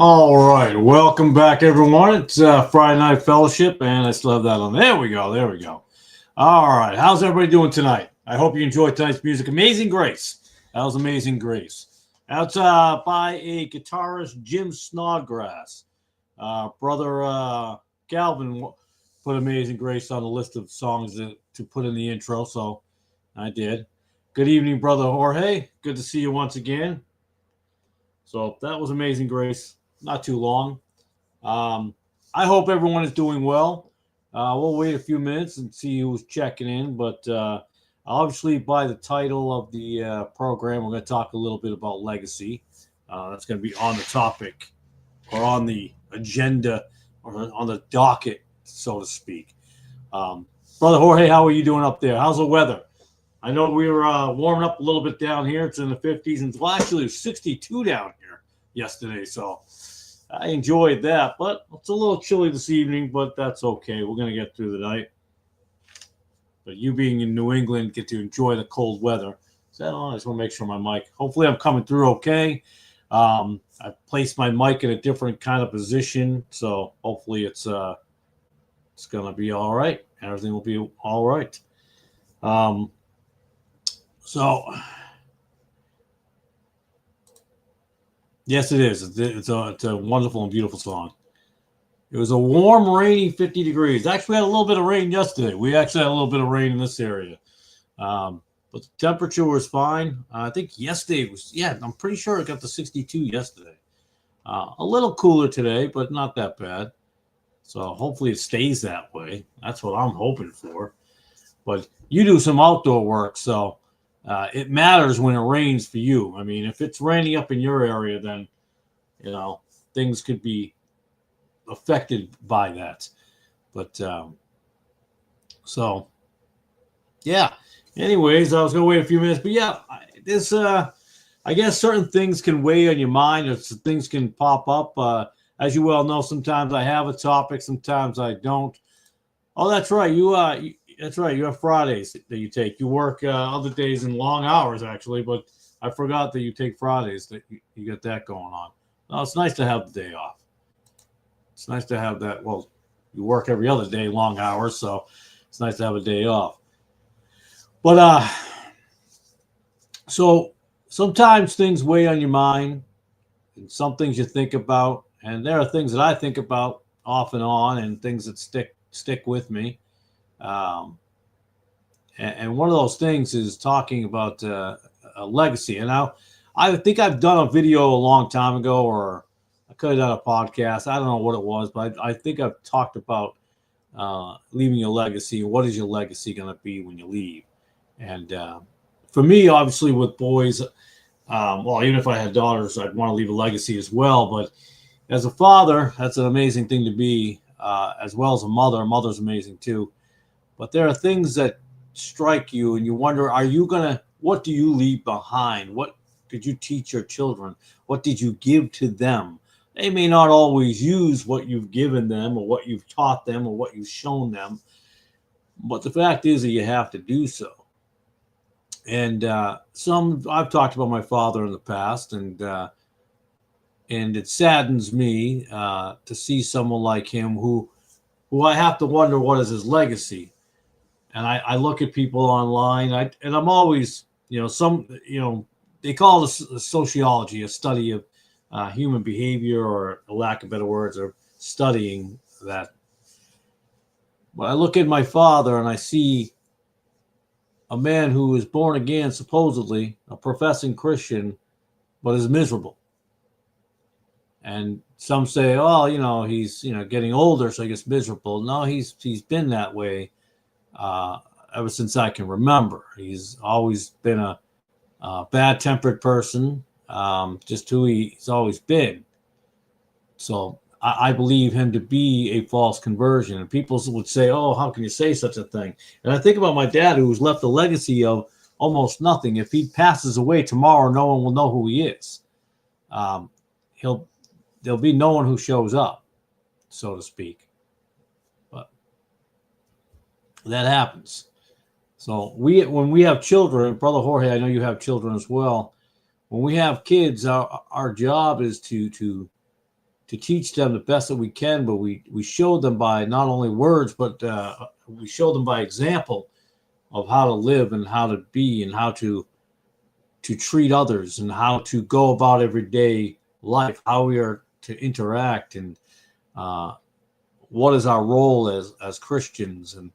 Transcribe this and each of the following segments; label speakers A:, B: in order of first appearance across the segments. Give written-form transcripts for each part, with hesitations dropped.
A: All right, welcome back, everyone. It's Friday Night Fellowship, and I still have that on. There we go. There we go. All right, how's everybody doing tonight? I hope you enjoyed tonight's music. Amazing Grace. That was Amazing Grace. That's by a guitarist, Jim Snodgrass. Brother Calvin put Amazing Grace on the list of songs to put in the intro, so I did. Good evening, Brother Jorge. Good to see you once again. So that was Amazing Grace. Not too long. I hope everyone is doing well. We'll wait a few minutes and see who's checking in. But obviously, by the title of the program, we're going to talk a little bit about legacy. That's going to be on the topic or on the agenda or on the docket, so to speak. Brother Jorge, how are you doing up there? How's the weather? I know we were warming up a little bit down here. It's in the 50s, and actually it was 62 down here yesterday. So I enjoyed that, but it's a little chilly this evening, but that's okay. We're going to get through the night. But you being in New England get to enjoy the cold weather. So I just want to make sure my mic, hopefully I'm coming through okay. I placed my mic in a different kind of position, so hopefully it's going to be all right. Everything will be all right. So, yes, it is. It's a wonderful and beautiful song. It was a warm, rainy 50 degrees. Actually, we had a little bit of rain yesterday. We actually had a little bit of rain in this area. But the temperature was fine. I think yesterday was, I'm pretty sure it got to 62 yesterday. A little cooler today, but not that bad. So hopefully it stays that way. That's what I'm hoping for. But you do some outdoor work, so it matters when it rains for you. I mean, if it's raining up in your area, then, things could be affected by that. But, anyways, I was going to wait a few minutes. But, I guess certain things can weigh on your mind or things can pop up. As you well know, sometimes I have a topic, sometimes I don't. Oh, that's right. That's right. You have Fridays that you take. You work other days in long hours, actually, but I forgot that you take Fridays. That you get that going on. Well, it's nice to have the day off. It's nice to have that. Well, you work every other day, long hours, so it's nice to have a day off. But so sometimes things weigh on your mind, and some things you think about, and there are things that I think about off and on, and things that stick with me. And one of those things is talking about a legacy. And now I think I've done a video a long time ago, or I could have done a podcast. I don't know what it was, but I think I've talked about leaving a legacy. What is your legacy going to be when you leave? And for me, obviously, with boys, even if I had daughters, I'd want to leave a legacy as well. But as a father, that's an amazing thing to be, as well as a mother. A mother's amazing too. But there are things that strike you and you wonder, what do you leave behind? What did you teach your children? What did you give to them? They may not always use what you've given them or what you've taught them or what you've shown them. But the fact is that you have to do so. And I've talked about my father in the past, and it saddens me to see someone like him who I have to wonder what is his legacy. And I look at people online, and I'm always, they call this sociology, a study of human behavior, or a lack of better words, or studying that. But I look at my father and I see a man who is born again, supposedly a professing Christian, but is miserable. And some say, oh, he's getting older, so he gets miserable. No, he's been that way ever since I can remember. He's always been a bad-tempered person, just who he's always been. So I believe him to be a false conversion. And people would say, oh, how can you say such a thing? And I think about my dad, who's left a legacy of almost nothing. If he passes away tomorrow, no one will know who he is. There'll be no one who shows up, so to speak. But that happens. So when we have children, Brother Jorge, I know you have children as well. When we have kids, our job is to teach them the best that we can, but we show them by not only words, but we show them by example of how to live and how to be and how to treat others and how to go about everyday life, how we are to interact, and what is our role as Christians and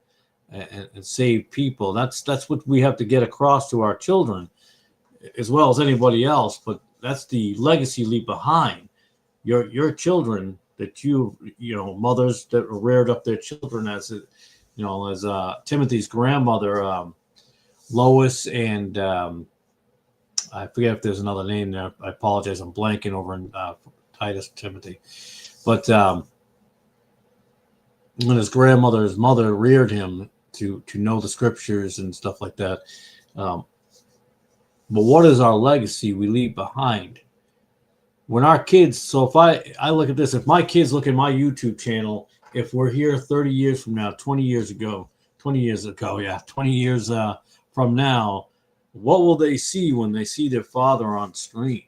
A: save people. That's what we have to get across to our children as well as anybody else. But that's the legacy you leave behind. Your children, that you know, mothers that reared up their children, as Timothy's grandmother, Lois, and I forget if there's another name there. I apologize, I'm blanking over in Titus Timothy. But when his grandmother's mother reared him to know the scriptures and stuff like that. But what is our legacy we leave behind? When our kids, so if I look at this, if my kids look at my YouTube channel, if we're here 30 years from now, 20 years from now, what will they see when they see their father on screen?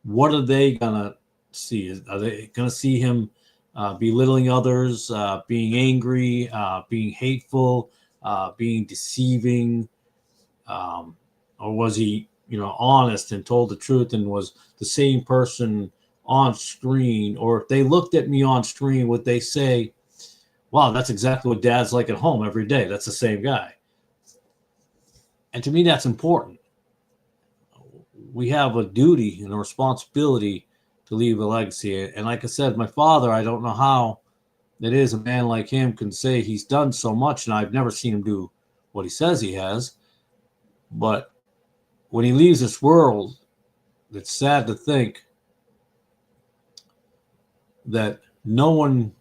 A: What are they going to see? Are they going to see him belittling others, being angry, being hateful, being deceiving? Or was he, honest and told the truth and was the same person on screen? Or if they looked at me on screen, would they say, wow, that's exactly what Dad's like at home every day. That's the same guy. And to me, that's important. We have a duty and a responsibility to leave a legacy. And like I said, my father, I don't know how it is a man like him can say he's done so much, and I've never seen him do what he says he has. But when he leaves this world, it's sad to think that no one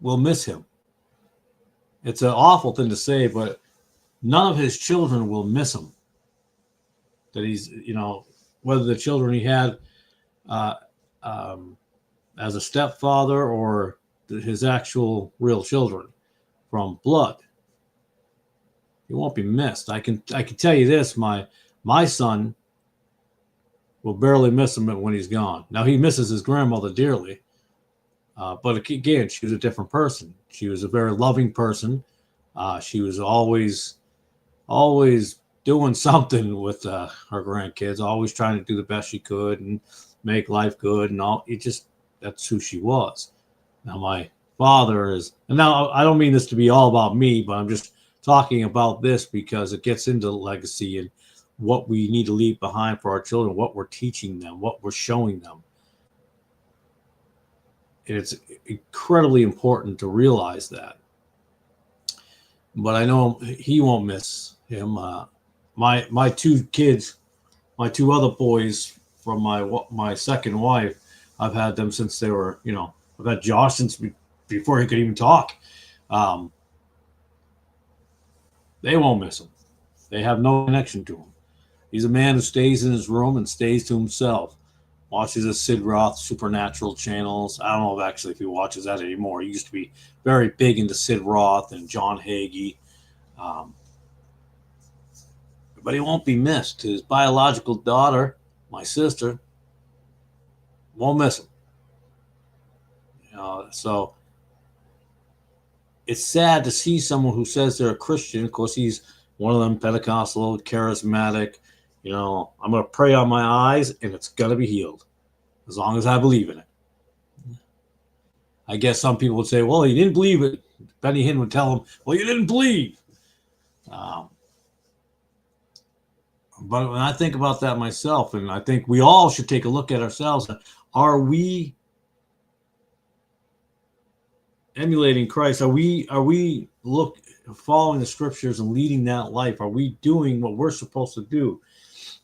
A: will miss him. It's an awful thing to say, but none of his children will miss him. That he's, whether the children he had as a stepfather or his actual real children from blood, he won't be missed. I can tell you this: my son will barely miss him when he's gone. Now he misses his grandmother dearly, but again, she was a different person. She was a very loving person. She was always doing something with her grandkids, always trying to do the best she could and make life good and all. That's who she was. Now my father is, and now I don't mean this to be all about me, but I'm just talking about this because it gets into legacy and what we need to leave behind for our children, what we're teaching them, what we're showing them. And it's incredibly important to realize that. But I know he won't miss him. My two kids, my two other boys from my second wife, I've had them since they were, I've had Josh since before he could even talk. They won't miss him. They have no connection to him. He's a man who stays in his room and stays to himself. Watches the Sid Roth Supernatural channels. I don't know if he watches that anymore. He used to be very big into Sid Roth and John Hagee. But he won't be missed. His biological daughter, my sister, won't miss him. So it's sad to see someone who says they're a Christian. Of course, he's one of them Pentecostal, charismatic. I'm going to pray on my eyes and it's going to be healed as long as I believe in it. I guess some people would say, well, he didn't believe it. Benny Hinn would tell him, well, you didn't believe. But when I think about that myself, and I think we all should take a look at ourselves, are we emulating Christ? Are we following the scriptures and leading that life? Are we doing what we're supposed to do?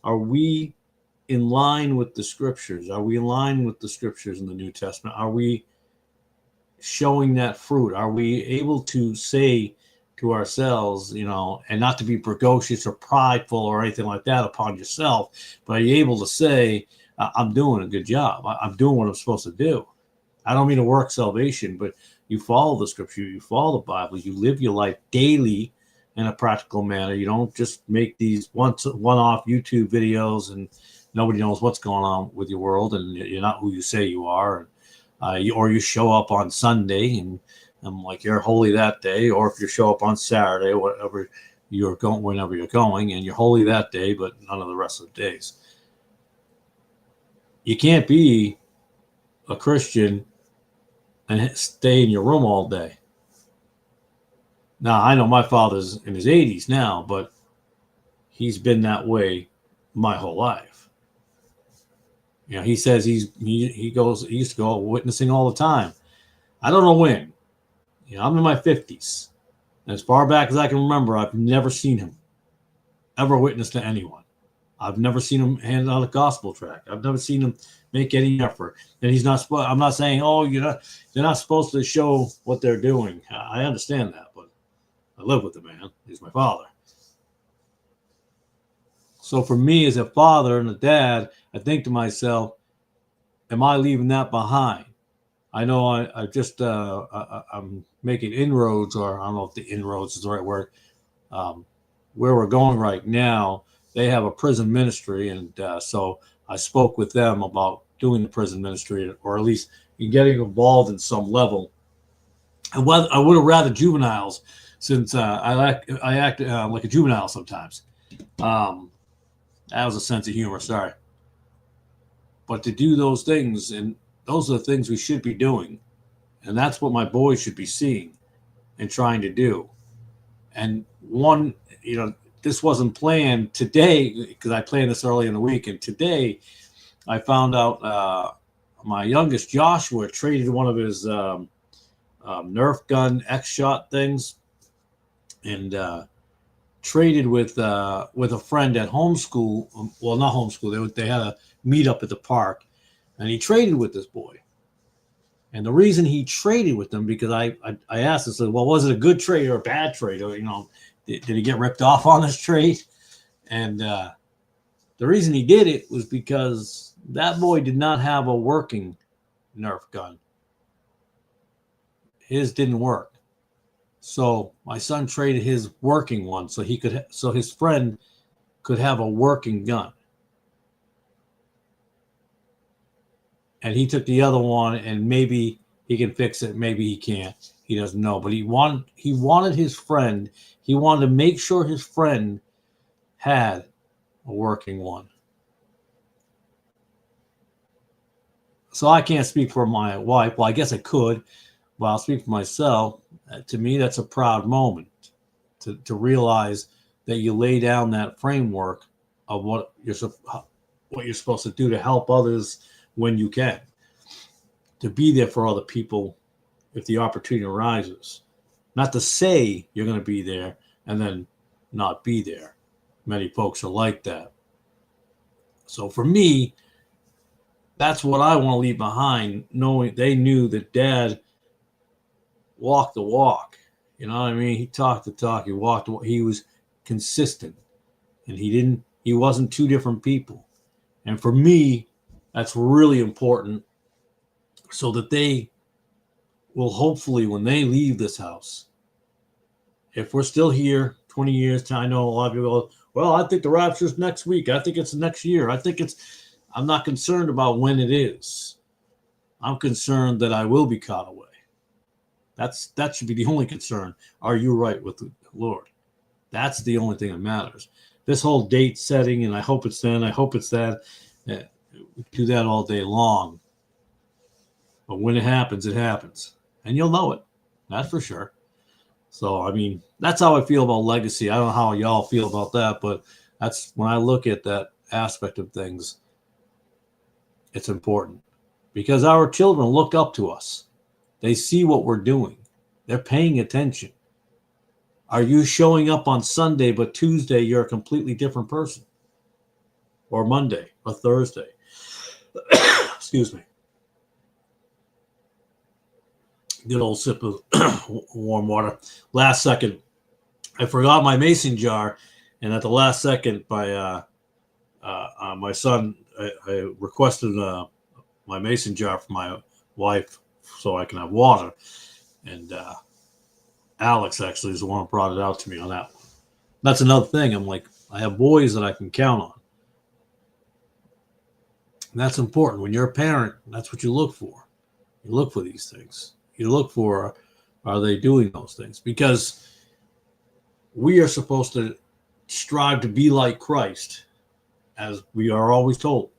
A: Are we in line with the scriptures? Are we in line with the scriptures in the New Testament? Are we showing that fruit? Are we able to say to ourselves, and not to be precocious or prideful or anything like that upon yourself, but are you able to say, I'm doing a good job. I'm doing what I'm supposed to do. I don't mean to work salvation, but you follow the scripture, you follow the Bible, you live your life daily in a practical manner. You don't just make these one-off YouTube videos and nobody knows what's going on with your world, and you're not who you say you are. And, or you show up on Sunday, and I'm like, you're holy that day. Or if you show up on Saturday, whatever you're going, whenever you're going, and you're holy that day, but none of the rest of the days. You can't be a Christian and stay in your room all day. Now, I know my father's in his 80s now, but he's been that way my whole life. You know, he says he used to go witnessing all the time. I don't know when. You know, I'm in my 50s. And as far back as I can remember, I've never seen him ever witness to anyone. I've never seen him hand out a gospel tract. I've never seen him make any effort. And he's not. I'm not saying, oh, they're not supposed to show what they're doing. I understand that, but I live with the man. He's my father. So for me as a father and a dad, I think to myself, am I leaving that behind? I know I'm making inroads, or I don't know if the inroads is the right word. Where we're going right now, they have a prison ministry, and so I spoke with them about doing the prison ministry, or at least getting involved in some level. And I would have rather juveniles, since I act like a juvenile sometimes. That was a sense of humor, sorry. But to do those things, and those are the things we should be doing. And that's what my boys should be seeing and trying to do. And this wasn't planned today, because I planned this early in the week. And today I found out my youngest, Joshua, traded one of his Nerf gun X-Shot things, and traded with a friend at homeschool. Well, not homeschool. They had a meetup at the park, and he traded with this boy. And the reason he traded with them, because I asked him, said, well, was it a good trade or a bad trade? Or, did he get ripped off on this trade? And the reason he did it was because that boy did not have a working Nerf gun. His didn't work. So my son traded his working one so his friend could have a working gun. And he took the other one, and maybe he can fix it, maybe he can't. He doesn't know. But he wanted his friend. He wanted to make sure his friend had a working one. So I can't speak for my wife. Well, I guess I could, but I'll speak for myself. To me, that's a proud moment to realize that you lay down that framework of what you're supposed to do to help others when you can, to be there for other people if the opportunity arises. Not to say you're going to be there and then not be there. Many folks are like that. So for me, that's what I want to leave behind, knowing they knew that Dad walked the walk. You know what I mean? He talked the talk. He walked the walk. He was consistent, and he wasn't two different people. And for me, that's really important, so that they will hopefully, when they leave this house, if we're still here 20 years, I know a lot of people go, well, I think the rapture's next week. I think it's next year. I'm not concerned about when it is. I'm concerned that I will be caught away. That should be the only concern. Are you right with the Lord? That's the only thing that matters. This whole date setting, and I hope it's then, I hope it's that, we do that all day long. But when it happens, it happens. And you'll know it. That's for sure. So, I mean, that's how I feel about legacy. I don't know how y'all feel about that, but that's when I look at that aspect of things, it's important. Because our children look up to us. They see what we're doing. They're paying attention. Are you showing up on Sunday, but Tuesday you're a completely different person? Or Monday or Thursday? Excuse me. Good old sip of warm water. Last second, I forgot my mason jar, and at the last second, my son, I requested my mason jar for my wife so I can have water, and Alex actually is the one who brought it out to me on that one. That's another thing. I'm like, I have boys that I can count on. And that's important. When you're a parent, that's what you look for. You look for these things. You look for, are they doing those things? Because we are supposed to strive to be like Christ, as we are always told.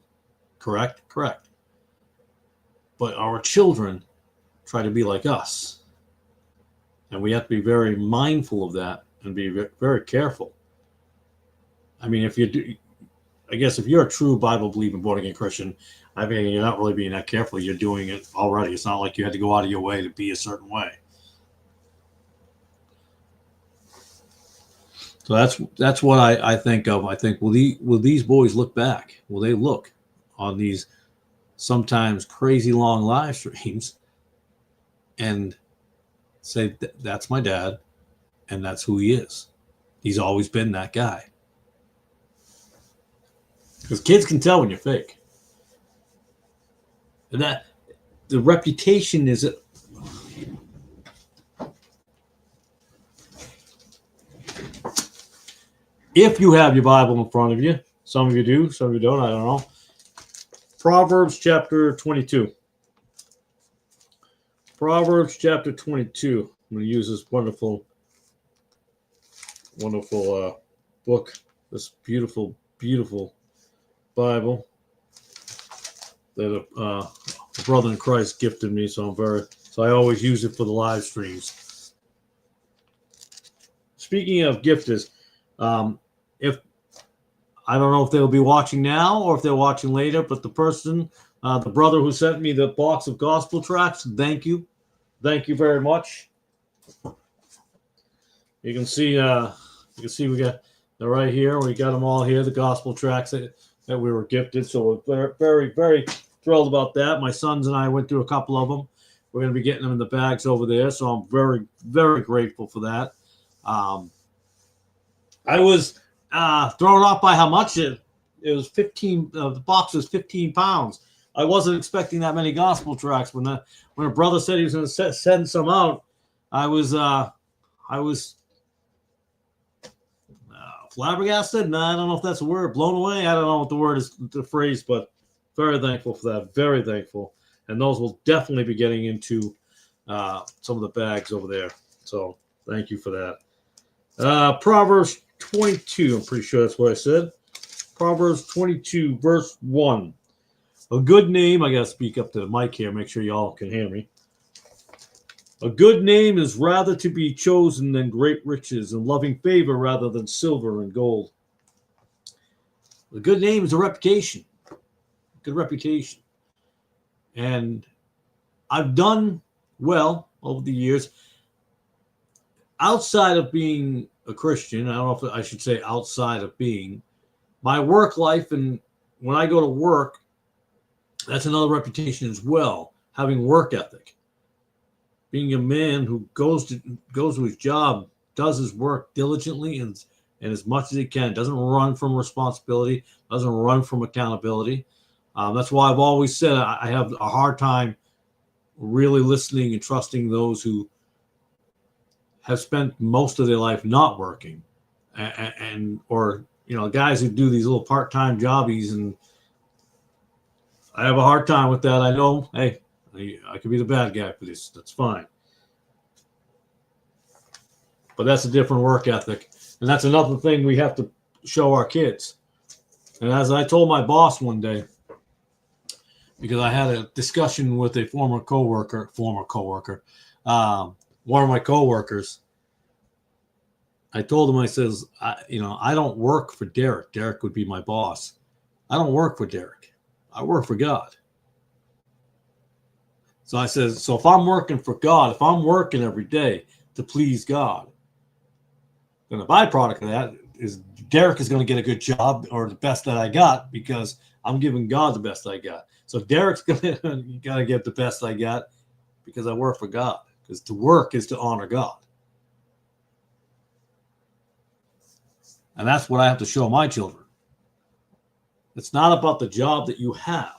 A: Correct? Correct. But our children try to be like us. And we have to be very mindful of that and be very careful. I mean, if you do, I guess if you're a true Bible believing born again Christian, I mean, you're not really being that careful. You're doing it already. It's not like you had to go out of your way to be a certain way. So that's what I think of. I think, will these boys look back? Will they look on these sometimes crazy long live streams and say, that's my dad, and that's who he is. He's always been that guy. Because kids can tell when you're fake. And that the reputation is it. If you have your Bible in front of you, some of you do, some of you don't, I don't know. Proverbs chapter 22. Proverbs chapter 22. I'm going to use this wonderful book, this beautiful, beautiful Bible that a brother in Christ gifted me, so I always use it for the live streams. Speaking of gifters, if I don't know if they'll be watching now or if they're watching later, but the person, the brother who sent me the box of gospel tracts, thank you very much. You can see we got they're right here. We got them all here, the gospel tracts that we were gifted. So we're very, very thrilled about that. My sons and I went through a couple of them. We're going to be getting them in the bags over there. So I'm very, very grateful for that. I was thrown off by how much it was. 15. The box was 15 pounds. I wasn't expecting that many gospel tracts. When a brother said he was going to send some out, I was flabbergasted. No, I don't know if that's a word. Blown away. I don't know what the word is, the phrase, but very thankful for that. Very thankful. And those will definitely be getting into some of the bags over there. So thank you for that. Proverbs 22. I'm pretty sure that's what I said. Proverbs 22, verse 1. A good name. I got to speak up to the mic here. Make sure y'all can hear me. A good name is rather to be chosen than great riches, and loving favor rather than silver and gold. A good name is a reputation. Good reputation. And I've done well over the years. Outside of being a Christian, I don't know if I should say outside of being, my work life, and when I go to work, that's another reputation as well, having work ethic. Being a man who goes to his job, does his work diligently and as much as he can, doesn't run from responsibility, doesn't run from accountability. That's why I've always said I have a hard time really listening and trusting those who have spent most of their life not working, or guys who do these little part-time jobbies, and I have a hard time with that. I know, hey, I could be the bad guy for this. That's fine. But that's a different work ethic. And that's another thing we have to show our kids. And as I told my boss one day, because I had a discussion with a former coworker, one of my coworkers, I told him, I says, I don't work for Derek. Derek would be my boss. I don't work for Derek. I work for God. So I says, so if I'm working for God, if I'm working every day to please God, then the byproduct of that is Derek is going to get a good job, or the best that I got, because I'm giving God the best I got. So Derek's going to get the best I got because I work for God. Because to work is to honor God. And that's what I have to show my children. It's not about the job that you have.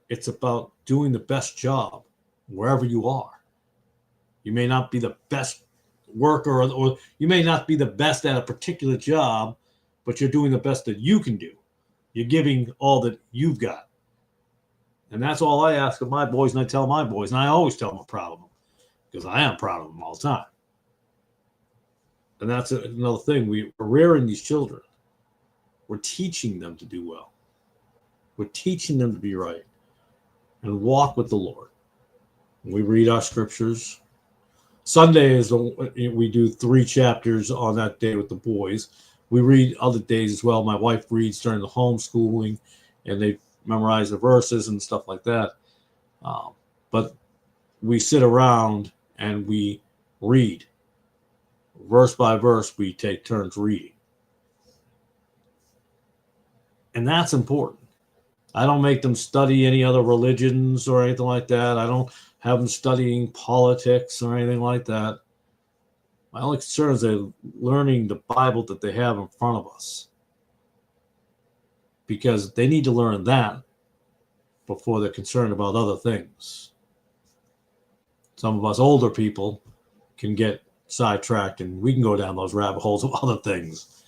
A: It's about doing the best job wherever you are. You may not be the best worker, or you may not be the best at a particular job, but you're doing the best that you can do. You're giving all that you've got. And that's all I ask of my boys, and I tell my boys, and I always tell them I'm proud of them, because I am proud of them all the time. And that's another thing. We're rearing these children. We're teaching them to do well. We're teaching them to be right and walk with the Lord. We read our scriptures. Sunday is we do 3 chapters on that day with the boys. We read other days as well. My wife reads during the homeschooling, and they memorize the verses and stuff like that. But we sit around and we read. Verse by verse, we take turns reading. And that's important. I don't make them study any other religions or anything like that. I don't have them studying politics or anything like that. My only concern is they're learning the Bible that they have in front of us, because they need to learn that before they're concerned about other things. Some of us older people can get sidetracked, and we can go down those rabbit holes of other things.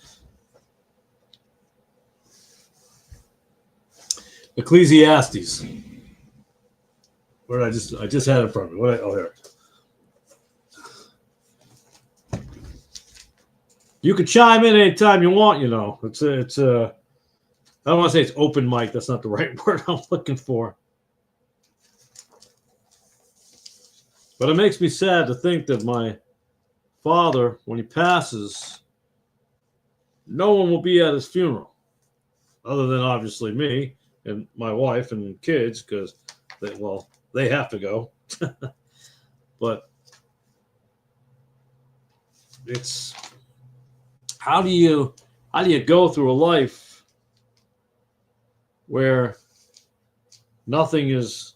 A: Ecclesiastes. Where I just had it from me. Here. You can chime in anytime you want. It's I don't want to say it's open mic. That's not the right word I'm looking for. But it makes me sad to think that my father, when he passes, no one will be at his funeral, other than obviously me and my wife and kids, because they have to go. But it's how do you go through a life where nothing is,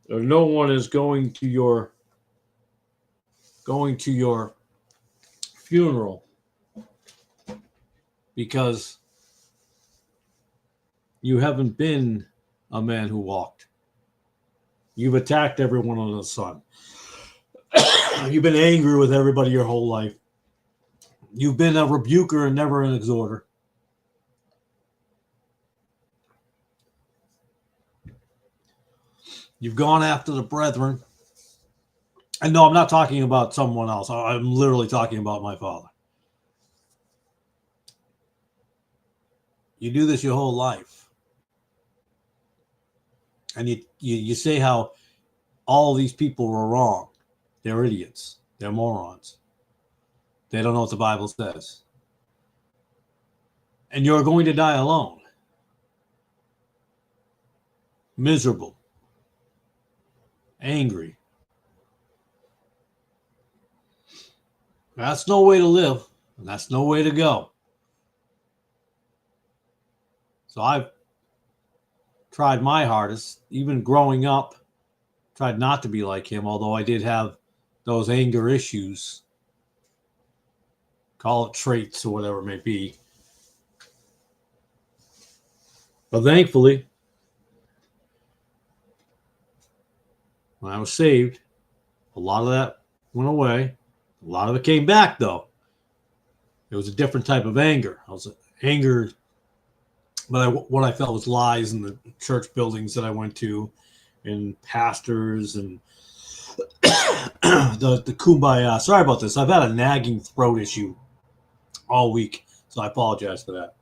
A: or no one is going to your funeral because you haven't been a man who walked. You've attacked everyone under the sun. You've been angry with everybody your whole life. You've been a rebuker and never an exhorter. You've gone after the brethren. And no, I'm not talking about someone else. I'm literally talking about my father. You do this your whole life. And you say how all these people were wrong. They're idiots. They're morons. They don't know what the Bible says. And you're going to die alone. Miserable. Angry. That's no way to live. And that's no way to go. So I've tried my hardest, even growing up, tried not to be like him, although I did have those anger issues. Call it traits or whatever it may be. But thankfully, when I was saved, a lot of that went away. A lot of it came back, though. It was a different type of anger. I was angered, but what I felt was lies in the church buildings that I went to, and pastors, and the kumbaya. Sorry about this. I've had a nagging throat issue all week, so I apologize for that.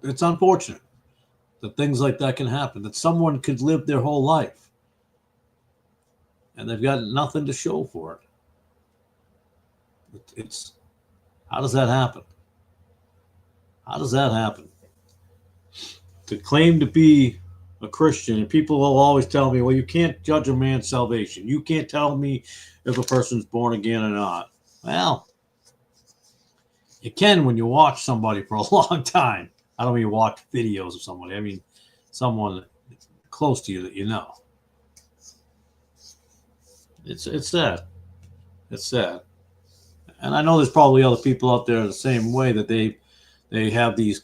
A: It's unfortunate that things like that can happen, that someone could live their whole life and they've got nothing to show for it. It's how does that happen? How does that happen? To claim to be a Christian, and people will always tell me, well, you can't judge a man's salvation. You can't tell me if a person's born again or not. Well, you can when you watch somebody for a long time. I don't mean watch videos of somebody. I mean someone close to you that you know. It's sad. It's sad. And I know there's probably other people out there the same way, that they have these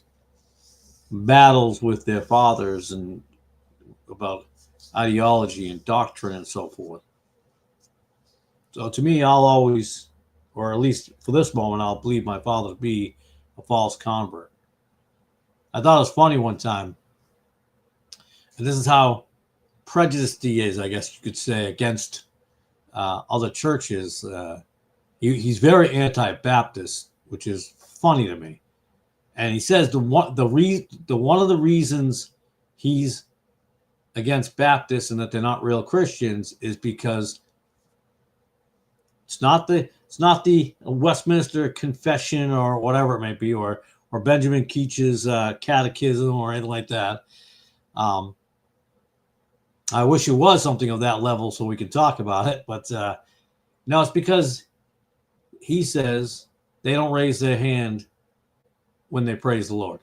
A: battles with their fathers and about ideology and doctrine and so forth. So to me, I'll always, or at least for this moment, I'll believe my father to be a false convert. I thought it was funny one time, and this is how prejudiced he is, I guess you could say, against other churches. He's very anti-Baptist, which is funny to me. And he says one of the reasons he's against Baptists and that they're not real Christians is because it's not the Westminster Confession or whatever it may be, or Benjamin Keach's catechism or anything like that. I wish it was something of that level so we could talk about it, but no, it's because he says they don't raise their hand when they praise the Lord.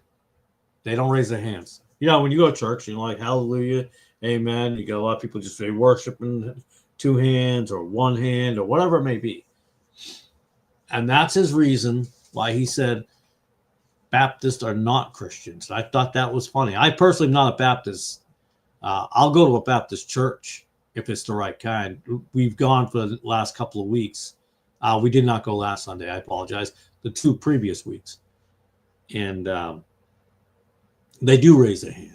A: They don't raise their hands. When you go to church, like hallelujah, amen. You got a lot of people just say worshiping two hands or one hand or whatever it may be. And that's his reason why he said Baptists are not Christians. I thought that was funny. I personally am not a Baptist. I'll go to a Baptist church if it's the right kind. We've gone for the last couple of weeks. We did not go last Sunday. I apologize. The 2 previous weeks. And they do raise their hand.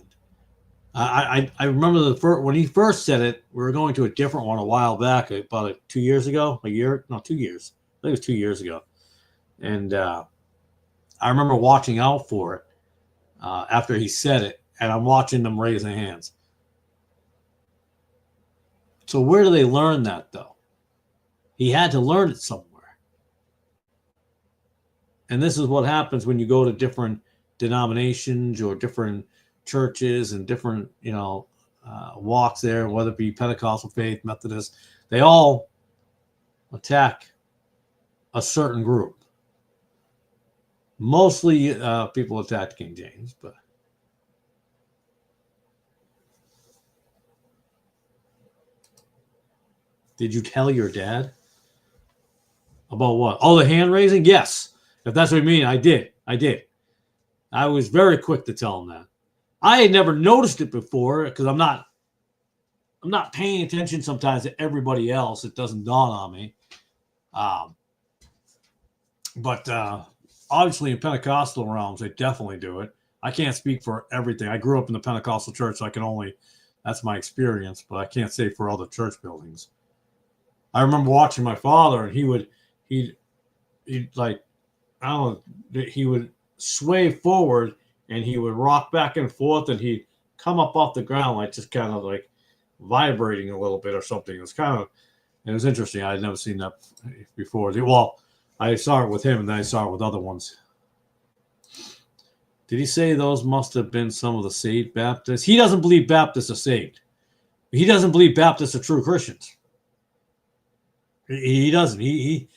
A: I remember when he first said it, we were going to a different one a while back, about 2 years ago, 2 years. I think it was 2 years ago. And I remember watching out for it after he said it, and I'm watching them raise their hands. So where do they learn that, though? He had to learn it somewhere. And this is what happens when you go to different denominations or different churches and different, walks there, whether it be Pentecostal faith, Methodist. They all attack a certain group. Mostly people attack King James, but did you tell your dad about what? Oh, the hand raising? Yes. If that's what you mean, I did. I was very quick to tell him that. I had never noticed it before because I'm not paying attention sometimes to everybody else. It doesn't dawn on me. But obviously in Pentecostal realms, they definitely do it. I can't speak for everything. I grew up in the Pentecostal church, so that's my experience, but I can't say for other church buildings. I remember watching my father, and he'd like, I don't know, he would sway forward and he would rock back and forth, and he'd come up off the ground like just kind of like vibrating a little bit or something. It was interesting. I had never seen that before. Well, I saw it with him, and then I saw it with other ones. Did he say those must have been some of the saved Baptists? He doesn't believe Baptists are saved. He doesn't believe Baptists are true Christians. He doesn't. He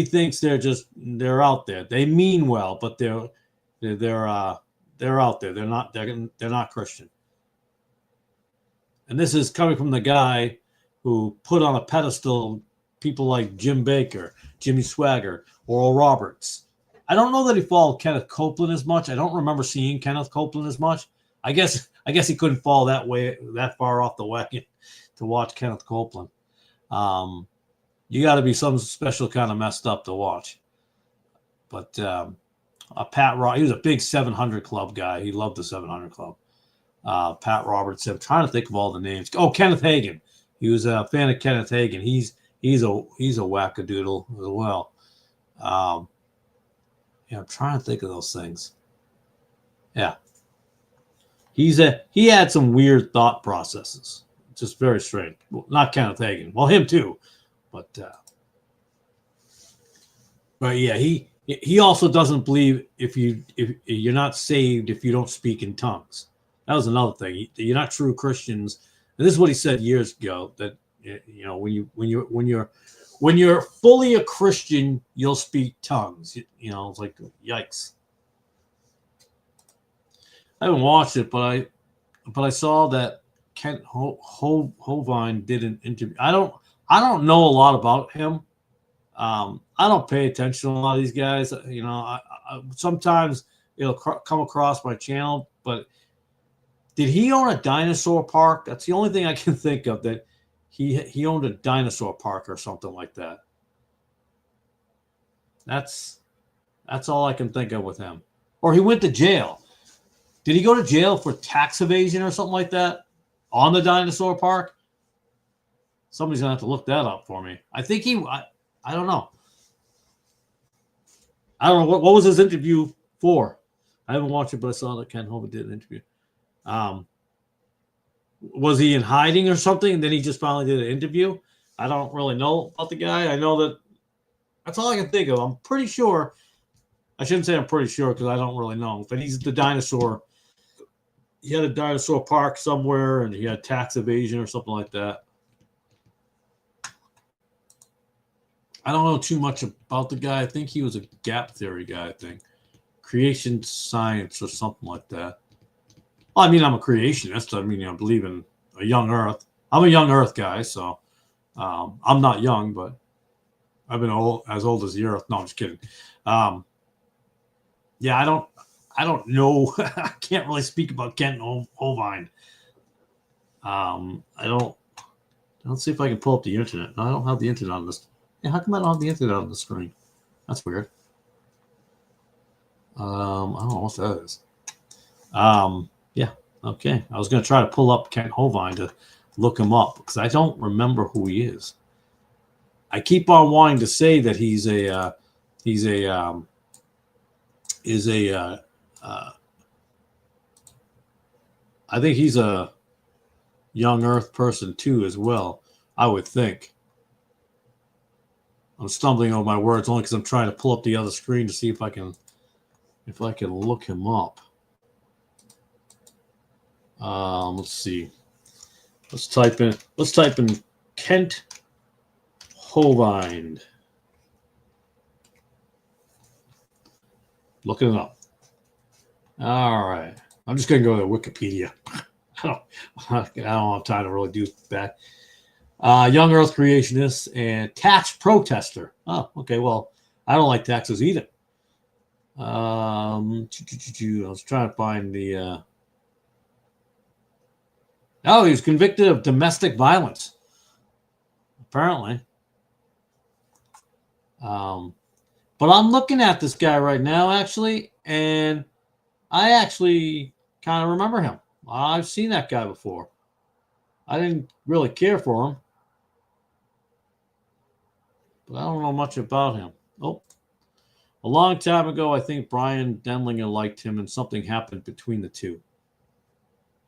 A: thinks they're out there. They mean well, but they're out there. They're not Christian. And this is coming from the guy who put on a pedestal people like Jim Baker, Jimmy Swaggart, Oral Roberts. I don't know that he followed Kenneth Copeland as much. I don't remember seeing Kenneth Copeland as much. I guess he couldn't fall that far off the wagon to watch Kenneth Copeland. You got to be some special kind of messed up to watch. But Pat Roberts, he was a big 700 Club guy. He loved the 700 Club. Pat Roberts. I'm trying to think of all the names. Oh, Kenneth Hagin. He was a fan of Kenneth Hagin. He's a wackadoodle as well. I'm trying to think of those things. Yeah. He had some weird thought processes. Just very strange. Well, not Kenneth Hagin. Well, him too. But yeah, he also doesn't believe if you're not saved if you don't speak in tongues. That was another thing. You're not true Christians. And this is what he said years ago, that when you're fully a Christian, you'll speak tongues. It's like, yikes. I haven't watched it, but I saw that Kent Hovind did an interview. I don't know a lot about him. I don't pay attention to a lot of these guys. I sometimes it'll come across my channel, but did he own a dinosaur park? That's the only thing I can think of, that he owned a dinosaur park or something like that. That's all I can think of with him. Or he went to jail. Did he go to jail for tax evasion or something like that on the dinosaur park? Somebody's gonna have to look that up for me. I think I don't know. I don't know what was his interview for. I haven't watched it, but I saw that Ken Hovind did an interview. Was he in hiding or something? And then he just finally did an interview. I don't really know about the guy. I know that that's all I can think of. I'm pretty sure. I shouldn't say I'm pretty sure because I don't really know. But he's the dinosaur. He had a dinosaur park somewhere, and he had tax evasion or something like that. I don't know too much about the guy. I think he was a gap theory guy, I think. Creation science or something like that. Well, I mean, I'm a creationist. I mean, I believe in a young earth. I'm a young earth guy, so I'm not young, but I've been as old as the earth. No, I'm just kidding. Yeah, I don't know. I can't really speak about Kent Hovind. Let's see if I can pull up the internet. No, I don't have the internet on this. Yeah, how come I don't have the internet on the screen? That's weird. I don't know what that is. Yeah, okay. I was going to try to pull up Kent Hovind to look him up because I don't remember who he is. I keep on wanting to say that I think he's a young earth person too as well, I would think. I'm stumbling over my words only because I'm trying to pull up the other screen to see if I can look him up. Let's see. Let's type in Kent Hovind. Looking it up. All right. I'm just going to go to Wikipedia. I don't have time to really do that. Young Earth creationist and tax protester. Oh, okay. Well, I don't like taxes either. I was trying to find the. Oh, he was convicted of domestic violence. Apparently. But I'm looking at this guy right now, actually, and I actually kind of remember him. I've seen that guy before. I didn't really care for him. But I don't know much about him. Oh. A long time ago, I think Brian Denlinger liked him, and something happened between the two.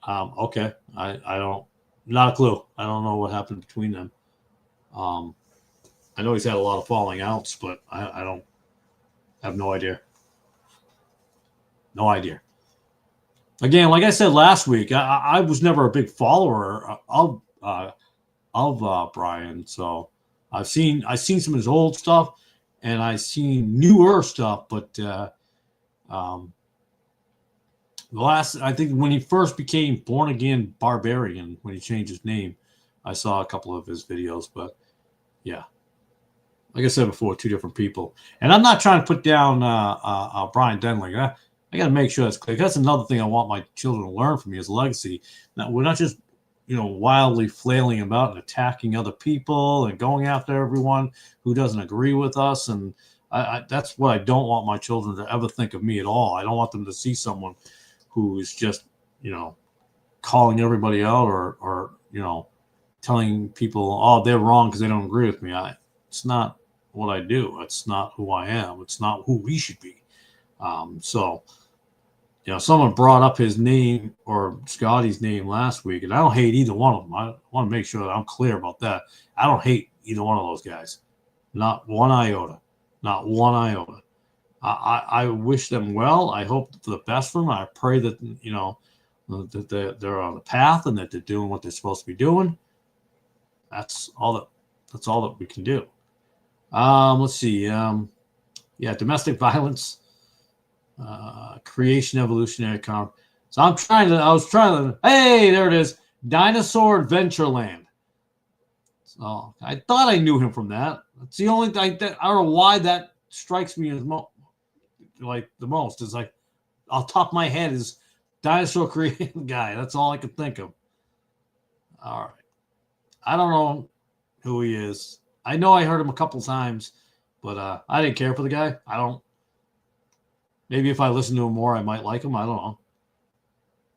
A: Okay. I don't, not a clue. I don't know what happened between them. I know he's had a lot of falling outs, but I don't have no idea. No idea. Again, like I said last week, I was never a big follower of Brian, so I've seen some of his old stuff, and I've seen newer stuff, but I think when he first became Born Again Barbarian, when he changed his name, I saw a couple of his videos, but yeah. Like I said before, two different people. And I'm not trying to put down Brian Denlinger. I got to make sure that's clear. That's another thing I want my children to learn from me as a legacy. Now, we're not just, wildly flailing about and attacking other people and going after everyone who doesn't agree with us. And that's what I don't want my children to ever think of me at all. I don't want them to see someone who is just, calling everybody out or telling people, oh, they're wrong because they don't agree with me. It's not what I do. It's not who I am. It's not who we should be. Someone brought up his name or Scotty's name last week, and I don't hate either one of them. I want to make sure that I'm clear about that. I don't hate either one of those guys. Not one iota. Not one iota. I wish them well. I hope for the best for them. I pray that, that they're on the path and that they're doing what they're supposed to be doing. That's all that we can do. Let's see. Domestic violence, creation, evolutionary comp. So I was trying to, hey, there it is. Dinosaur Adventureland. So I thought I knew him from that. That's the only thing I don't know why that strikes me as the most. It's like, off the top of my head is dinosaur creating guy. That's all I could think of. All right. I don't know who he is. I know I heard him a couple times, but I didn't care for the guy. I don't. Maybe if I listen to him more, I might like him. I don't know.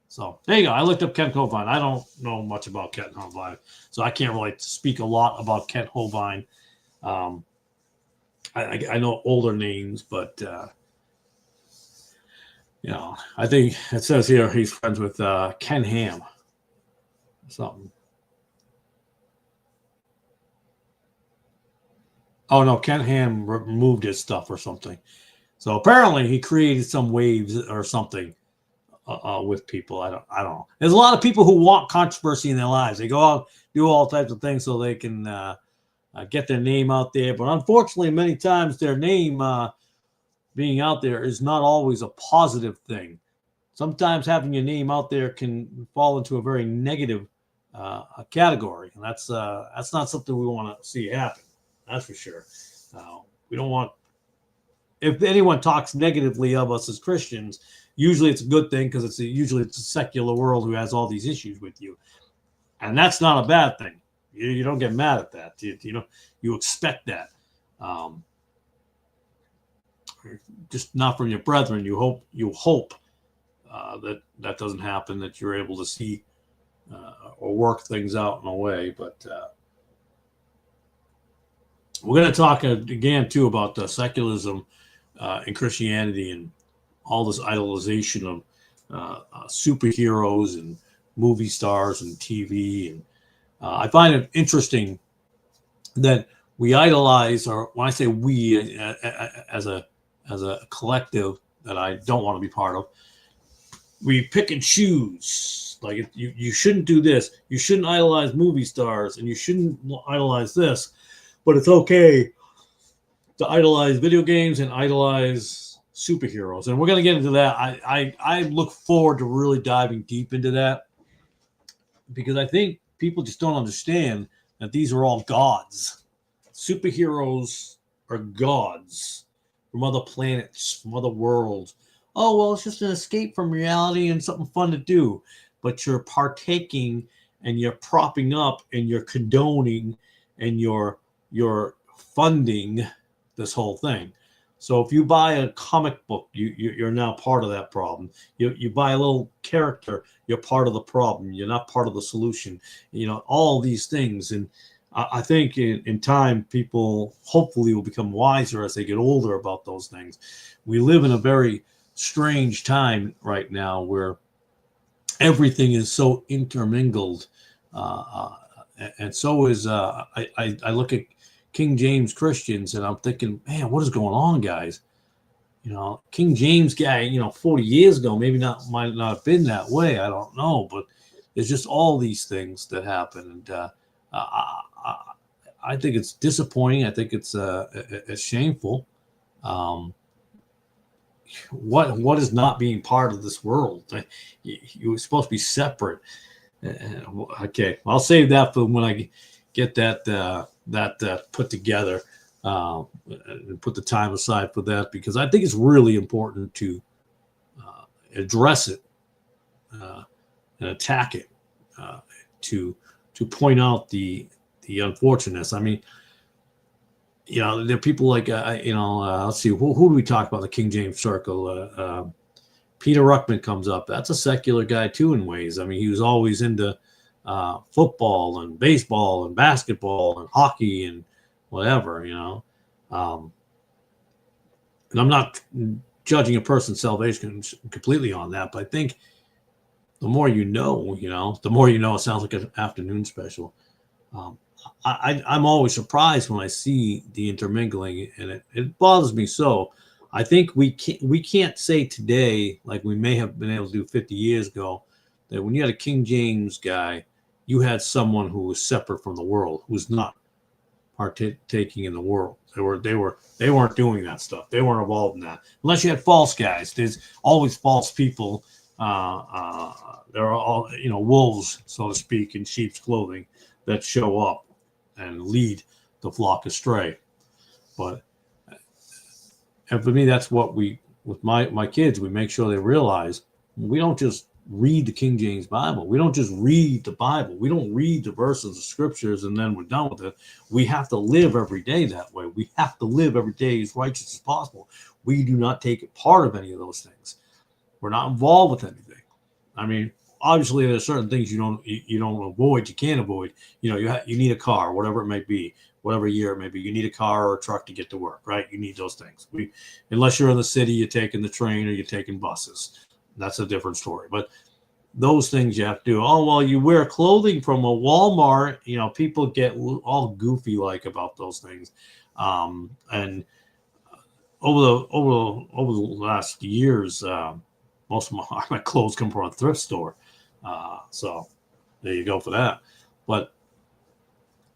A: So there you go. I looked up Kent Hovind. I don't know much about Kent Hovind, so I can't really speak a lot about Kent Hovind. I know older names, but I think it says here he's friends with Ken Ham. Something. Oh no, Ken Ham removed his stuff or something. So apparently he created some waves or something with people. I don't know. There's a lot of people who want controversy in their lives. They go out, do all types of things so they can get their name out there. But unfortunately, many times their name being out there is not always a positive thing. Sometimes having your name out there can fall into a very negative category, and that's not something we want to see happen. That's for sure. We don't want, if anyone talks negatively of us as Christians, usually it's a good thing because usually it's a secular world who has all these issues with you, and that's not a bad thing. You don't get mad at that. You expect that. Just not from your brethren. You hope that doesn't happen. That you're able to see or work things out in a way, but. We're going to talk again, too, about secularism in Christianity and all this idolization of superheroes and movie stars and TV. And I find it interesting that we idolize, or when I say we as a collective that I don't want to be part of, we pick and choose. Like you shouldn't do this. You shouldn't idolize movie stars, and you shouldn't idolize this. But it's okay to idolize video games and idolize superheroes. And we're going to get into that. I look forward to really diving deep into that because I think people just don't understand that these are all gods. Superheroes are gods from other planets, from other worlds. Oh, well, it's just an escape from reality and something fun to do. But you're partaking and you're propping up and you're condoning and you're funding this whole thing. So if you buy a comic book, you're now part of that problem. You buy a little character, you're part of the problem. You're not part of the solution. All these things. And I think in time, people hopefully will become wiser as they get older about those things. We live in a very strange time right now where everything is so intermingled. And so is I look at King James Christians and I'm thinking, man, what is going on, guys? King James guy, 40 years ago, might not have been that way. I don't know, but there's just all these things that happen, and I think it's disappointing. I think it's shameful. What is not being part of this world? You were supposed to be separate. Okay, I'll save that for when I get that put together and put the time aside for that, because I think it's really important to address it and attack it, to point out the unfortunateness. I mean, there are people like let's see, who do we talk about? The King James Circle. Peter Ruckman comes up. That's a secular guy too, in ways. I mean, he was always into football and baseball and basketball and hockey and whatever, and I'm not judging a person's salvation completely on that, but I think the more the more it sounds like an afternoon special. I'm always surprised when I see the intermingling, and it bothers me so. I think we can't say today, like we may have been able to do 50 years ago, that when you had a King James guy, you had someone who was separate from the world, who was not partaking in the world. They weren't doing that stuff. They weren't involved in that. Unless you had false guys. There's always false people. There are all wolves, so to speak, in sheep's clothing that show up and lead the flock astray. And for me, that's what with my kids, we make sure they realize we don't just read the King James Bible. We don't just read the Bible. We don't read the verses of scriptures and then we're done with it. We have to live every day that way. We have to live every day as righteous as possible. We do not take part of any of those things. We're not involved with anything. I mean, obviously there's certain things you don't avoid. You can't avoid. You know, you need a car, whatever it may be, whatever year it may be. You need a car or a truck to get to work, right? You need those things. Unless you're in the city, you're taking the train or you're taking buses. That's a different story. But those things you have to do. Oh, well, you wear clothing from a Walmart. You know, people get all goofy like about those things. And over the last years, most of my clothes come from a thrift store. So there you go for that. But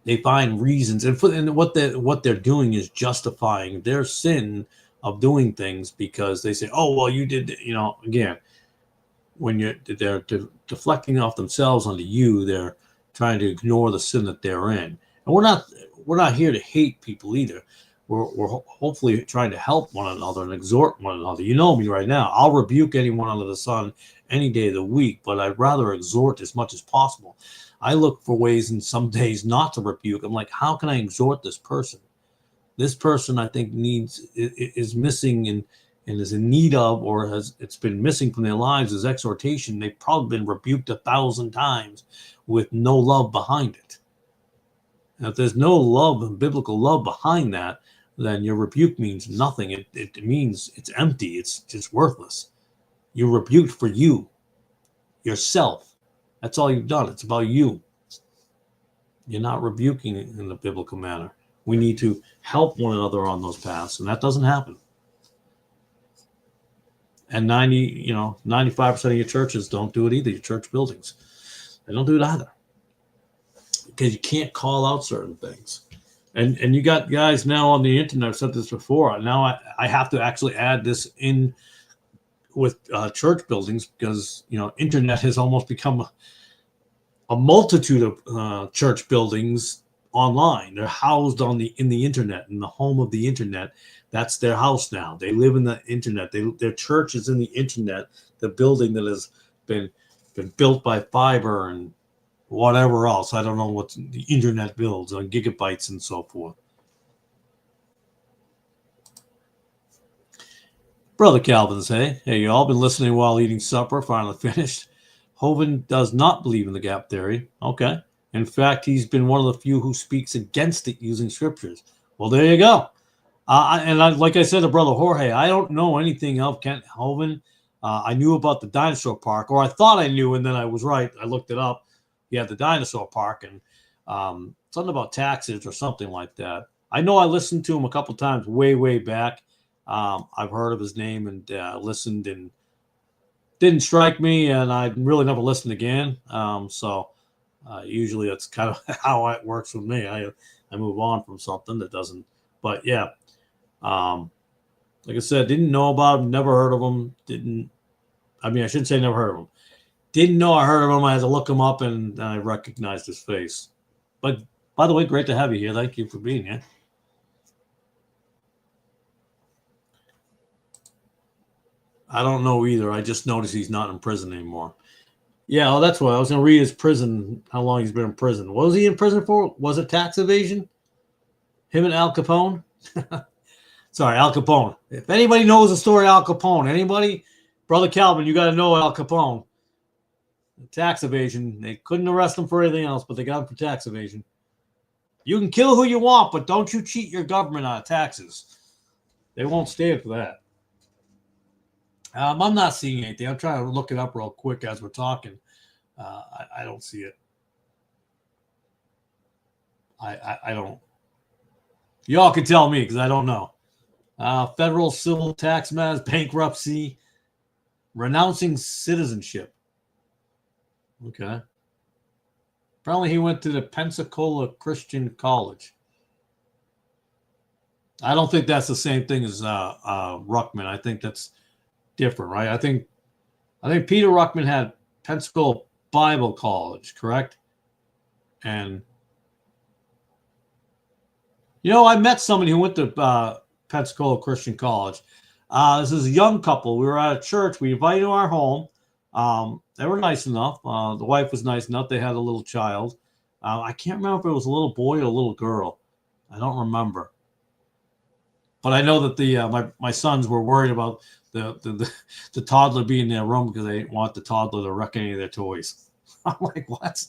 A: they find reasons, and what they're doing is justifying their sin of doing things because they say, oh, well, you did, you know, again, when they're deflecting off themselves onto you, they're trying to ignore the sin that they're in. And we're not here to hate people either. We're hopefully trying to help one another and exhort one another. You know me right now. I'll rebuke anyone under the sun any day of the week, but I'd rather exhort as much as possible. I look for ways in some days not to rebuke. I'm like, how can I exhort this person? This person, I think, is missing and is in need of, or it's been missing from their lives, is exhortation. They've probably been rebuked 1,000 times with no love behind it. And if there's no love and biblical love behind that, then your rebuke means nothing. It means it's empty. It's just worthless. You're rebuked for you, yourself. That's all you've done. It's about you. You're not rebuking in a biblical manner. We need to help one another on those paths, and that doesn't happen. And 95% of your churches don't do it either. Your church buildings, they don't do it either, because you can't call out certain things. And you got guys now on the internet. I've said this before. Now I have to actually add this in with church buildings because internet has almost become a multitude of church buildings online. They're housed in the internet, in the home of the internet. That's their house now. They live in the internet. Their church is in the internet. The building that has been built by fiber and whatever else. I don't know what the internet builds on gigabytes and so forth. Brother Calvin say, hey, you all been listening while eating supper, finally finished. Hovind does not believe in the gap theory. Okay. In fact, he's been one of the few who speaks against it using scriptures. Well, there you go. Like I said to Brother Jorge, I don't know anything of Kent Hovind. I knew about the dinosaur park, or I thought I knew, and then I was right. I looked it up. He had the dinosaur park, and something about taxes or something like that. I know I listened to him a couple times way back. I've heard of his name and listened, and didn't strike me, and I really never listened again. Usually that's kind of how it works with me. I move on from something that doesn't. But yeah, like I said, didn't know about him, never heard of him. I shouldn't say never heard of him. Didn't know I heard of him. I had to look him up, and I recognized his face. But by the way, great to have you here. Thank you for being here. I don't know either. I just noticed he's not in prison anymore. Yeah, well, that's why I was going to read his prison, how long he's been in prison. What was he in prison for? Was it tax evasion? Him and Al Capone? Sorry, Al Capone. If anybody knows the story of Al Capone, anybody? Brother Calvin, you got to know Al Capone. Tax evasion. They couldn't arrest him for anything else, but they got him for tax evasion. You can kill who you want, but don't you cheat your government out of taxes. They won't stand for that. I'm not seeing anything. I'm trying to look it up real quick as we're talking. I don't see it. I don't. Y'all can tell me because I don't know. Federal civil tax matters, bankruptcy, renouncing citizenship. Okay. Apparently he went to the Pensacola Christian College. I don't think that's the same thing as Ruckman. I think that's different, right? I think Peter Ruckman had Pensacola Bible College, correct? And I met somebody who went to Pensacola Christian College. This is a young couple. We were at a church. We invited to our home. They were nice enough. The wife was nice enough. They had a little child. I can't remember if it was a little boy or a little girl. I don't remember. But I know that my sons were worried about the toddler being in their room because they didn't want the toddler to wreck any of their toys. I'm like, what?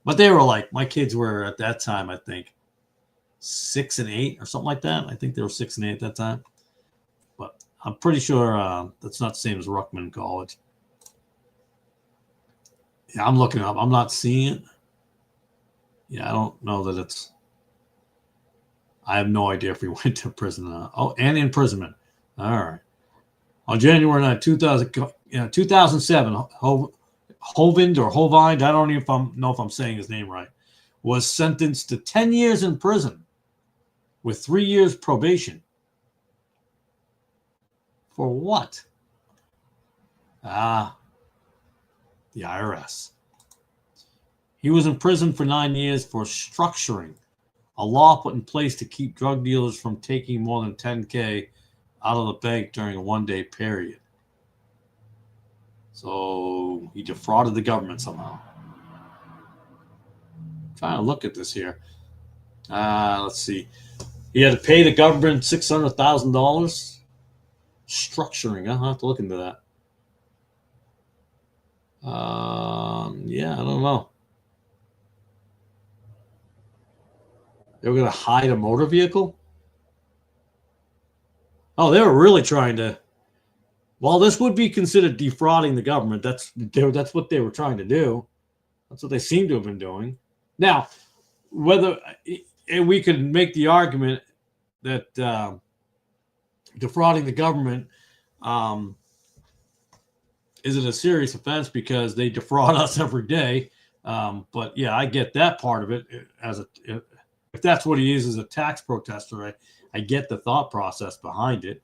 A: But they were like, my kids were at that time, I think, 6 and 8 or something like that. I think they were 6 and 8 at that time. But I'm pretty sure that's not the same as Ruckman College. Yeah, I'm looking up. I'm not seeing it. Yeah, I don't know that it's. I have no idea if he went to prison. Oh, and imprisonment. All right. On January 9, 2007, Hovind or Hovind, I don't even know if I'm saying his name right, was sentenced to 10 years in prison with 3 years probation. For what? The IRS. He was in prison for 9 years for structuring, a law put in place to keep drug dealers from taking more than $10K out of the bank during a one-day period. So he defrauded the government somehow. I'm trying to look at this here. Let's see. He had to pay the government $600,000. Structuring. I'll have to look into that. Yeah, I don't know. They were going to hide a motor vehicle? Oh, they were really trying to. Well, this would be considered defrauding the government. That's what they were trying to do. That's what they seem to have been doing. Now, whether and we could make the argument that defrauding the government isn't a serious offense because they defraud us every day. But yeah, I get that part of it. If that's what he is as a tax protester, I get the thought process behind it.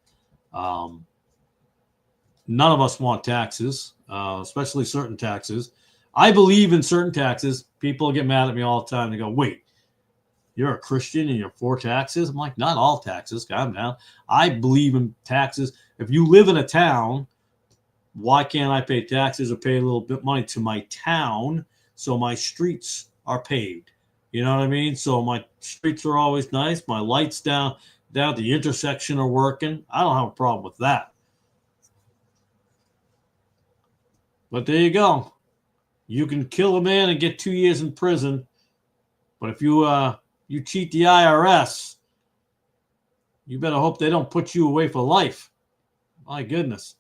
A: None of us want taxes, especially certain taxes. I believe in certain taxes. People get mad at me all the time. They go, wait, you're a Christian and you're for taxes? I'm like, not all taxes. Calm down. I believe in taxes. If you live in a town, why can't I pay taxes or pay a little bit of money to my town so my streets are paved? You know what I mean? So my streets are always nice. My lights down at the intersection are working. I don't have a problem with that. But there you go. You can kill a man and get 2 years in prison. But if you cheat the IRS, you better hope they don't put you away for life. My goodness.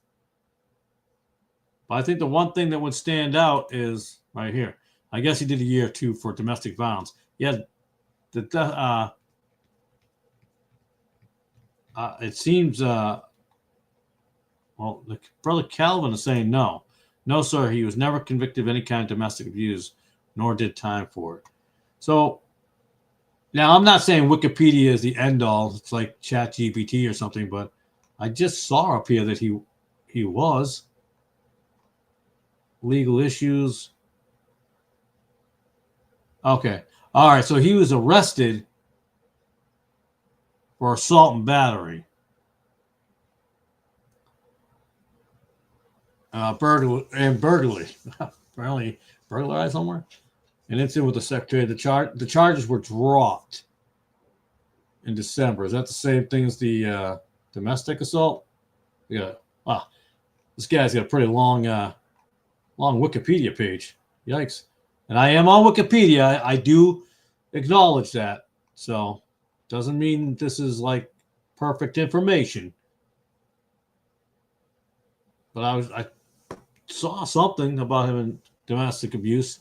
A: But I think the one thing that would stand out is right here. I guess he did a year or two for domestic violence. Yeah, it seems. Well, the brother Calvin is saying no. No, sir, he was never convicted of any kind of domestic abuse, nor did time for it. So now I'm not saying Wikipedia is the end all. It's like ChatGPT or something, but I just saw up here that he was. Legal issues. Okay. All right. So he was arrested for assault and battery. Burglary. Apparently burglarized somewhere. An incident with the secretary. The charges were dropped in December. Is that the same thing as the domestic assault? Yeah. Wow. This guy's got a pretty long Wikipedia page. Yikes. And I am on Wikipedia. I do acknowledge that. So doesn't mean this is like perfect information. But I saw something about him in domestic abuse.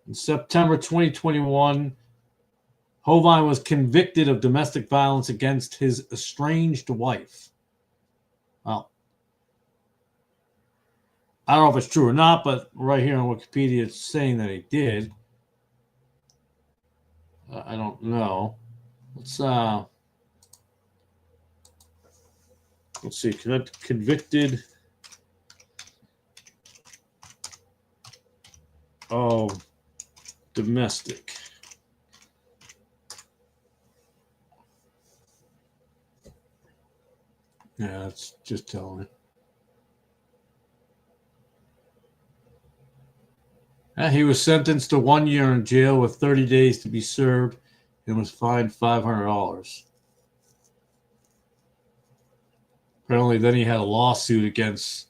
A: In September 2021, Hovind was convicted of domestic violence against his estranged wife. Well, I don't know if it's true or not, but right here on Wikipedia, it's saying that he did. I don't know. Let's see. Convicted of domestic. Yeah, it's just telling it. He was sentenced to 1 year in jail with 30 days to be served and was fined $500. Apparently, then he had a lawsuit against.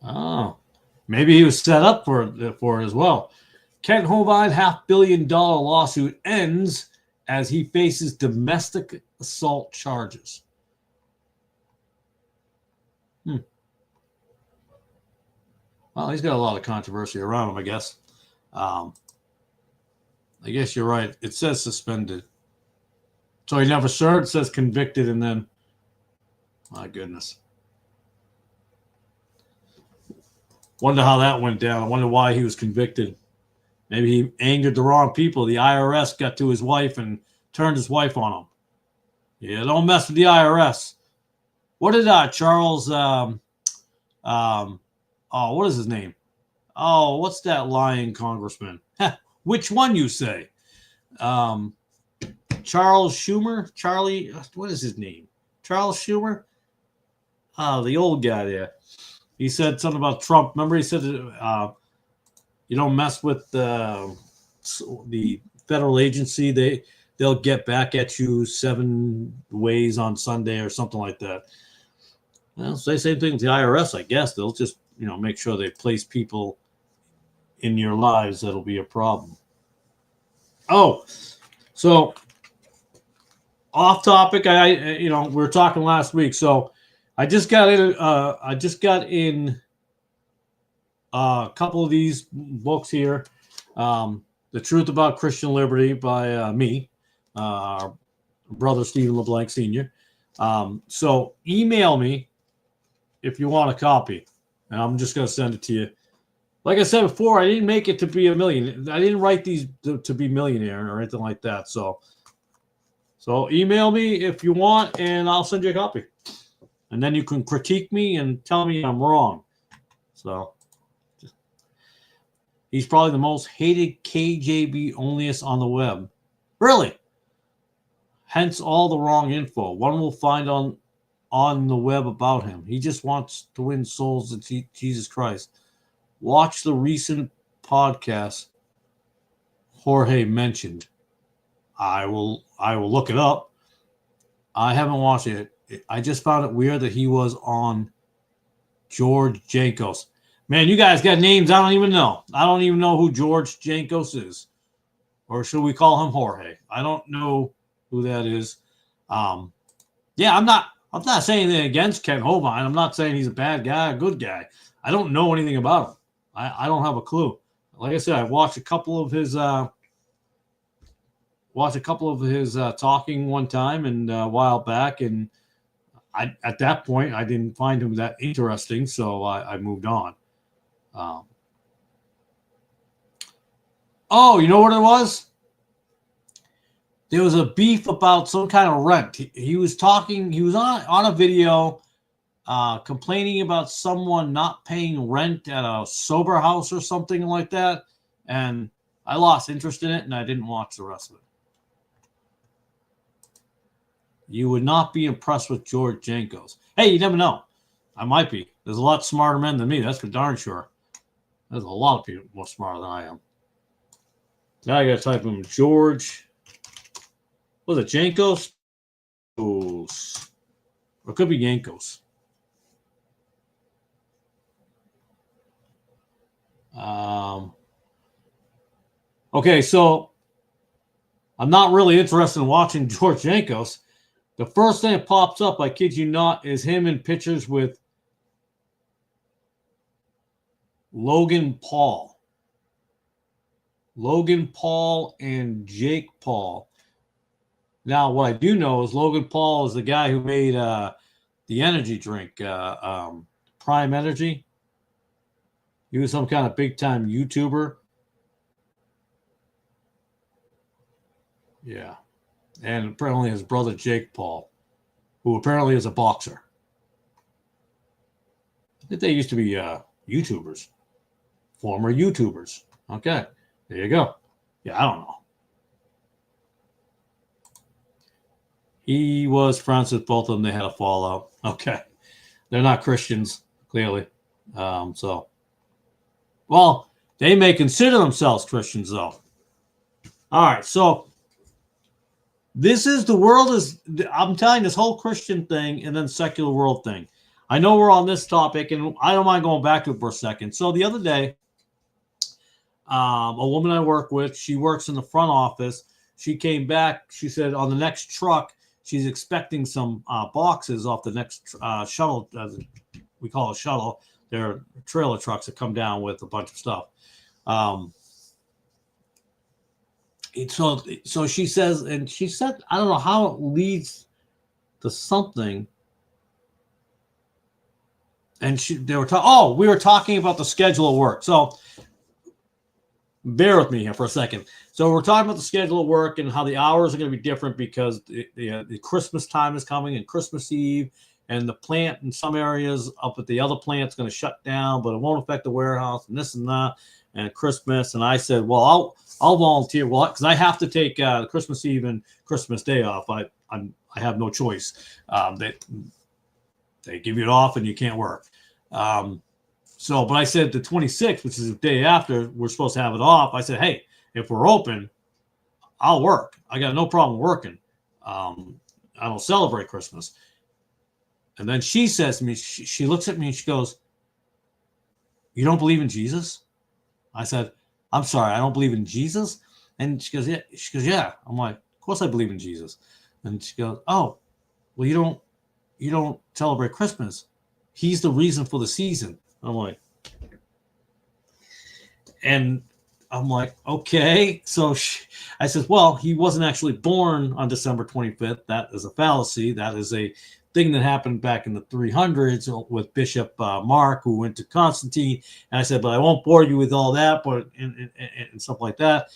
A: Oh, maybe he was set up for it as well. Kent Hovind $500 million lawsuit ends as he faces domestic assault charges. Well, he's got a lot of controversy around him, I guess. I guess you're right. It says suspended. So he never served. It says convicted, and then, my goodness. Wonder how that went down. I wonder why he was convicted. Maybe he angered the wrong people. The IRS got to his wife and turned his wife on him. Yeah, don't mess with the IRS. What did Charles? What is his name? Oh, what's that lying congressman? Which one you say? Charles Schumer? Charlie? What is his name? Charles Schumer? The old guy there. He said something about Trump. Remember, he said, you don't mess with the federal agency. They'll get back at you 7 ways on Sunday or something like that. Well, say same thing with the IRS, I guess. They'll just, make sure they place people in your lives that'll be a problem. Oh, so off topic. We were talking last week. So I just got in a couple of these books here. The Truth About Christian Liberty by me, our brother Stephen LeBlanc Sr. So email me if you want a copy, and I'm just going to send it to you. Like I said before, I didn't make it to be a million. I didn't write these to be millionaire or anything like that. So email me if you want, and I'll send you a copy. And then you can critique me and tell me I'm wrong. So he's probably the most hated KJB onlyist on the web. Really? Hence all the wrong info. One will find on the web about him. He just wants to win souls to Jesus Christ. Watch the recent podcast Jorge mentioned. I will look it up. I haven't watched it. I just found it weird that he was on George Jankos. Man, you guys got names I don't even know. I don't even know who George Jankos is. Or should we call him Jorge? I don't know who that is. I'm not saying anything against Ken Hovind. I'm not saying he's a bad guy, a good guy. I don't know anything about him. I don't have a clue. Like I said, I watched a couple of his talking one time and a while back, and at that point I didn't find him that interesting, so I moved on. You know what it was? There was a beef about some kind of rent. He was talking. He was on a video complaining about someone not paying rent at a sober house or something like that. And I lost interest in it, and I didn't watch the rest of it. You would not be impressed with George Jankos. Hey, you never know. I might be. There's a lot smarter men than me. That's for darn sure. There's a lot of people more smarter than I am. Now I got to type in George. Was it Jankos? Or it could be Yankos. Okay, so I'm not really interested in watching George Jankos. The first thing that pops up, I kid you not, is him in pictures with Logan Paul. Logan Paul and Jake Paul. Now, what I do know is Logan Paul is the guy who made the energy drink, Prime Energy. He was some kind of big-time YouTuber. Yeah. And apparently his brother Jake Paul, who apparently is a boxer. I think they used to be YouTubers. Former YouTubers. Okay. There you go. Yeah, I don't know. He was friends with both of them. They had a fallout. Okay. They're not Christians, clearly. So Well, they may consider themselves Christians, though. All right, so this is the world is. I'm telling you, this whole Christian thing and then secular world thing. I know we're on this topic, and I don't mind going back to it for a second. So the other day, a woman I work with, she works in the front office. She came back. She said on the next truck, she's expecting some boxes off the next shuttle. We call it a shuttle. They're trailer trucks that come down with a bunch of stuff. So she says, and she said, I don't know how it leads to something. And we were talking about the schedule of work. So bear with me here for a second. So we're talking about the schedule of work and how the hours are going to be different because the Christmas time is coming and Christmas Eve, and the plant in some areas up at the other plant is going to shut down, but it won't affect the warehouse and this and that and Christmas. And I said, well, I'll volunteer. Well, because I have to take Christmas Eve and Christmas Day off. I have no choice. They give you it off and you can't work. But I said the 26th, which is the day after we're supposed to have it off. I said, hey, if we're open, I'll work. I got no problem working. I don't celebrate Christmas. And then she says to me, she looks at me and she goes, you don't believe in Jesus? I said, I'm sorry, I don't believe in Jesus. And she goes, yeah. She goes, yeah. I'm like, of course I believe in Jesus. And she goes, oh, well, you don't celebrate Christmas. He's the reason for the season. I'm like, okay. So I said, well, he wasn't actually born on December 25th. That is a fallacy. That is a thing that happened back in the 300s with Bishop Mark, who went to Constantine. And I said, but I won't bore you with all that, but and stuff like that.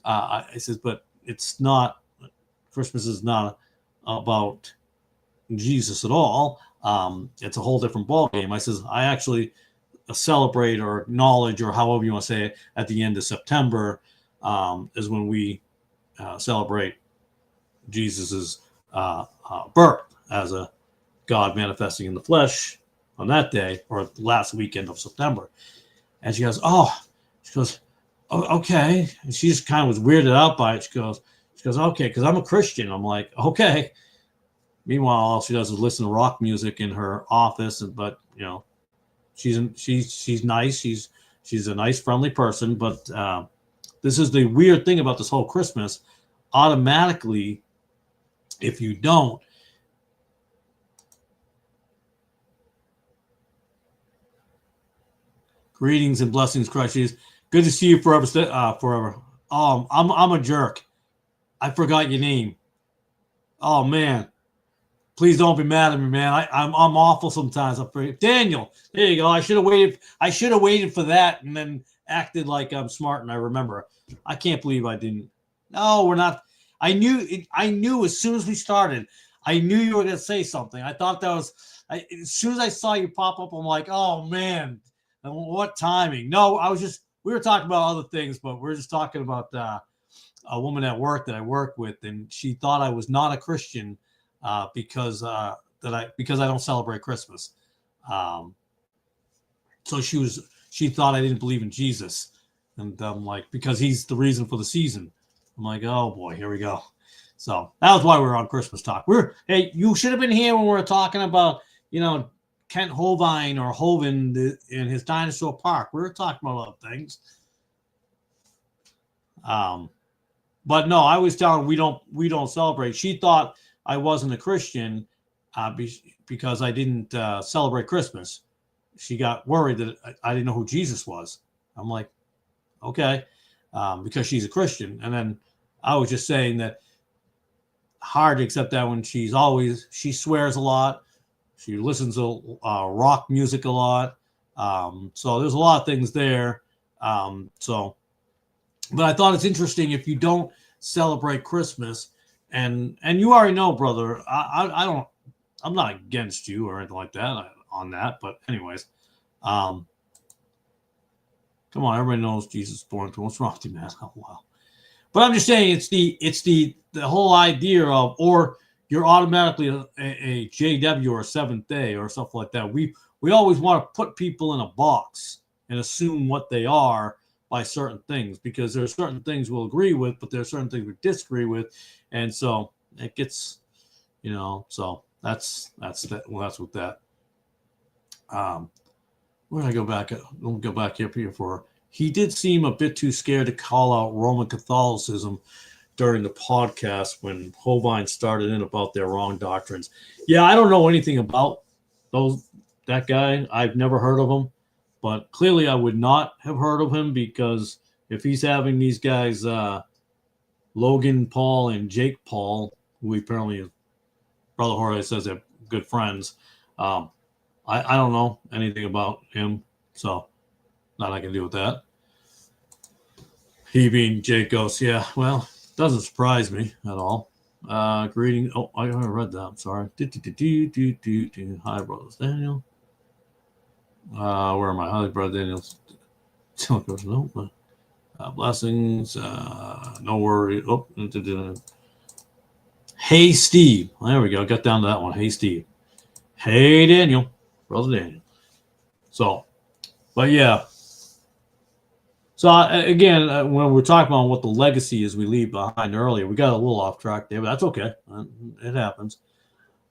A: I said, but it's not, Christmas is not about Jesus at all. It's a whole different ballgame. I says, I actually celebrate or acknowledge, or however you want to say it, at the end of September is when we celebrate Jesus's birth as a God manifesting in the flesh on that day, or the last weekend of September. And she goes, oh, okay. And she just kind of was weirded out by it. She goes, okay, because I'm a Christian. I'm like, okay. Meanwhile, all she does is listen to rock music in her office, but she's nice. She's a nice, friendly person. But this is the weird thing about this whole Christmas. Automatically, if you don't, greetings and blessings, Christ Jesus. Good to see you forever. Forever. Oh, I'm a jerk. I forgot your name. Oh man. Please don't be mad at me, man. I'm awful sometimes. Daniel, there you go. I should have waited for that and then acted like I'm smart and I remember. I can't believe I didn't. No, we're not. I knew as soon as we started. I knew you were going to say something. I thought that was. As soon as I saw you pop up, I'm like, oh man, what timing? No, we were talking about other things, but we're just talking about a woman at work that I work with, and she thought I was not a Christian. Because I don't celebrate Christmas. So she thought I didn't believe in Jesus. And I'm like, because he's the reason for the season. I'm like, oh boy, here we go. So that was why we were on Christmas talk. Hey, you should have been here when we were talking about, Kent Hovind or Hovind in his dinosaur park. We were talking about other things. But no, I was telling her we don't celebrate. She thought I wasn't a Christian because I didn't celebrate Christmas. She got worried that I didn't know who Jesus was. I'm like, okay, because she's a Christian. And then I was just saying that hard to accept that when she swears a lot. She listens to rock music a lot. So there's a lot of things there. But I thought it's interesting if you don't celebrate Christmas. And you already know, brother, I'm not against you or anything like that on that. But anyways, come on, everybody knows Jesus was born to. What's wrong with you, man? Oh, wow. But I'm just saying it's the whole idea of, or you're automatically a JW or a Seventh Day or stuff like that. We always want to put people in a box. and assume what they are by certain things, because there are certain things we'll agree with, but there are certain things we disagree with. And so it gets, so that's with that. Where did I go back? We'll go back up here for, he did seem a bit too scared to call out Roman Catholicism during the podcast when Hovind started in about their wrong doctrines. Yeah, I don't know anything about that guy. I've never heard of him, but clearly I would not have heard of him, because if he's having these guys, Logan Paul and Jake Paul, who apparently Brother Jorge says they're good friends, I don't know anything about him, so nothing I can do with that. He being Jake Ghost, yeah, well, doesn't surprise me at all. Greeting. Oh, I read that. I'm sorry. Hi, brothers Daniel. Where am I? Hi, brother Daniel. No. Blessings. No worry. Oh. Hey, Steve. There we go. Got down to that one. Hey, Steve. Hey, Daniel. Brother Daniel. So, but yeah. So again, when we're talking about what the legacy is we leave behind earlier, we got a little off track there, but that's okay. It happens.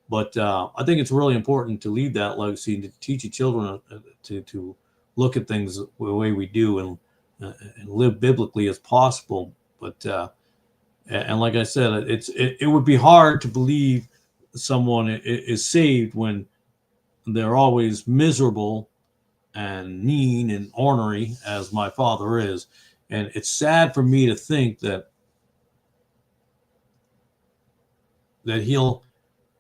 A: But I think it's really important to leave that legacy and to teach your children to look at things the way we do and live biblically as possible. But and like I said, it would be hard to believe someone is saved when they're always miserable and mean and ornery as my father is. And it's sad for me to think that he'll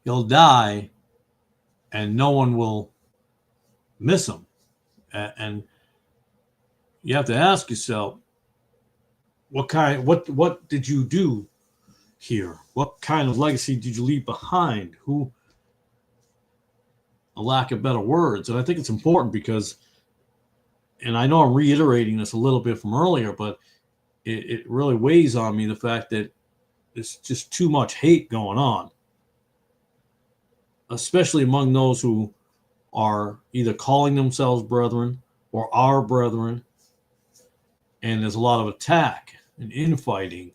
A: die and no one will miss him. And you have to ask yourself, what did you do here? What kind of legacy did you leave behind? Who, a lack of better words. And I think it's important because, and I know I'm reiterating this a little bit from earlier, but it really weighs on me, the fact that there's just too much hate going on, especially among those who are either calling themselves brethren or are brethren. And there's a lot of attack and infighting.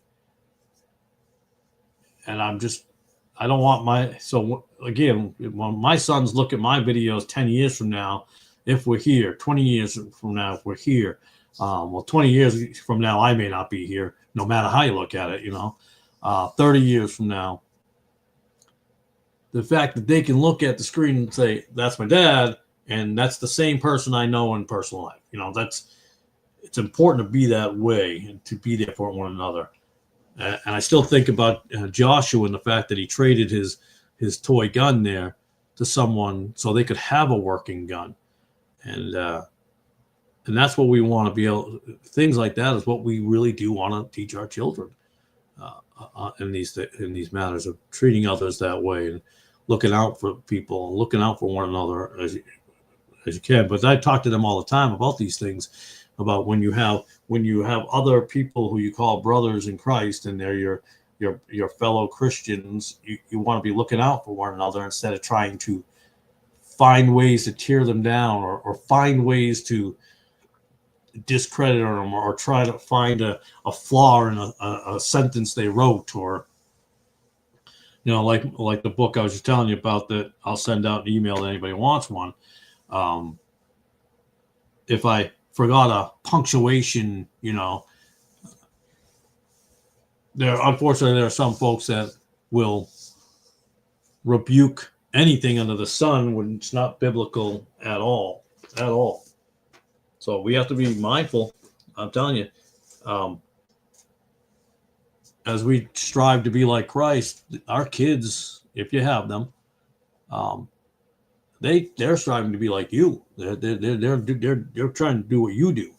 A: And I don't want so again, when my sons look at my videos 10 years from now, if we're here, 20 years from now, if we're here, 20 years from now, I may not be here, no matter how you look at it, 30 years from now, the fact that they can look at the screen and say, that's my dad, and that's the same person I know in personal life. It's important to be that way and to be there for one another. And I still think about Joshua and the fact that he traded his toy gun there to someone so they could have a working gun. And that's what we want to be able. Things like that is what we really do want to teach our children in these matters of treating others that way and looking out for people and looking out for one another as you can. But I talk to them all the time about these things, about when you have other people who you call brothers in Christ and they're your fellow Christians, you want to be looking out for one another instead of trying to find ways to tear them down or find ways to discredit them or try to find a flaw in a sentence they wrote, or like the book I was just telling you about that I'll send out an email to anybody who wants one. If I forgot a punctuation, unfortunately there are some folks that will rebuke anything under the sun when it's not biblical at all. So we have to be mindful. I'm telling you, as we strive to be like Christ, our kids, if you have them, they're striving to be like you. They're trying to do what you do.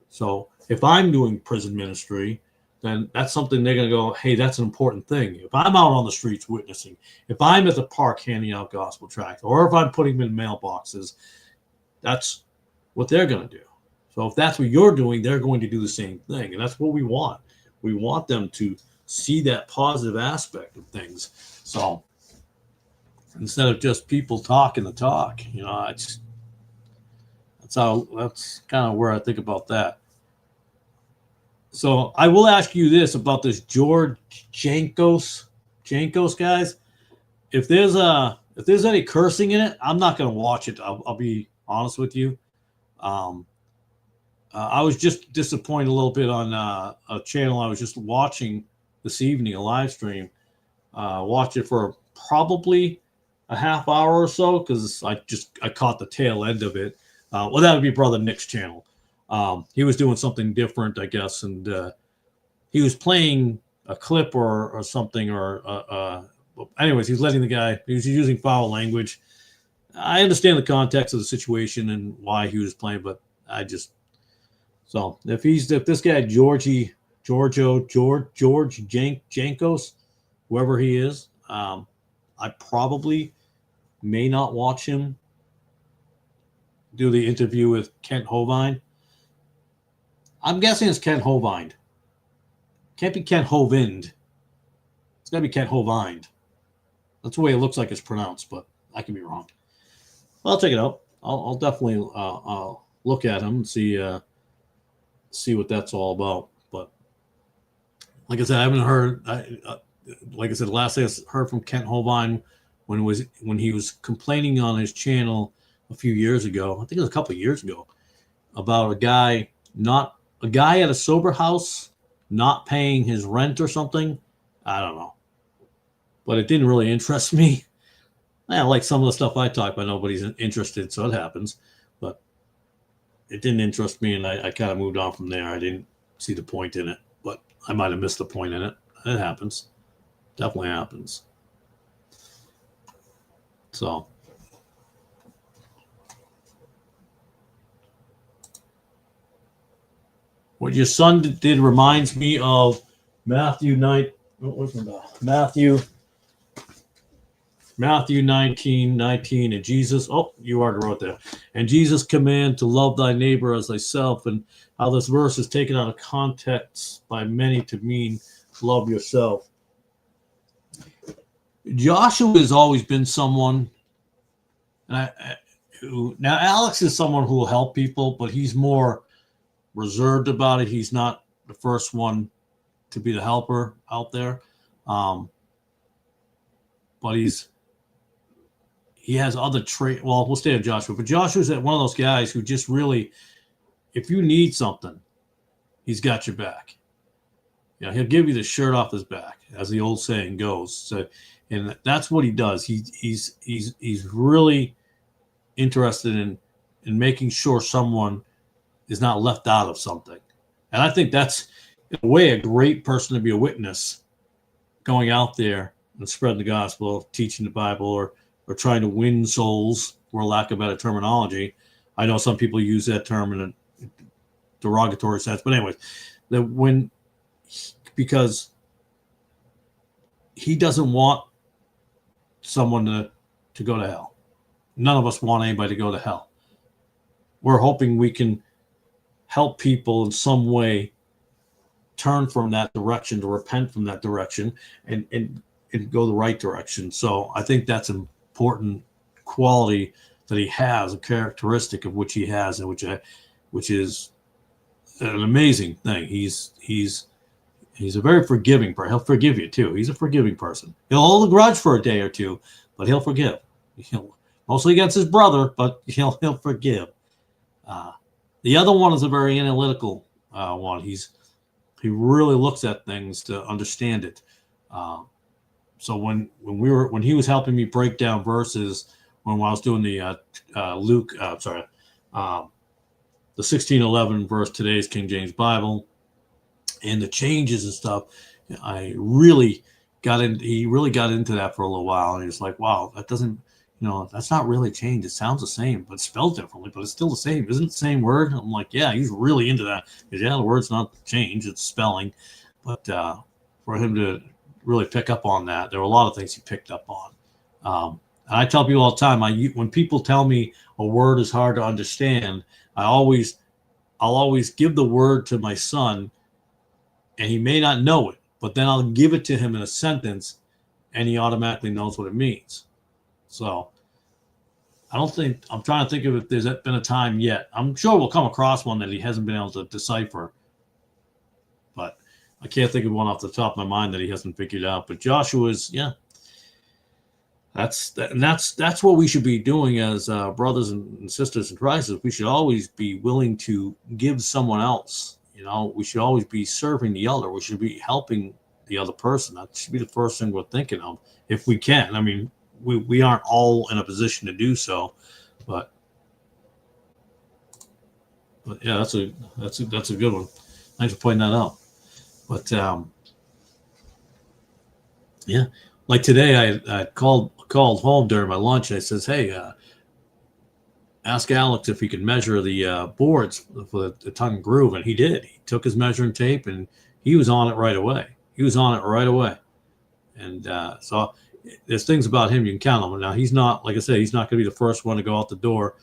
A: So if I'm doing prison ministry, then that's something they're going to go, hey, that's an important thing. If I'm out on the streets witnessing, if I'm at the park handing out gospel tracts, or if I'm putting them in mailboxes, that's what they're going to do. So if that's what you're doing, they're going to do the same thing. And that's what we want. We want them to see that positive aspect of things. So instead of just people talking the talk, that's that's kind of where I think about that. So I will ask you this about this George Jankos guys. If there's any cursing in it, I'm not going to watch it. I'll be honest with you. Um, I was just disappointed a little bit on a channel I was just watching this evening, a live stream. Watched it for probably a half hour or so because I caught the tail end of it. Well, that would be Brother Nick's channel. He was doing something different, I guess, and he was playing a clip or something, anyways, he was letting the guy. He was using foul language. I understand the context of the situation and why he was playing, but if this guy George Jankos, whoever he is, I probably may not watch him do the interview with Kent Hovind. I'm guessing it's Kent Hovind. Can't be Kent Hovind. It's got to be Kent Hovind. That's the way it looks like it's pronounced, but I can be wrong. Well, I'll check it out. I'll definitely look at him and see what that's all about. But like I said, I haven't heard. Like I said, the last thing I heard from Kent Hovind when he was complaining on his channel a few years ago. I think it was a couple of years ago about a guy at a sober house not paying his rent or something. I don't know, but it didn't really interest me. I like some of the stuff I talk about. Nobody's interested, so it happens. But it didn't interest me, and I kind of moved on from there. I didn't see the point in it, but I might have missed the point in it. It happens. Definitely happens. So. What your son did reminds me of Matthew 9. Matthew 19:19, and Jesus. Oh, you already wrote that. And Jesus' command to love thy neighbor as thyself, and how this verse is taken out of context by many to mean love yourself. Joshua has always been someone. Now Alex is someone who will help people, but he's more reserved about it. He's not the first one to be the helper out there, but he has other traits. Well, we'll stay with Joshua, but Joshua's one of those guys who just really, if you need something, he's got your back. He'll give you the shirt off his back, as the old saying goes. So, and that's what he does. He's really interested in making sure someone is not left out of something. And I think that's, in a way, a great person to be a witness, going out there and spreading the gospel, teaching the Bible, or trying to win souls, for lack of better terminology. I know some people use that term in a derogatory sense, but anyways, because he doesn't want someone to go to hell. None of us want anybody to go to hell. We're hoping we can help people in some way turn from that direction, to repent from that direction, and go the right direction. So I think that's an important quality that he has, a characteristic of which he has, and which is an amazing thing. He's a very forgiving person. He'll forgive you too. He's a forgiving person. He'll hold a grudge for a day or two, but he'll forgive. Mostly against his brother, but he'll forgive. The other one is a very analytical one. He really looks at things to understand it. So when he was helping me break down verses, when I was doing the the 1611 verse, today's King James Bible, and the changes and stuff, he really got into that for a little while, and he was like, wow, that doesn't, that's not really changed. It sounds the same, but it's spelled differently, but it's still the same. Isn't it the same word? I'm like, yeah, he's really into that. Because, the word's not changed, it's spelling. But for him to really pick up on that, there were a lot of things he picked up on. And I tell people all the time, when people tell me a word is hard to understand, I'll always give the word to my son, and he may not know it, but then I'll give it to him in a sentence, and he automatically knows what it means. So I don't think, I'm trying to think of if there's been a time yet. I'm sure we'll come across one that he hasn't been able to decipher, but I can't think of one off the top of my mind that he hasn't figured out. But Joshua's, yeah, that's what we should be doing as brothers and sisters in Christ. We should always be willing to give someone else. We should always be serving the other. We should be helping the other person. That should be the first thing we're thinking of, if we can. I mean, we aren't all in a position to do so, but yeah, that's a good one. Thanks for pointing that out. But yeah, like today, I called home during my lunch. I says, hey, ask Alex if he can measure the boards for the tongue and groove, and he did. He took his measuring tape and he was on it right away. And so there's things about him you can count on. Now, he's not, like I said, he's not going to be the first one to go out the door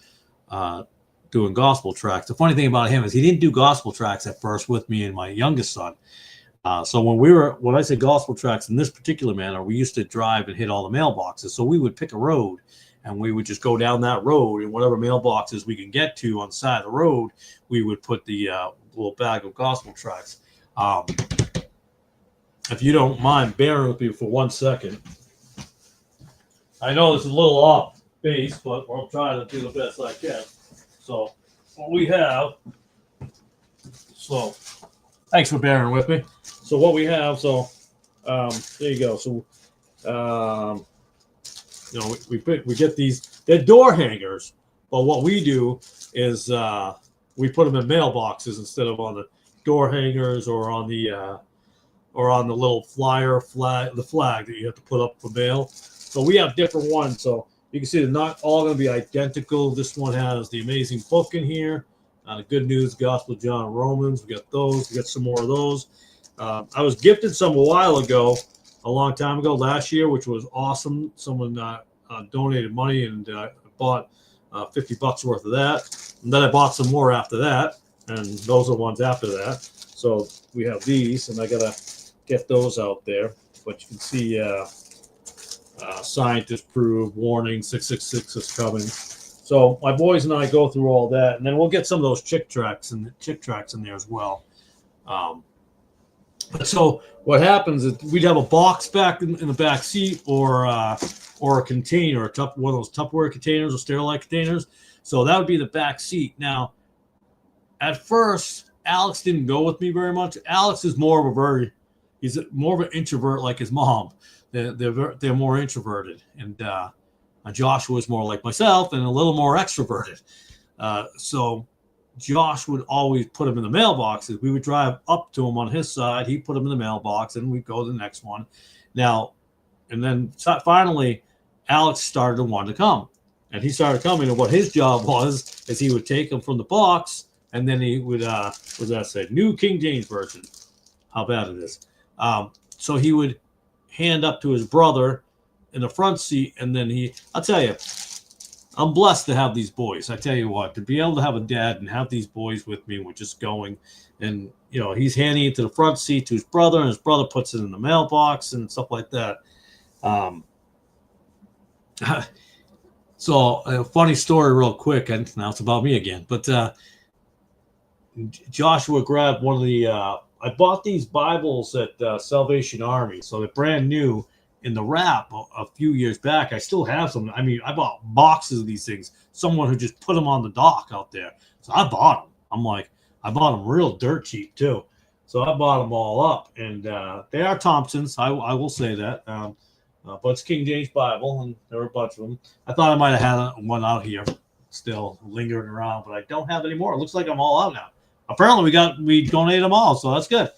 A: doing gospel tracks. The funny thing about him is he didn't do gospel tracks at first with me and my youngest son. So when I say gospel tracks in this particular manner, we used to drive and hit all the mailboxes. So we would pick a road and we would just go down that road, and whatever mailboxes we can get to on the side of the road, we would put the little bag of gospel tracks. If you don't mind bearing with me for 1 second. I know this is a little off base, but I'm trying to do the best I can. So what we have, so thanks for bearing with me. So what we have, there you go. So we get these, they're door hangers, but what we do is we put them in mailboxes instead of on the door hangers or on the little flag that you have to put up for mail. So we have different ones. So you can see they're not all going to be identical. This one has the amazing book in here. Good News, Gospel of John and Romans. We got those. We got some more of those. I was gifted some a while ago, a long time ago, last year, which was awesome. Someone donated money and bought $50 worth of that. And then I bought some more after that. And those are the ones after that. So we have these, and I got to get those out there. But you can see scientists prove, warning, 666 is coming. So my boys and I go through all that, and then we'll get some of those chick tracks in there as well. So what happens is we'd have a box back in the back seat, or a container, one of those Tupperware containers or Sterilite containers. So that would be the back seat. Now, at first, Alex didn't go with me very much. Alex is he's more of an introvert, like his mom. They're more introverted, and Joshua is more like myself and a little more extroverted. So Josh would always put him in the mailboxes. We would drive up to him on his side. He'd put him in the mailbox, and we'd go to the next one. Now, and then finally, Alex started to want to come, and he started coming. And what his job was is he would take him from the box, and then he would what does that say? New King James Version. How bad it is. So he would hand up to his brother in the front seat, and then I'll tell you, I'm blessed to have these boys. I tell you what, to be able to have a dad and have these boys with me, we're just going, and he's handing it to the front seat to his brother, and his brother puts it in the mailbox and stuff like that. So a funny story real quick, and now it's about me again, but Joshua grabbed one of the I bought these Bibles at Salvation Army, so they're brand new in the wrap a few years back. I still have some. I mean, I bought boxes of these things. Someone who just put them on the dock out there. So I bought them. I bought them real dirt cheap too. So I bought them all up, and they are Thompsons. I will say that. But it's King James Bible, and there were a bunch of them. I thought I might have had one out here still lingering around, but I don't have any more. It looks like I'm all out now. Apparently we donated them all, so that's good.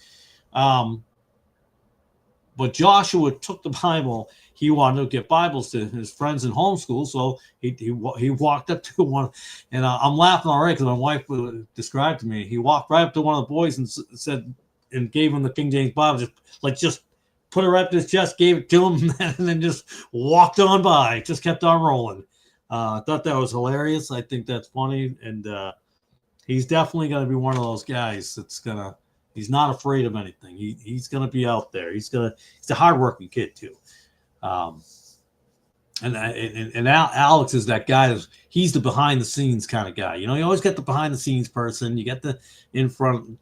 A: But Joshua took the Bible. He wanted to get Bibles to his friends in homeschool, so he walked up to one, and I'm laughing already because my wife described to me. He walked right up to one of the boys and said, and gave him the King James Bible, just put it right up to his chest, gave it to him, and then just walked on by. Just kept on rolling. I thought that was hilarious. I think that's funny, and he's definitely going to be one of those guys he's not afraid of anything. He's going to be out there. He's a hardworking kid too. and Alex is that guy. He's the behind the scenes kind of guy. You know, you always get the behind the scenes person. You get the in front,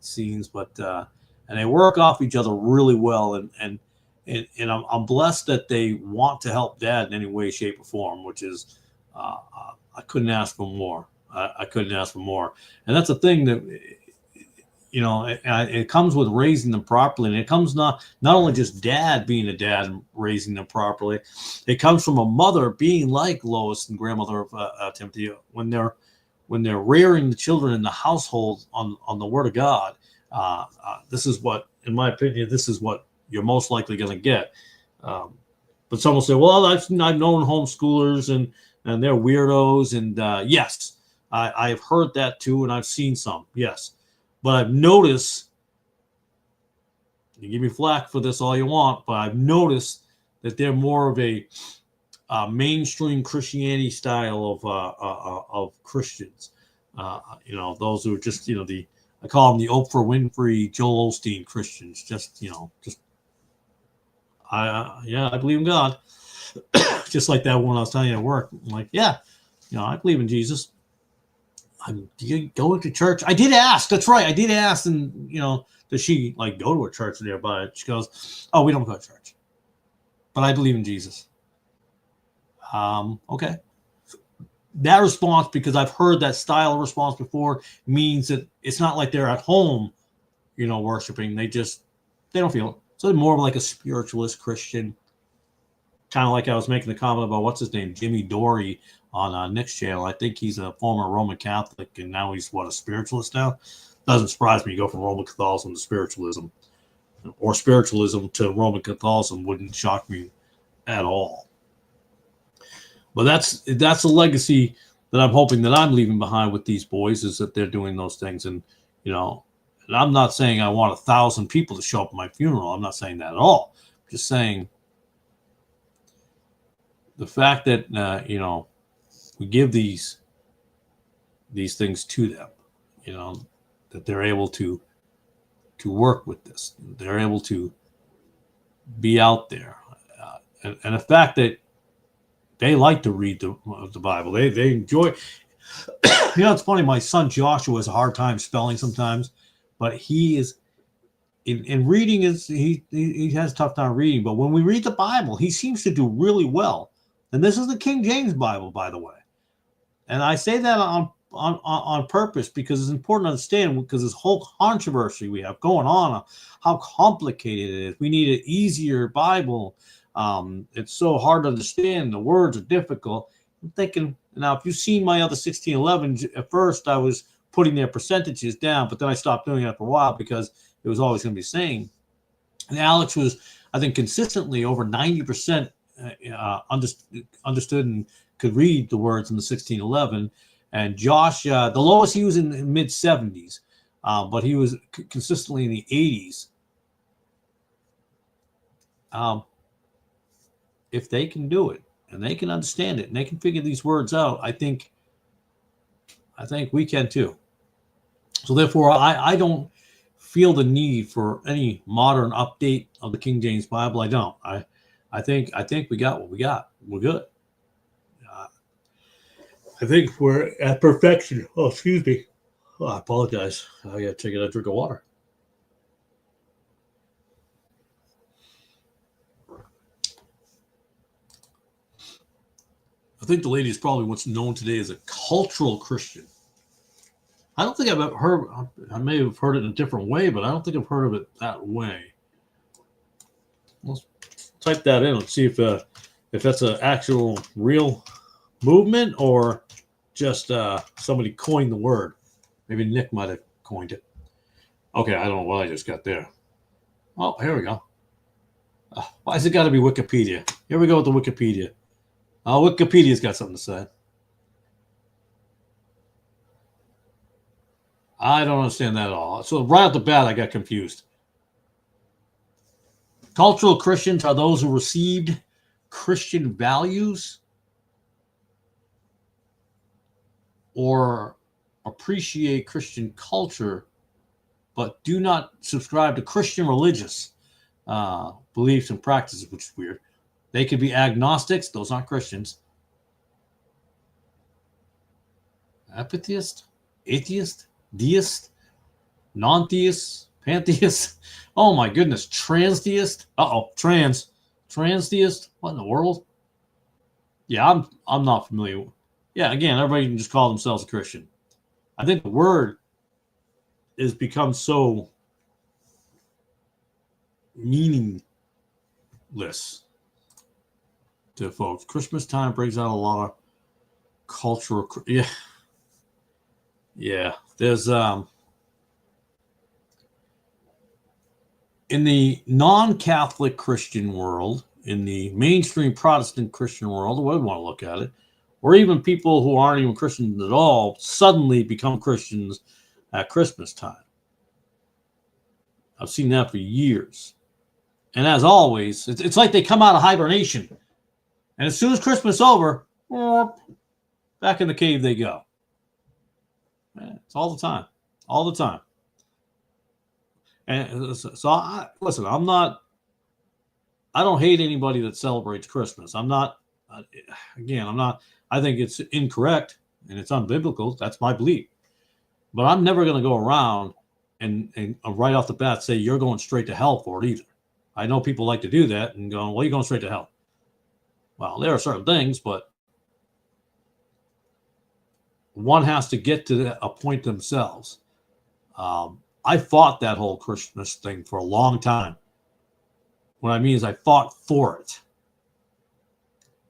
A: scenes, but and they work off each other really well. And I'm blessed that they want to help Dad in any way, shape, or form, which is I couldn't ask for more. I couldn't ask for more. And that's a thing that it comes with raising them properly, and it comes not only just Dad being a dad and raising them properly, it comes from a mother being like Lois and grandmother of Timothy when they're rearing the children in the household on the Word of God. This is what, in my opinion, this is what you're most likely going to get. But some will say, well, I've known homeschoolers and they're weirdos, and yes, I've heard that too, and I've seen some, yes. But I've noticed, you give me flack for this all you want, but I've noticed that they're more of a mainstream Christianity style of Christians. Those who are just, I call them the Oprah Winfrey, Joel Osteen Christians. I believe in God. Just like that one I was telling you at work. I'm like, yeah, I believe in Jesus. Do you go to church? I did ask. That's right. I did ask. And, does she go to a church nearby? She goes, oh, we don't go to church. But I believe in Jesus. Okay. That response, because I've heard that style of response before, means that it's not like they're at home, worshiping. They don't feel it. So they're more of like a spiritualist Christian. Kind of like I was making the comment about what's his name, Jimmy Dory on Nick's channel. I think he's a former Roman Catholic, and now he's a spiritualist now. Doesn't surprise me. You go from Roman Catholicism to spiritualism, or spiritualism to Roman Catholicism wouldn't shock me at all. But that's a legacy that I'm hoping that I'm leaving behind with these boys, is that they're doing those things. And and I'm not saying I want 1,000 people to show up at my funeral. I'm not saying that at all. I'm just saying the fact that we give these things to them, that they're able to work with this, they're able to be out there, and the fact that they like to read the Bible, they enjoy. It's funny. My son Joshua has a hard time spelling sometimes, but he is in reading. He has a tough time reading, but when we read the Bible, he seems to do really well. And this is the King James Bible, by the way. And I say that on purpose because it's important to understand, because this whole controversy we have going on, how complicated it is. We need an easier Bible. It's so hard to understand. The words are difficult. I'm thinking, now, if you've seen my other 1611, at first I was putting their percentages down, but then I stopped doing it for a while because it was always going to be the same. And Alex was, I think, consistently over 90% understood and could read the words in the 1611. And Josh, the lowest he was in the mid 70s, but he was consistently in the 80s. If they can do it and they can understand it and they can figure these words out, I think we can too. So therefore, I don't feel the need for any modern update of the King James Bible. I don't. I think we got what we got. We're good. I think we're at perfection. Oh, excuse me. Oh, I apologize. I got to take a drink of water. I think the lady is probably what's known today as a cultural Christian. I don't think I've ever heard. I may have heard it in a different way, but I don't think I've heard of it that way. Let's type that in and see if that's an actual real movement or just somebody coined the word. Maybe Nick might have coined it. Okay, I don't know what I just got there. Oh, here we go. Why has it got to be Wikipedia? Here we go with the Wikipedia. Wikipedia's got something to say. I don't understand that at all. So right off the bat, I got confused. Cultural Christians are those who received Christian values or appreciate Christian culture, but do not subscribe to Christian religious beliefs and practices, which is weird. They could be agnostics. Those aren't Christians. Apatheist, atheist, deist, non-theist, pantheist. Oh my goodness, transtheist. Transtheist. What in the world? Yeah, I'm not familiar. Yeah, again, everybody can just call themselves a Christian. I think the word has become so meaningless to folks. Christmas time brings out a lot of cultural. Yeah. There's in the non-Catholic Christian world, in the mainstream Protestant Christian world, the way we want to look at it, or even people who aren't even Christians at all suddenly become Christians at Christmas time. I've seen that for years. And as always, it's like they come out of hibernation. And as soon as Christmas is over, back in the cave they go. It's all the time. All the time. And so, listen, I don't hate anybody that celebrates Christmas. I'm not, I think it's incorrect and it's unbiblical. That's my belief. But I'm never going to go around and right off the bat say you're going straight to hell for it either. I know people like to do that and go, well, you're going straight to hell. Well, there are certain things, but one has to get to a point themselves. I fought that whole Christmas thing for a long time. What I mean is I fought for it.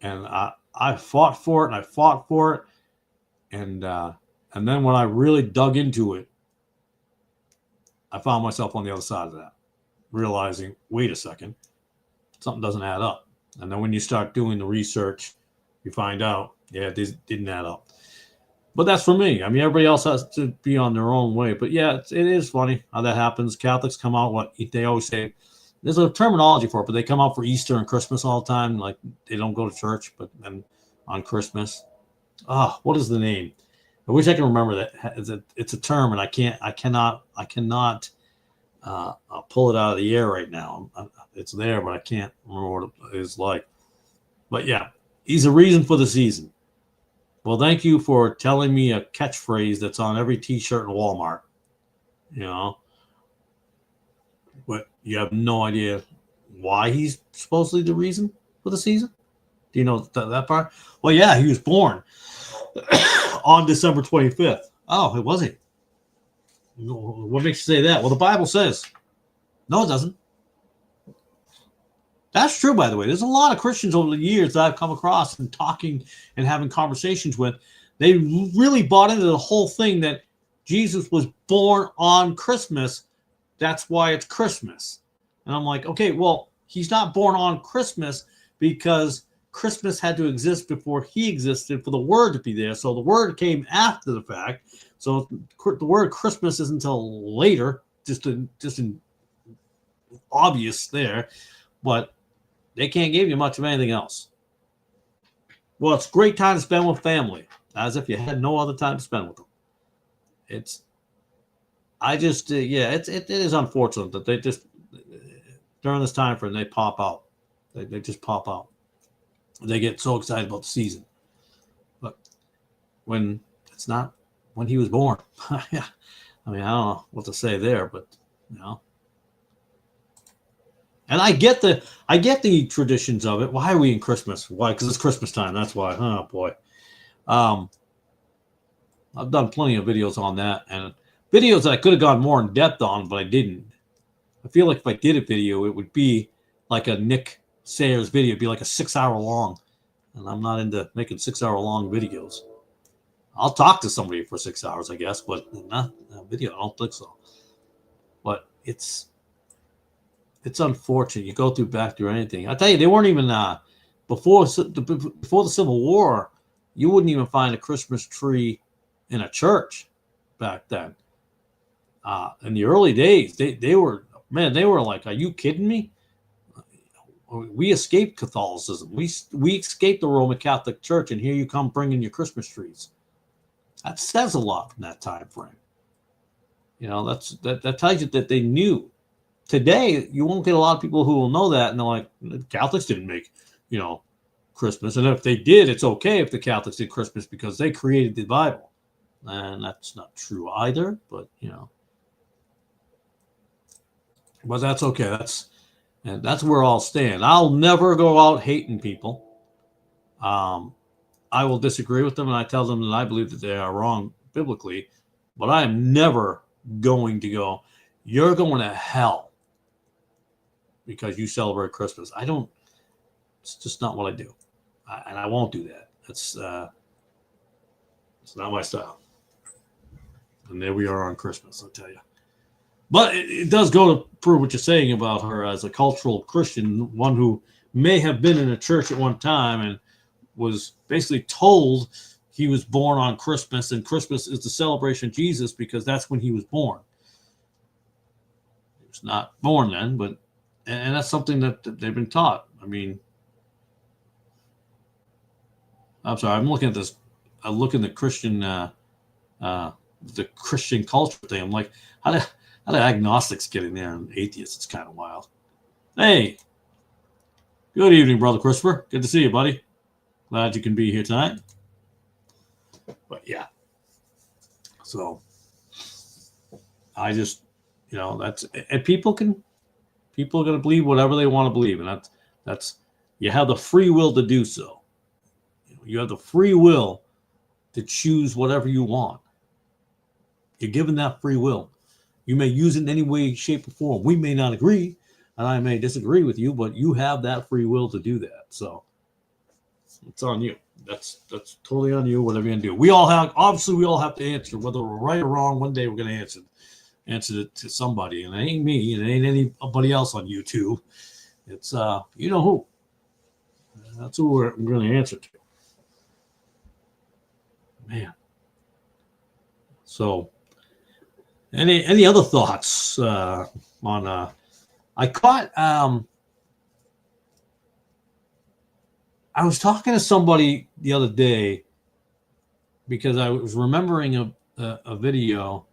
A: And I fought for it and I fought for it. And then when I really dug into it, I found myself on the other side of that, realizing, wait a second, something doesn't add up. And then when you start doing the research, you find out, yeah, this didn't add up. But that's for me. I mean, everybody else has to be on their own way. But yeah, it is funny how that happens. Catholics come out, they always say, there's a terminology for it, but they come out for Easter and Christmas all the time. Like they don't go to church, but then on Christmas. What is the name? I wish I can remember that. It's a term, and I cannot pull it out of the air right now. It's there, but I can't remember what it is like. But yeah, he's a reason for the season. Well, thank you for telling me a catchphrase that's on every T-shirt in Walmart. You know, but you have no idea why he's supposedly the reason for the season. Do you know that part? Well, yeah, he was born on December 25th. Oh, it wasn't. What makes you say that? Well, the Bible says. No, it doesn't. That's true, by the way. There's a lot of Christians over the years that I've come across and talking and having conversations with. They really bought into the whole thing that Jesus was born on Christmas. That's why it's Christmas. And I'm like, okay, well, he's not born on Christmas because Christmas had to exist before he existed for the word to be there. So the word came after the fact. So the word Christmas isn't until later, just in obvious there. But they can't give you much of anything else. Well, it's a great time to spend with family, as if you had no other time to spend with them. It is unfortunate that they just, during this time frame, they pop out. They just pop out. They get so excited about the season. But when it's not when he was born, yeah. I mean, I don't know what to say there, but you know. And I get the traditions of it. Why are we in Christmas? Why? Because it's Christmas time. That's why. Oh boy. I've done plenty of videos on that, and videos that I could have gone more in depth on, but I didn't. I feel like if I did a video, it would be like a Nick Sayers video. It'd be like a 6-hour long, and I'm not into making 6-hour long videos. I'll talk to somebody for 6 hours, I guess, but not a video. I don't think so. But it's unfortunate. You go back through anything. I tell you, they weren't even before the Civil War. You wouldn't even find a Christmas tree in a church back then. In the early days, they were like, "Are you kidding me?" We escaped Catholicism. We escaped the Roman Catholic Church, and here you come bringing your Christmas trees. That says a lot from that time frame. You know, that tells you that they knew. Today, you won't get a lot of people who will know that, and they're like, Catholics didn't make, Christmas. And if they did, it's okay if the Catholics did Christmas because they created the Bible. And that's not true either, but but that's okay. That's where I'll stand. I'll never go out hating people. I will disagree with them, and I tell them that I believe that they are wrong biblically, but I am never going to go, you're going to hell because you celebrate Christmas. It's just not what I do. And I won't do that. It's not my style. And there we are on Christmas, I'll tell you. But it does go to prove what you're saying about her as a cultural Christian, one who may have been in a church at one time and was basically told he was born on Christmas, and Christmas is the celebration of Jesus because that's when he was born. He was not born then, and that's something that they've been taught. I mean, I'm sorry, I'm looking at this. I look in the Christian culture thing. I'm like, how did agnostics get in there and atheists? It's kind of wild. Hey, good evening, Brother Christopher. Good to see you, buddy. Glad you can be here tonight. But yeah, so I just, that's, and people are going to believe whatever they want to believe, and that's you have the free will to do so. You have the free will to choose whatever you want. You're given that free will. You may use it in any way, shape, or form. We may not agree, and I may disagree with you, but you have that free will to do that. So it's on you. That's totally on you, whatever you're going to do. We all have to answer, whether we're right or wrong. One day we're going to answer it to somebody, and it ain't me, and it ain't anybody else on YouTube. It's you know who. That's who we're going to answer to. Man. So, any other thoughts on? I caught. I was talking to somebody the other day because I was remembering a video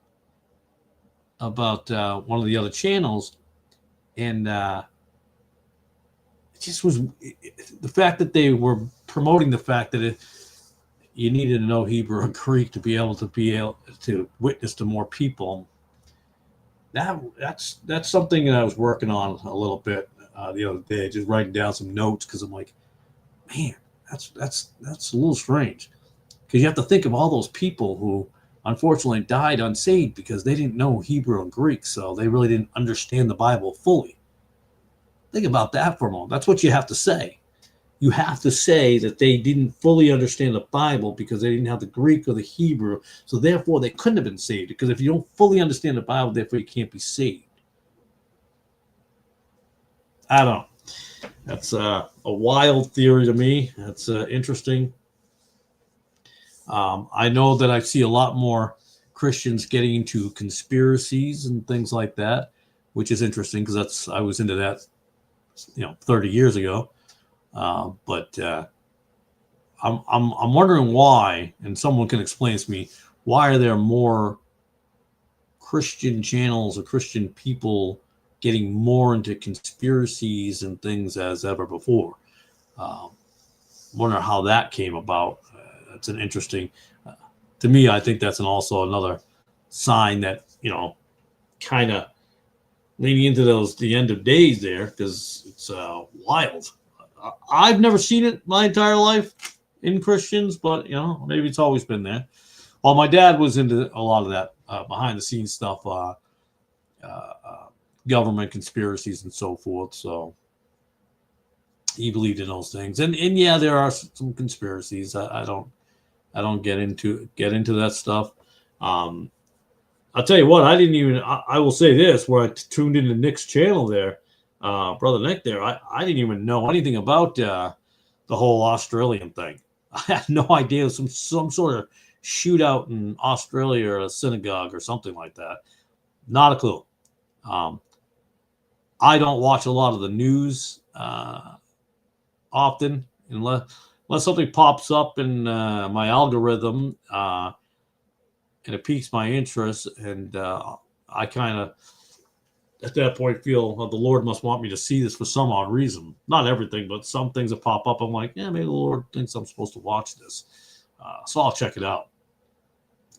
A: about one of the other channels, and it just was the fact that they were promoting the fact that you needed to know Hebrew and Greek to be able to witness to more people. That's something that I was working on a little bit the other day, just writing down some notes because I'm like, man, that's a little strange, because you have to think of all those people who unfortunately died unsaved because they didn't know Hebrew and Greek, so they really didn't understand the Bible fully. Think about that for a moment. That's what you have to say. You have to say that they didn't fully understand the Bible because they didn't have the Greek or the Hebrew, so therefore they couldn't have been saved. Because if you don't fully understand the Bible, therefore you can't be saved. I don't know. That's a wild theory to me. That's interesting. I know that I see a lot more Christians getting into conspiracies and things like that, which is interesting because I was into that, 30 years ago. But I'm wondering why, and someone can explain to me, why are there more Christian channels or Christian people getting more into conspiracies and things as ever before? Wonder how that came about. That's an interesting, to me, I think that's also another sign that, kind of leaning into the end of days there, because it's wild. I've never seen it my entire life in Christians, but maybe it's always been there. Well, my dad was into a lot of that behind the scenes stuff, government conspiracies and so forth. So he believed in those things, and yeah, there are some conspiracies. I don't get into that stuff. I'll tell you what, I will say this, where I tuned into Nick's channel there, Brother Nick there, I didn't even know anything about the whole Australian thing. I had no idea, some sort of shootout in Australia or a synagogue or something like that. Not a clue. I don't watch a lot of the news often, unless something pops up in my algorithm and it piques my interest, and I kind of at that point feel the Lord must want me to see this for some odd reason. Not everything, but some things that pop up. I'm like, yeah, maybe the Lord thinks I'm supposed to watch this. So I'll check it out.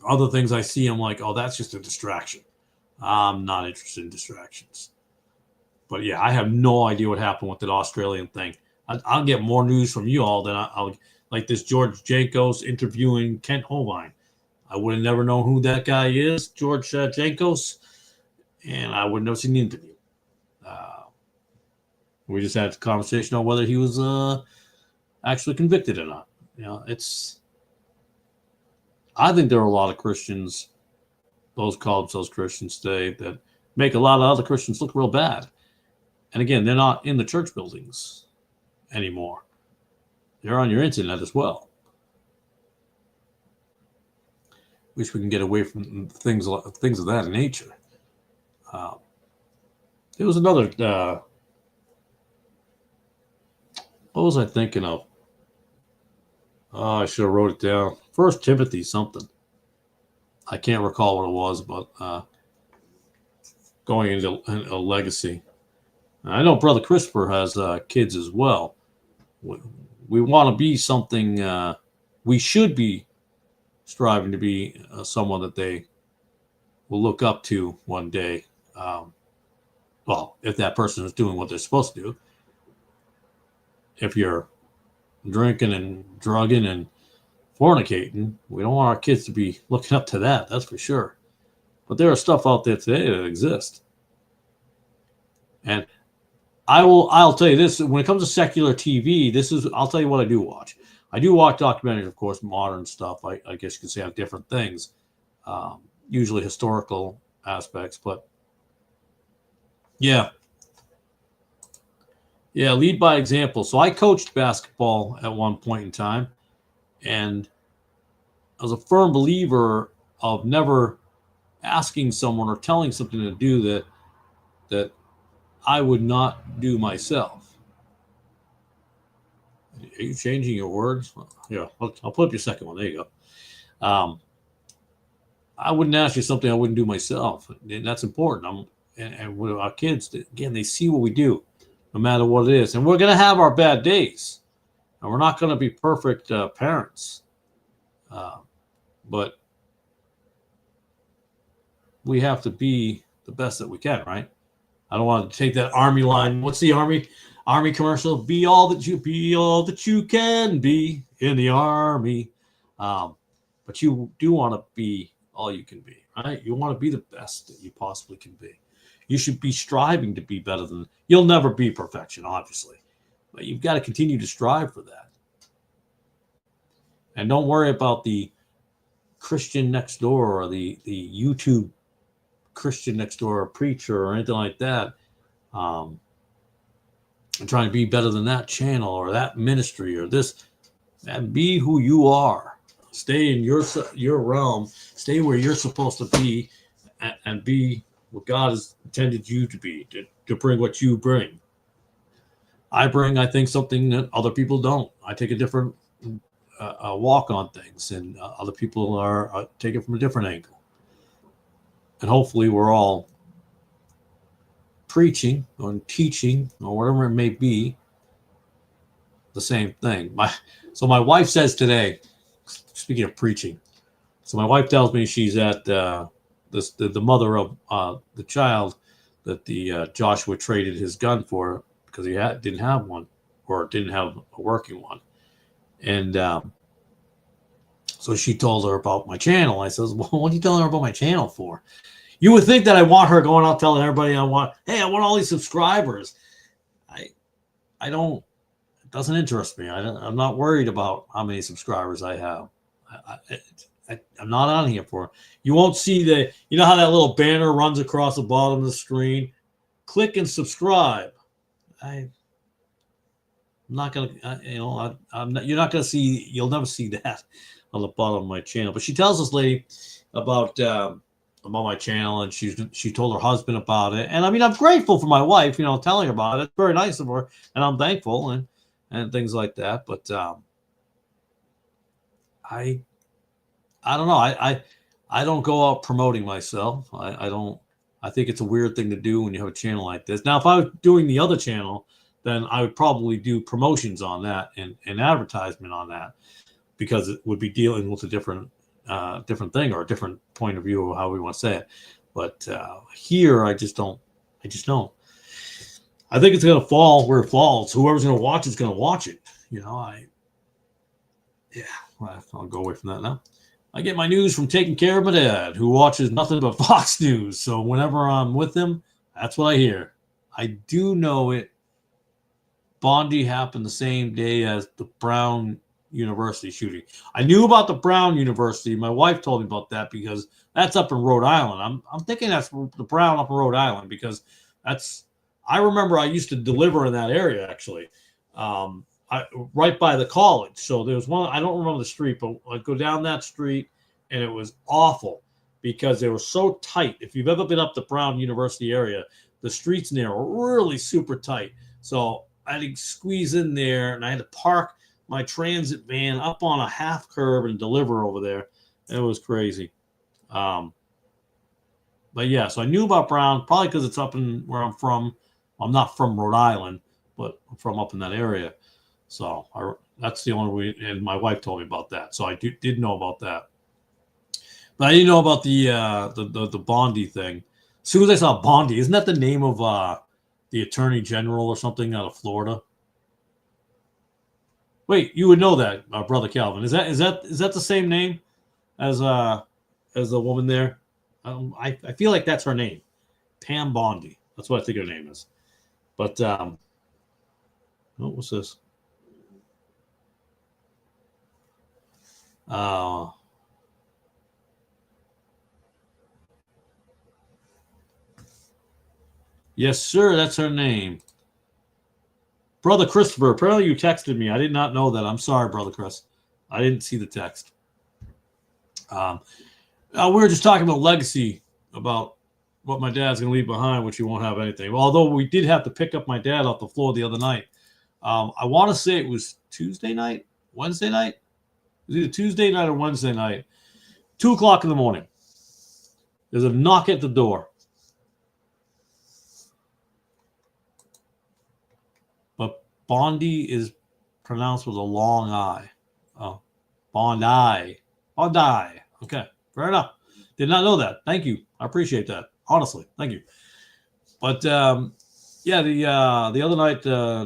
A: Other things I see, I'm like, oh, that's just a distraction. I'm not interested in distractions. But yeah, I have no idea what happened with that Australian thing. I'll get more news from you all than I'll like this George Jankos interviewing Kent Hovind. I would have never known who that guy is, George Jankos, and I would have never seen the interview. We just had a conversation on whether he was actually convicted or not. You know, I think there are a lot of Christians, those call themselves Christians today, that make a lot of other Christians look real bad. And again, they're not in the church buildings anymore. They're on your internet as well. Wish we can get away from things of that nature. There was another. What was I thinking of? Oh, I should have wrote it down. First Timothy something. I can't recall what it was, but going into a legacy. I know Brother Christopher has kids as well. We want to be something. We should be striving to be someone that they will look up to one day. Well, if that person is doing what they're supposed to do. If you're drinking and drugging and fornicating, we don't want our kids to be looking up to that. That's for sure. But there are stuff out there today that exists. And I'll tell you this, when it comes to secular TV, I'll tell you what I do watch. I do watch documentaries, of course, modern stuff. I guess you could say, have different things, usually historical aspects. But yeah, lead by example. So I coached basketball at one point in time, and I was a firm believer of never asking someone or telling something to do that I would not do myself. Are you changing your words? Yeah, I'll put up your second one. There you go. I wouldn't ask you something I wouldn't do myself, and that's important. And with our kids, again, they see what we do, no matter what it is. And we're going to have our bad days, and we're not going to be perfect parents. But we have to be the best that we can, right? I don't want to take that Army line. What's the Army commercial? Be all that you can be in the Army. But you do want to be all you can be, right? You want to be the best that you possibly can be. You should be striving to be better than. You'll never be perfection, obviously, but you've got to continue to strive for that. And don't worry about the Christian next door or the YouTube Christian next door preacher or anything like that. And trying to be better than that channel or that ministry or this. And be who you are. Stay in your realm. Stay where you're supposed to be, and be what God has intended you to be, to bring what you bring. I bring, I think, something that other people don't. I take a different walk on things, and other people are take it from a different angle. And hopefully we're all preaching or teaching or whatever it may be the same thing. So my wife says today, speaking of preaching, so my wife tells me she's at the mother of the child that the Joshua traded his gun for because he didn't have one or didn't have a working one. And so she told her about my channel. I says, well, what are you telling her about my channel for? You would think that I want her going out telling everybody I want all these subscribers. I don't. It doesn't interest me. I'm not worried about how many subscribers I have. I'm not on here for. You won't see you know how that little banner runs across the bottom of the screen? Click and subscribe. I'm not gonna. I'm not. You're not gonna see. You'll never see that on the bottom of my channel. But she tells this lady about my channel, and she told her husband about it. And I mean, I'm grateful for my wife, telling her about it. It's very nice of her, and I'm thankful and things like that. But I don't know. I don't go out promoting myself. I don't I think it's a weird thing to do when you have a channel like this. Now, if I was doing the other channel, then I would probably do promotions on that and advertisement on that, because it would be dealing with a different thing or a different point of view of how we want to say it. But here, I just don't. I think it's going to fall where it falls. Whoever's going to watch it's going to watch it. I'll go away from that now. I get my news from taking care of my dad, who watches nothing but Fox News. So whenever I'm with him, that's what I hear. I do know it. Bondi happened the same day as the Brown University shooting. I knew about the Brown University. My wife told me about that because that's up in Rhode Island. I'm thinking that's the Brown up in Rhode Island, because I remember I used to deliver in that area, actually. Right by the college. So there was one, I don't remember the street, but I'd go down that street and it was awful because they were so tight. If you've ever been up the Brown University area, the streets in there are really super tight. So I had to squeeze in there and I had to park my transit van up on a half curb and deliver over there. It was crazy. But yeah, so I knew about Brown, probably because it's up in where I'm from. I'm not from Rhode Island, but I'm from up in that area. So that's the only way, and my wife told me about that. So I did know about that. But I didn't know about the Bondi thing. As soon as I saw Bondi, isn't that the name of the Attorney General or something out of Florida? Wait, you would know that, Brother Calvin. Is that the same name as the woman there? I feel like that's her name, Pam Bondi. That's what I think her name is. But what's this? Yes, sir. That's her name. Brother Christopher, apparently you texted me. I did not know that. I'm sorry, Brother Chris. I didn't see the text. We were just talking about legacy, about what my dad's going to leave behind, which he won't have anything. Well, although we did have to pick up my dad off the floor the other night. I want to say it was Wednesday night. It was either Tuesday night or Wednesday night. 2:00 in the morning. There's a knock at the door. But Bondi is pronounced with a long I. Oh, Bondi. Okay, fair enough. Did not know that. Thank you. I appreciate that. Honestly, thank you. But yeah, the other night,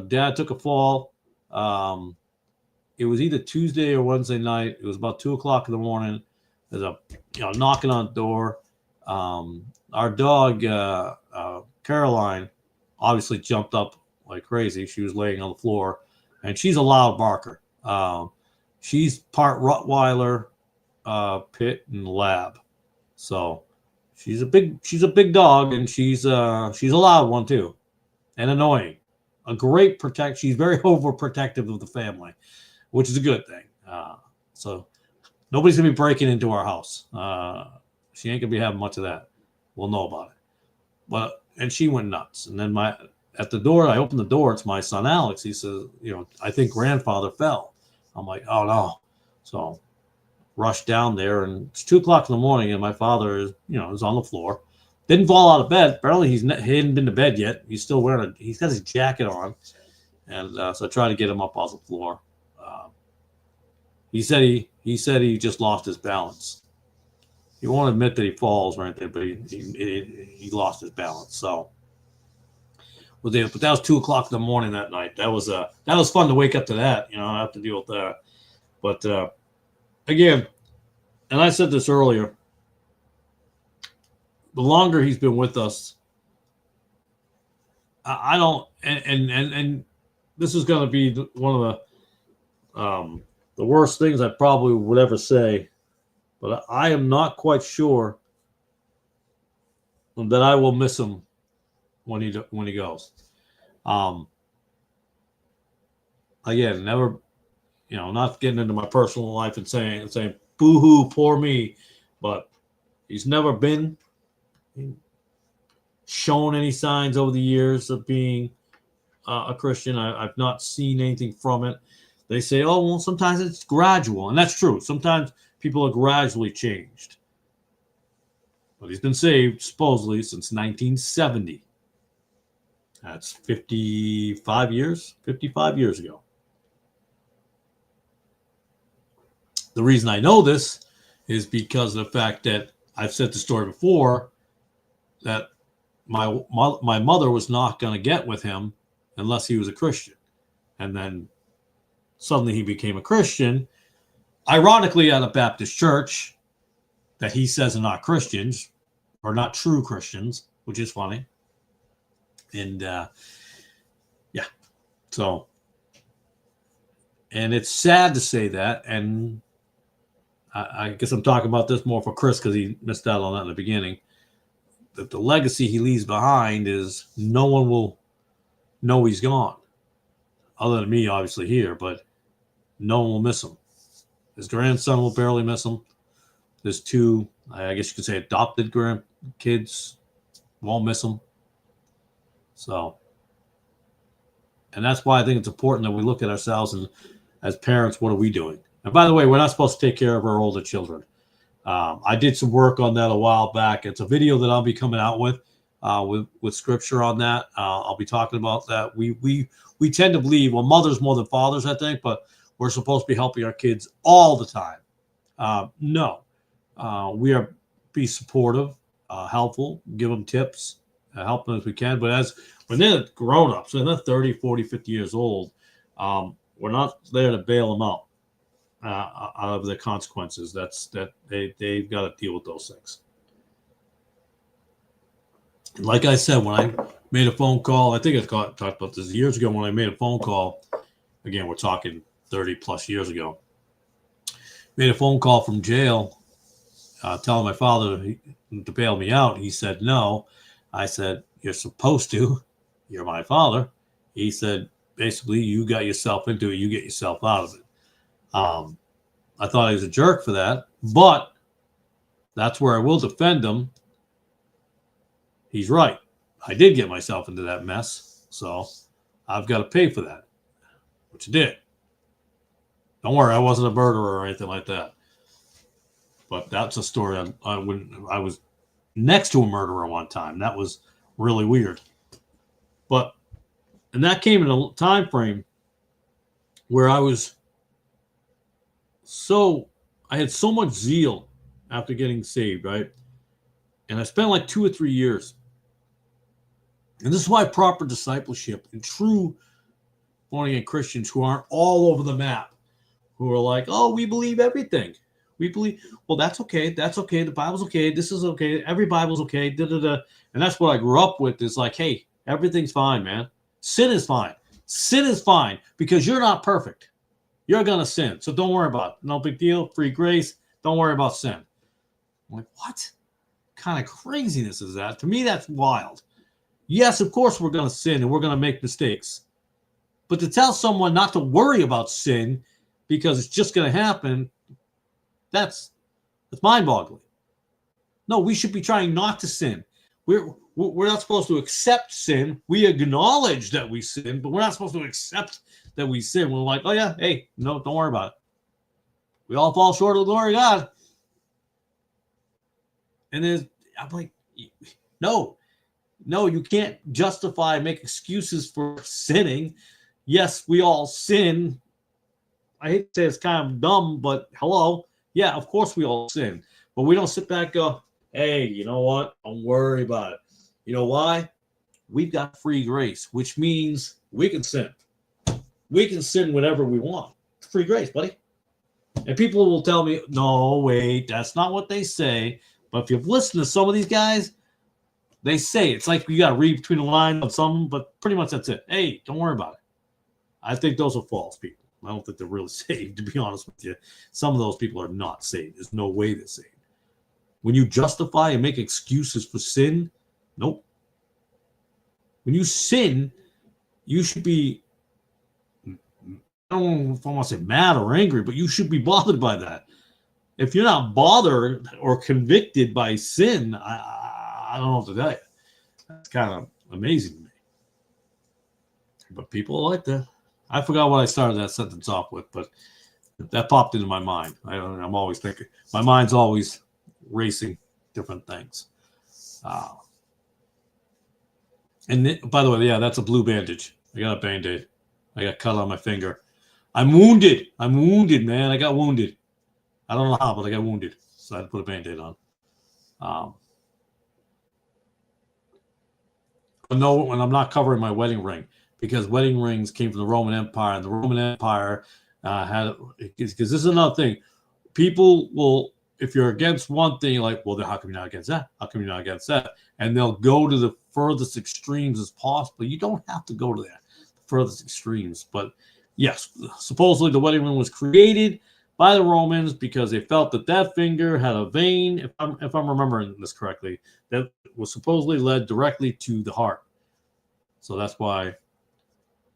A: Dad took a fall. It was either Tuesday or Wednesday night. It was about 2:00 in the morning. There's a knocking on the door. Our dog Caroline obviously jumped up like crazy. She was laying on the floor, and she's a loud barker. She's part Rottweiler, pit, and lab. So she's a big dog, and she's a loud one too, and annoying. A great protect. She's very overprotective of the family, which is a good thing. So nobody's gonna be breaking into our house. She ain't gonna be having much of that. We'll know about it. And she went nuts. And then at the door, I opened the door. It's my son Alex. He says, I think grandfather fell. I'm like, oh no. So rushed down there, and it's 2:00 in the morning, and my father is on the floor. Didn't fall out of bed. Apparently he hadn't been to bed yet. He's still he's got his jacket on. And so I tried to get him up off the floor. He said he just lost his balance. He won't admit that he falls or anything, but he lost his balance. So, but that was 2:00 in the morning that night. That was fun to wake up to that. I have to deal with that. But again, and I said this earlier, the longer he's been with us, I don't, and this is going to be one of the worst things I probably would ever say, but I am not quite sure that I will miss him when he goes. Again, never, not getting into my personal life and saying boo-hoo, poor me, but he's never been shown any signs over the years of being a Christian. I've not seen anything from it. They say, oh, well, sometimes it's gradual. And that's true. Sometimes people are gradually changed. But he's been saved, supposedly, since 1970. That's 55 years? 55 years ago. The reason I know this is because of the fact that I've said the story before, that my mother was not going to get with him unless he was a Christian. And then suddenly he became a Christian, ironically at a Baptist church that he says are not Christians, or not true Christians, which is funny. And yeah, so, and it's sad to say that. And I guess I'm talking about this more for Chris because he missed out on that in the beginning. That the legacy he leaves behind is no one will know he's gone, other than me, obviously, here, but no one will miss him. His grandson will barely miss him. There's two, I guess you could say, adopted grandkids won't miss him. So, and that's why I think it's important that we look at ourselves and as parents, what are we doing? And by the way, we're not supposed to take care of our older children. I did some work on that a while back. It's a video that I'll be coming out with scripture on that. I'll be talking about that. We tend to believe, well, mothers more than fathers, I think, but we're supposed to be helping our kids all the time. No, we are be supportive, helpful, give them tips, help them as we can. But when they're grown-ups, when they're 30, 40, 50 years old, we're not there to bail them out of the consequences. They've got to deal with those things. Like I said, when I made a phone call, I think I talked about this years ago when I made a phone call. Again, we're talking 30 plus years ago. Made a phone call from jail telling my father to bail me out. He said no. I said, you're supposed to. You're my father. He said, basically, you got yourself into it. You get yourself out of it. I thought he was a jerk for that, but that's where I will defend him. He's right. I did get myself into that mess, so I've got to pay for that, which I did. Don't worry, I wasn't a murderer or anything like that. But that's a story. I was next to a murderer one time. That was really weird. And that came in a time frame where I had so much zeal after getting saved, right? And I spent like 2 or 3 years. And this is why proper discipleship and true born-again Christians who aren't all over the map, who are like, oh, we believe everything. We believe, well, that's okay. That's okay. The Bible's okay. This is okay. Every Bible's okay. Da-da-da. And that's what I grew up with, is like, hey, everything's fine, man. Sin is fine. Sin is fine because you're not perfect. You're going to sin. So don't worry about it. No big deal. Free grace. Don't worry about sin. I'm like, what kind of craziness is that? To me, that's wild. Yes, of course we're going to sin and we're going to make mistakes. But to tell someone not to worry about sin because it's just going to happen, that's mind-boggling. No, we should be trying not to sin. We're not supposed to accept sin. We acknowledge that we sin, but we're not supposed to accept that we sin. We're like, oh yeah, hey, no, don't worry about it. We all fall short of the glory of God. And I'm like, no, you can't justify, make excuses for sinning. Yes, we all sin. I hate to say it's kind of dumb, but hello. Yeah, of course we all sin. But we don't sit back and go, hey, you know what? Don't worry about it. You know why? We've got free grace, which means we can sin. We can sin whenever we want. It's free grace, buddy. And people will tell me, no, wait, that's not what they say. But if you've listened to some of these guys, they say it's like you got to read between the lines on some, but pretty much that's it. Hey, don't worry about it. I think those are false people. I don't think they're really saved, to be honest with you. Some of those people are not saved. There's no way they're saved. When you justify and make excuses for sin, nope. When you sin, you should be, I don't know if I want to say mad or angry, but you should be bothered by that. If you're not bothered or convicted by sin, I don't know what to tell you. That's kind of amazing to me. But people like that. I forgot what I started that sentence off with, but that popped into my mind. I'm always thinking. My mind's always racing different things. Uh, and by the way, yeah, that's a blue bandage. I got a Band-Aid. I got cut on my finger. I'm wounded. I'm wounded, man. I got wounded. I don't know how, but I got wounded. So I had to put a Band-Aid on. No, and I'm not covering my wedding ring because wedding rings came from the Roman Empire, and the Roman Empire had, because this is another thing. People will, if you're against one thing, like, well, then how come you're not against that? How come you're not against that? And they'll go to the furthest extremes as possible. You don't have to go to that furthest extremes. But yes, supposedly the wedding ring was created by the Romans because they felt that that finger had a vein, if I'm remembering this correctly, that was supposedly led directly to the heart. So that's why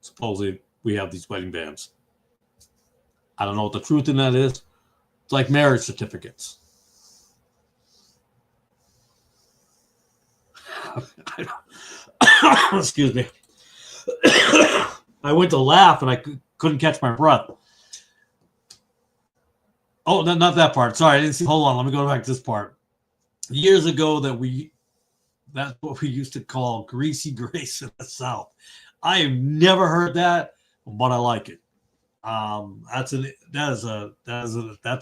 A: supposedly we have these wedding bands. I don't know what the truth in that is. It's like marriage certificates. Excuse me. I went to laugh and I couldn't catch my breath. Oh, not that part. Sorry, I didn't see. Hold on. Let me go back to this part. Years ago, that's what we used to call greasy grace in the South. I have never heard that, but I like it. That's a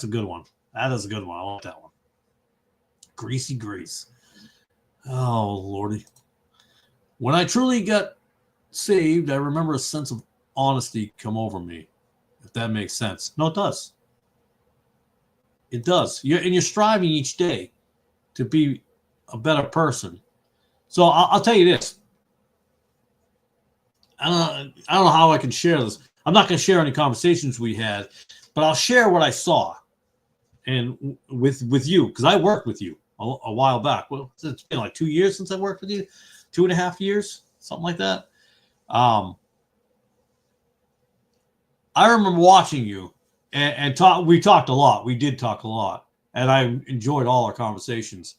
A: good one. That is a good one. I like that one. Greasy grace. Oh, Lordy. When I truly got saved, I remember a sense of honesty come over me, if that makes sense. No, it does. It does. You're striving each day to be a better person. So I'll tell you this. I don't know how I can share this. I'm not going to share any conversations we had, but I'll share what I saw, and with you, because I worked with you a while back. Well, it's been like 2 years since I worked with you, 2.5 years, something like that. I remember watching you and talk. We talked a lot. We did talk a lot, and I enjoyed all our conversations.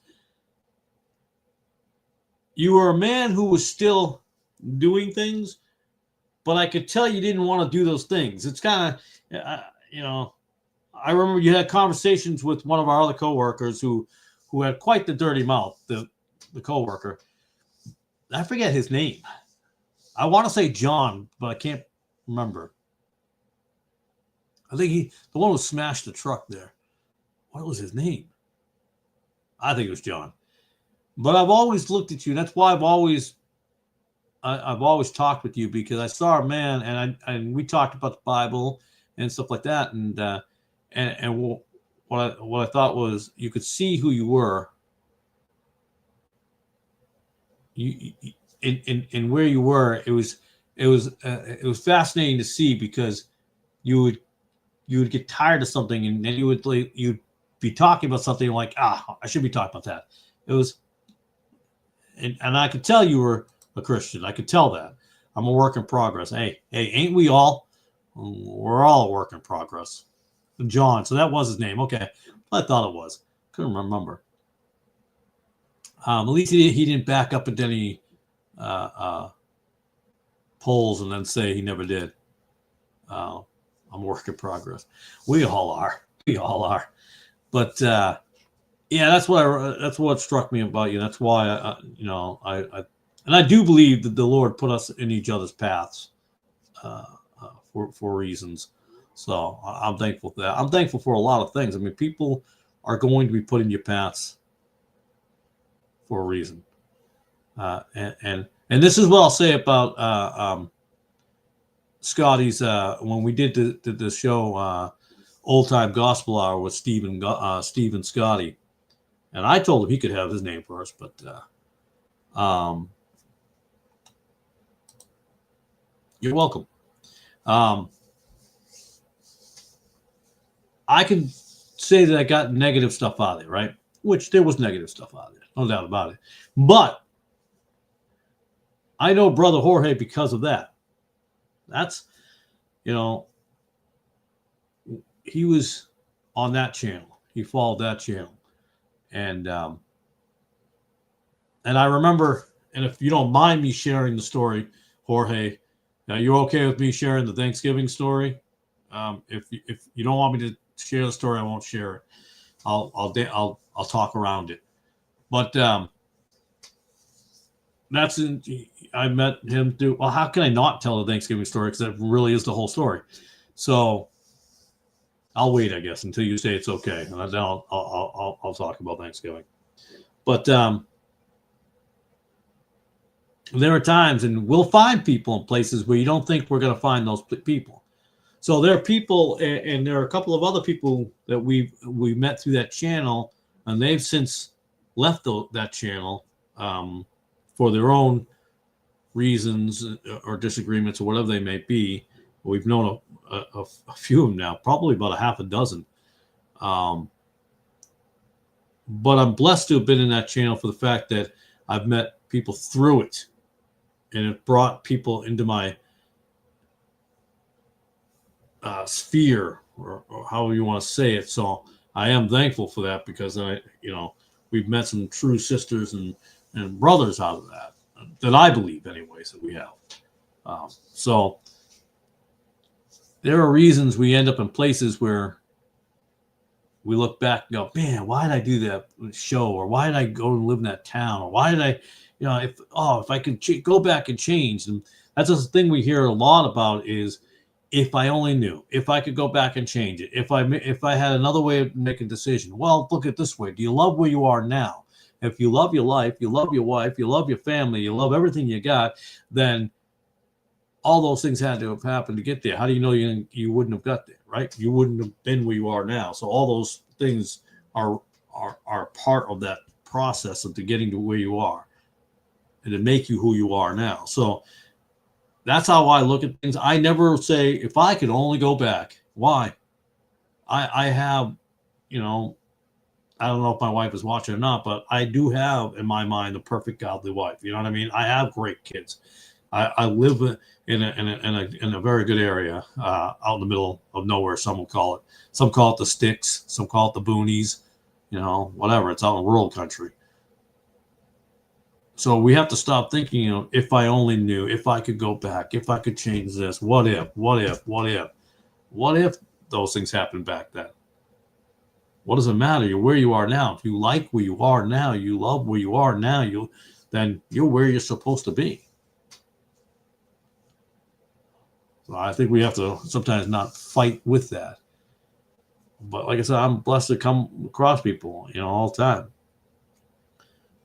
A: You were a man who was still doing things, but I could tell you didn't want to do those things. It's kind of, I remember you had conversations with one of our other coworkers who had quite the dirty mouth, the coworker. I forget his name. I want to say John, but I can't remember. I think the one who smashed the truck there. What was his name? I think it was John. But I've always looked at you. That's why I've always talked with you, because I saw a man, and we talked about the Bible and stuff like that, and what I thought was you could see who you were, in where you were. It was fascinating to see, because you would get tired of something, and then you'd be talking about something like, I should be talking about that. It was, and I could tell you were a Christian. I could tell that. I'm a work in progress. Hey, ain't we all? We're all a work in progress. John, so that was his name. Okay, I thought it was. Couldn't remember. At least he didn't back up into any polls and then say he never did. I'm a work in progress. We all are. We all are. But yeah, that's what struck me about you. That's why I do believe that the Lord put us in each other's paths for reasons. So I'm thankful for that. I'm thankful for a lot of things. I mean, people are going to be put in your paths for a reason. And this is what I'll say about Scotty's when we did the show Old Time Gospel Hour with Stephen Scotty, and I told him he could have his name first, but you're welcome. I can say that I got negative stuff out of it, right? Which there was negative stuff out of it, no doubt about it. But I know Brother Jorge because of that. That's, he was on that channel. He followed that channel. And I remember, and if you don't mind me sharing the story, Jorge, now you're okay with me sharing the Thanksgiving story? If you don't want me to share the story, I won't share it. I'll talk around it. But I met him through. Well, how can I not tell the Thanksgiving story? Because that really is the whole story. So I'll wait, I guess, until you say it's okay, and then I'll talk about Thanksgiving. But there are times, and we'll find people in places where you don't think we're going to find those people. So there are people, and there are a couple of other people that we met through that channel, and they've since left that channel for their own reasons or disagreements or whatever they may be. We've known a few of them now, probably about a half a dozen. But I'm blessed to have been in that channel for the fact that I've met people through it, and it brought people into my sphere, or however you want to say it. So I am thankful for that, because we've met some true sisters and brothers out of that I believe, anyways, that we have. So there are reasons we end up in places where we look back and go, man, why did I do that show? Or why did I go and live in that town? Or why did I, if I could go back and change. And that's the thing we hear a lot about is, if I only knew, if I could go back and change it, if I had another way of making a decision. Well, look at it this way. Do you love where you are now? If you love your life, you love your wife, you love your family, you love everything you got, then all those things had to have happened to get there. How do you know you wouldn't have got there, right? You wouldn't have been where you are now. So all those things are part of that process of getting to where you are and to make you who you are now. So that's how I look at things. I never say, if I could only go back. Why? I have, I don't know if my wife is watching or not, but I do have in my mind the perfect godly wife. You know what I mean? I have great kids. I live in a very good area out in the middle of nowhere. Some will call it. Some call it the sticks. Some call it the boonies. Whatever. It's out in rural country. So we have to stop thinking, if I only knew, if I could go back, if I could change this, what if those things happened back then? What does it matter? You're where you are now. If you like where you are now, you love where you are now, then you're where you're supposed to be. So I think we have to sometimes not fight with that. But like I said, I'm blessed to come across people, all the time.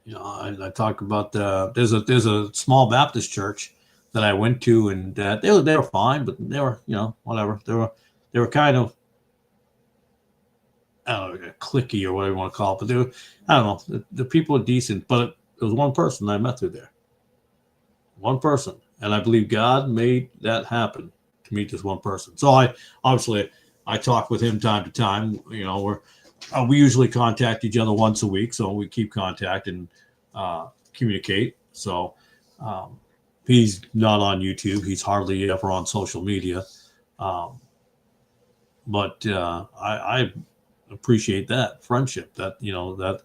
A: I talk about there's a small Baptist church that I went to, and they were fine, but they were whatever. They were kind of, I don't know, cliquey or whatever you want to call it, but they were, I don't know, the people are decent, but there was one person I met through there. One person, and I believe God made that happen to meet this one person. So I talk with him time to time. We usually contact each other once a week, so we keep contact and communicate. So he's not on YouTube. He's hardly ever on social media. But I appreciate that friendship, that that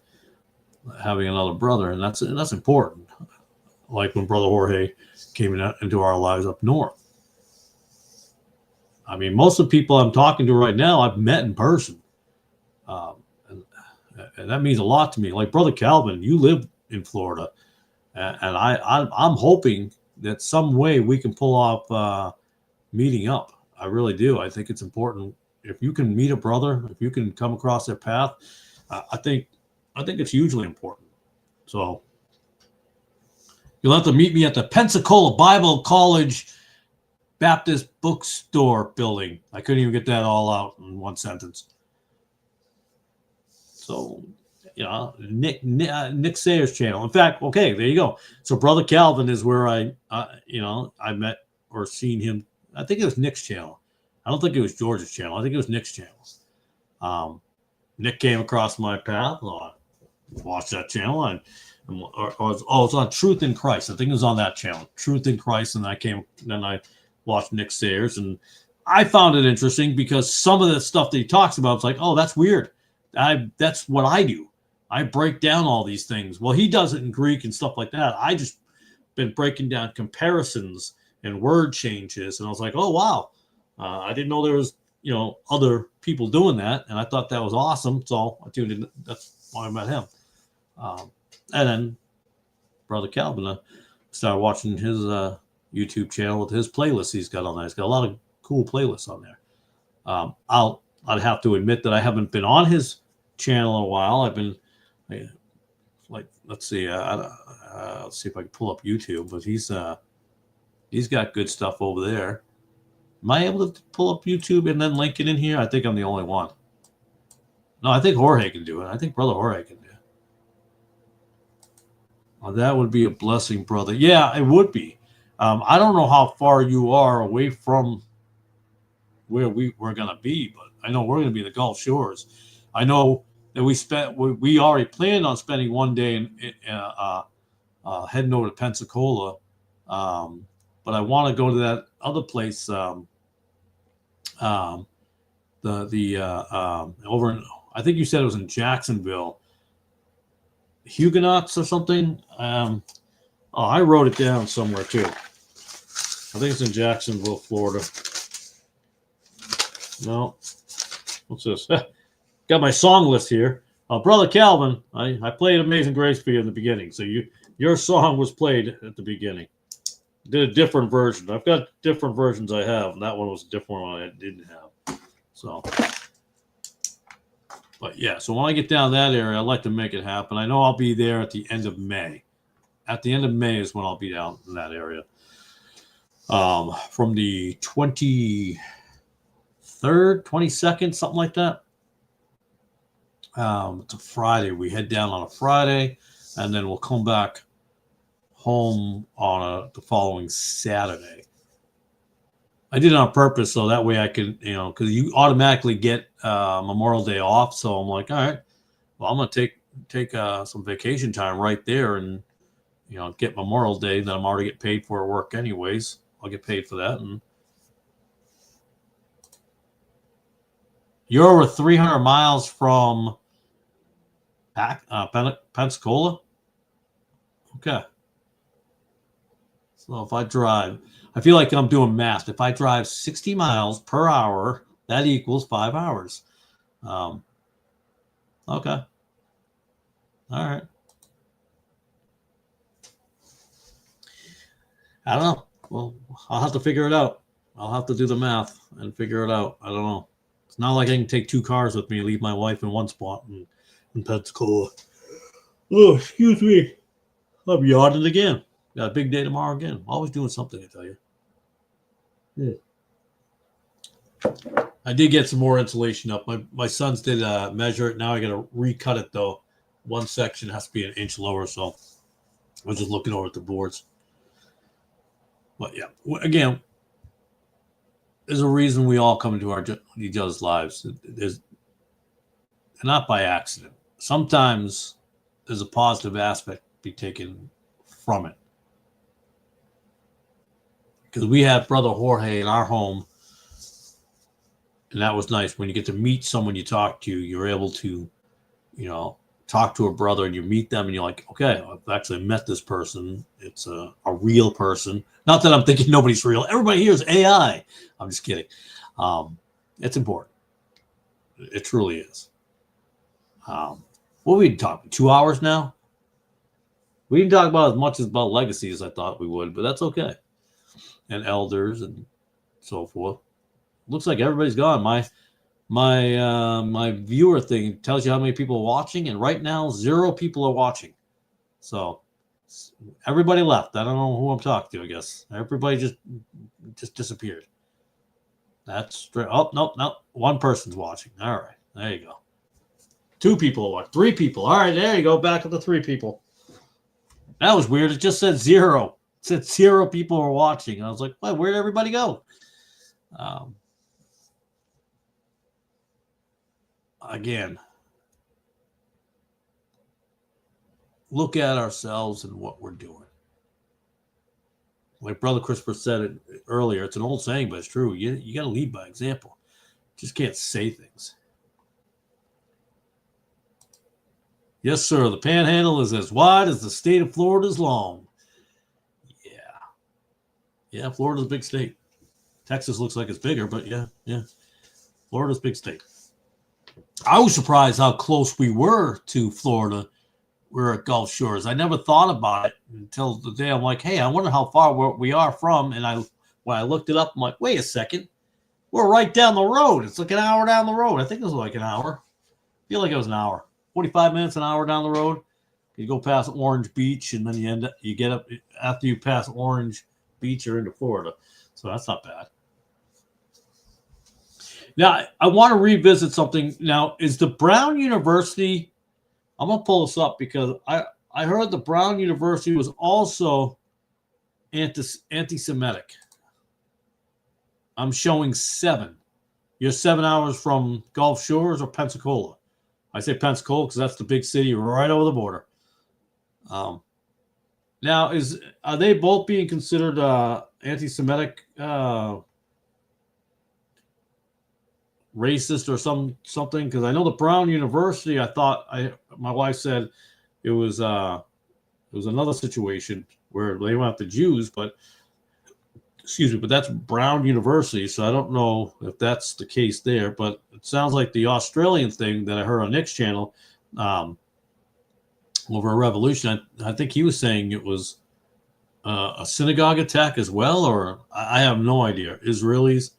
A: having another brother, and that's important. Like when Brother Jorge came into our lives up north. I mean, most of the people I'm talking to right now, I've met in person. And that means a lot to me. Like Brother Calvin, you live in Florida, and I'm hoping that some way we can pull off meeting up. I really do. I think it's important. If you can meet a brother, if you can come across their path, I think it's hugely important. So you'll have to meet me at the Pensacola Bible College Baptist Bookstore building. I couldn't even get that all out in one sentence. So, Nick Sayers channel. In fact, okay, there you go. So Brother Calvin is where I met or seen him. I think it was Nick's channel. I don't think it was George's channel. I think it was Nick's channel. Nick came across my path. I watched that channel, and it's on Truth in Christ. I think it was on that channel, Truth in Christ, and then I watched Nick Sayers, and I found it interesting because some of the stuff that he talks about, it's like, oh, that's weird. That's what I do. I break down all these things. Well, he does it in Greek and stuff like that. I just been breaking down comparisons and word changes, and I was like, oh wow, I didn't know there was other people doing that, and I thought that was awesome. So I tuned in. That's why I met him. And then Brother Calvin, started watching his YouTube channel with his playlists he's got on there. He's got a lot of cool playlists on there. I'd have to admit that I haven't been on his channel in a while. I've been let's see if I can pull up YouTube, but he's got good stuff over there. Am I able to pull up YouTube and then link it in here? I think I'm the only one. No, I think Jorge can do it. I think Brother Jorge can do it. Oh, that would be a blessing, brother. Yeah, it would be. I don't know how far you are away from where we're going to be, but I know we're going to be in the Gulf Shores. I know that we already planned on spending one day in heading over to Pensacola, but I want to go to that other place, over in, I think you said it was in Jacksonville, Huguenots or something. I wrote it down somewhere too. I think it's in Jacksonville, Florida. No, what's this? Got my song list here. Brother Calvin, I played Amazing Grace for you in the beginning, so your song was played at the beginning. Did a different version. I've got different versions I have, and that one was a different one I didn't have. So, but yeah, so when I get down that area, I'd like to make it happen. I know I'll be there at the end of May. At the end of May is when I'll be down in that area. From the 23rd, 22nd, something like that. It's a Friday. We head down on a Friday, and then we'll come back home on the following Saturday. I did it on purpose so that way I could, because you automatically get Memorial Day off. So I'm like, all right, well, I'm going to take some vacation time right there and, get Memorial Day that I'm already getting paid for at work anyways. I'll get paid for that. And you're over 300 miles from Pensacola? Okay. So if I drive, I feel like I'm doing math. If I drive 60 miles per hour, that equals 5 hours. Okay. All right. I don't know. Well, I'll have to figure it out. I'll have to do the math and figure it out. I don't know. It's not like I can take 2 cars with me and leave my wife in one spot in Pensacola. Oh, excuse me. I'm yawning again. Got a big day tomorrow again. Always doing something, I tell you. Yeah. I did get some more insulation up. My sons did measure it. Now I got to recut it, though. One section has to be an inch lower, so I was just looking over at the boards. But, yeah, again, there's a reason we all come into each other's lives. There's not by accident. Sometimes there's a positive aspect to be taken from it. Because we had Brother Jorge in our home, and that was nice. When you get to meet someone you talk to, you're able to, talk to a brother, and you meet them, and you're like, okay, I've actually met this person. It's a real person. Not that I'm thinking nobody's real. Everybody here is AI. I'm just kidding. It's important. It truly is. What are we talking? 2 hours now? We didn't talk about as much about legacy as I thought we would, but that's okay. And elders and so forth. Looks like everybody's gone. My viewer thing tells you how many people are watching, and right now 0 people are watching. So everybody left. I don't know who I'm talking to. I guess everybody just disappeared. That's straight. Oh no, 1 person's watching. All right, there you go. 2 people are watching. 3 people. All right, there you go. Back to the 3 people. That was weird. It just said 0. It said 0 people were watching. I was like, "What? Where'd everybody go?" Again, look at ourselves and what we're doing. Like Brother Christopher said it earlier, it's an old saying, but it's true. You got to lead by example. Just can't say things. Yes, sir. The Panhandle is as wide as the state of Florida is long. Yeah, Florida's a big state. Texas looks like it's bigger, but yeah. Florida's a big state. I was surprised how close we were to Florida we're at Gulf Shores. I never thought about it until the day I'm like, hey, I wonder how far we are from. And when I looked it up, I'm like, wait a second, we're right down the road. It's like an hour down the road. I think it was like an hour. I feel like it was an hour, 45 minutes, an hour down the road. You go past Orange Beach, and then you get up after you pass Orange Beach, you're into Florida. So that's not bad. Now, I want to revisit something. Now, is the Brown University, I'm going to pull this up because I heard the Brown University was also anti-Semitic. I'm showing 7. You're 7 hours from Gulf Shores or Pensacola. I say Pensacola because that's the big city right over the border. Now, are they both being considered anti-Semitic, racist or something? Because I know the Brown University, my wife said it was another situation where they went after Jews, but that's Brown University, so I don't know if that's the case there. But it sounds like the Australian thing that I heard on Nick's channel over a revolution. I think he was saying it was a synagogue attack as well, or I have no idea. Israelis,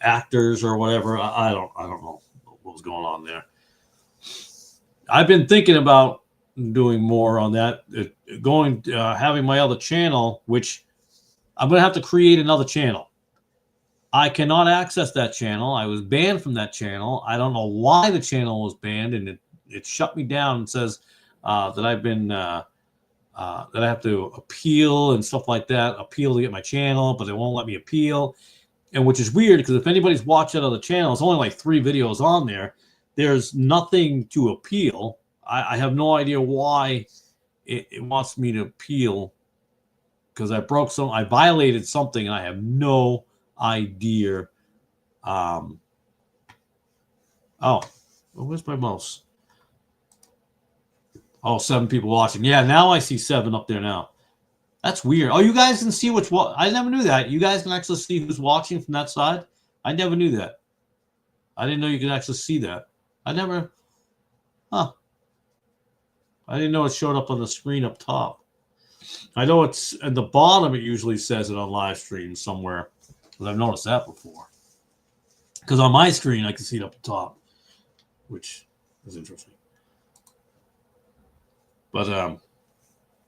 A: actors or whatever. I don't know what was going on there. I've been thinking about doing more on that. Having my other channel, which I'm going to have to create another channel. I cannot access that channel. I was banned from that channel. I don't know why the channel was banned, and it shut me down and says that I've been that I have to appeal and stuff like that. Appeal to get my channel, but they won't let me appeal. And which is weird because if anybody's watched that other channel, it's only like 3 videos on there. There's nothing to appeal. I have no idea why it wants me to appeal, because I violated something, and I have no idea. Oh, where's my mouse? Oh, 7 people watching. Yeah, now I see 7 up there now. That's weird. Oh, you guys can see I never knew that. You guys can actually see who's watching from that side. I never knew that. I didn't know you could actually see that. I didn't know it showed up on the screen up top. I know it's at the bottom. It usually says it on live stream somewhere, but I've noticed that before. Because on my screen, I can see it up the top, which is interesting. But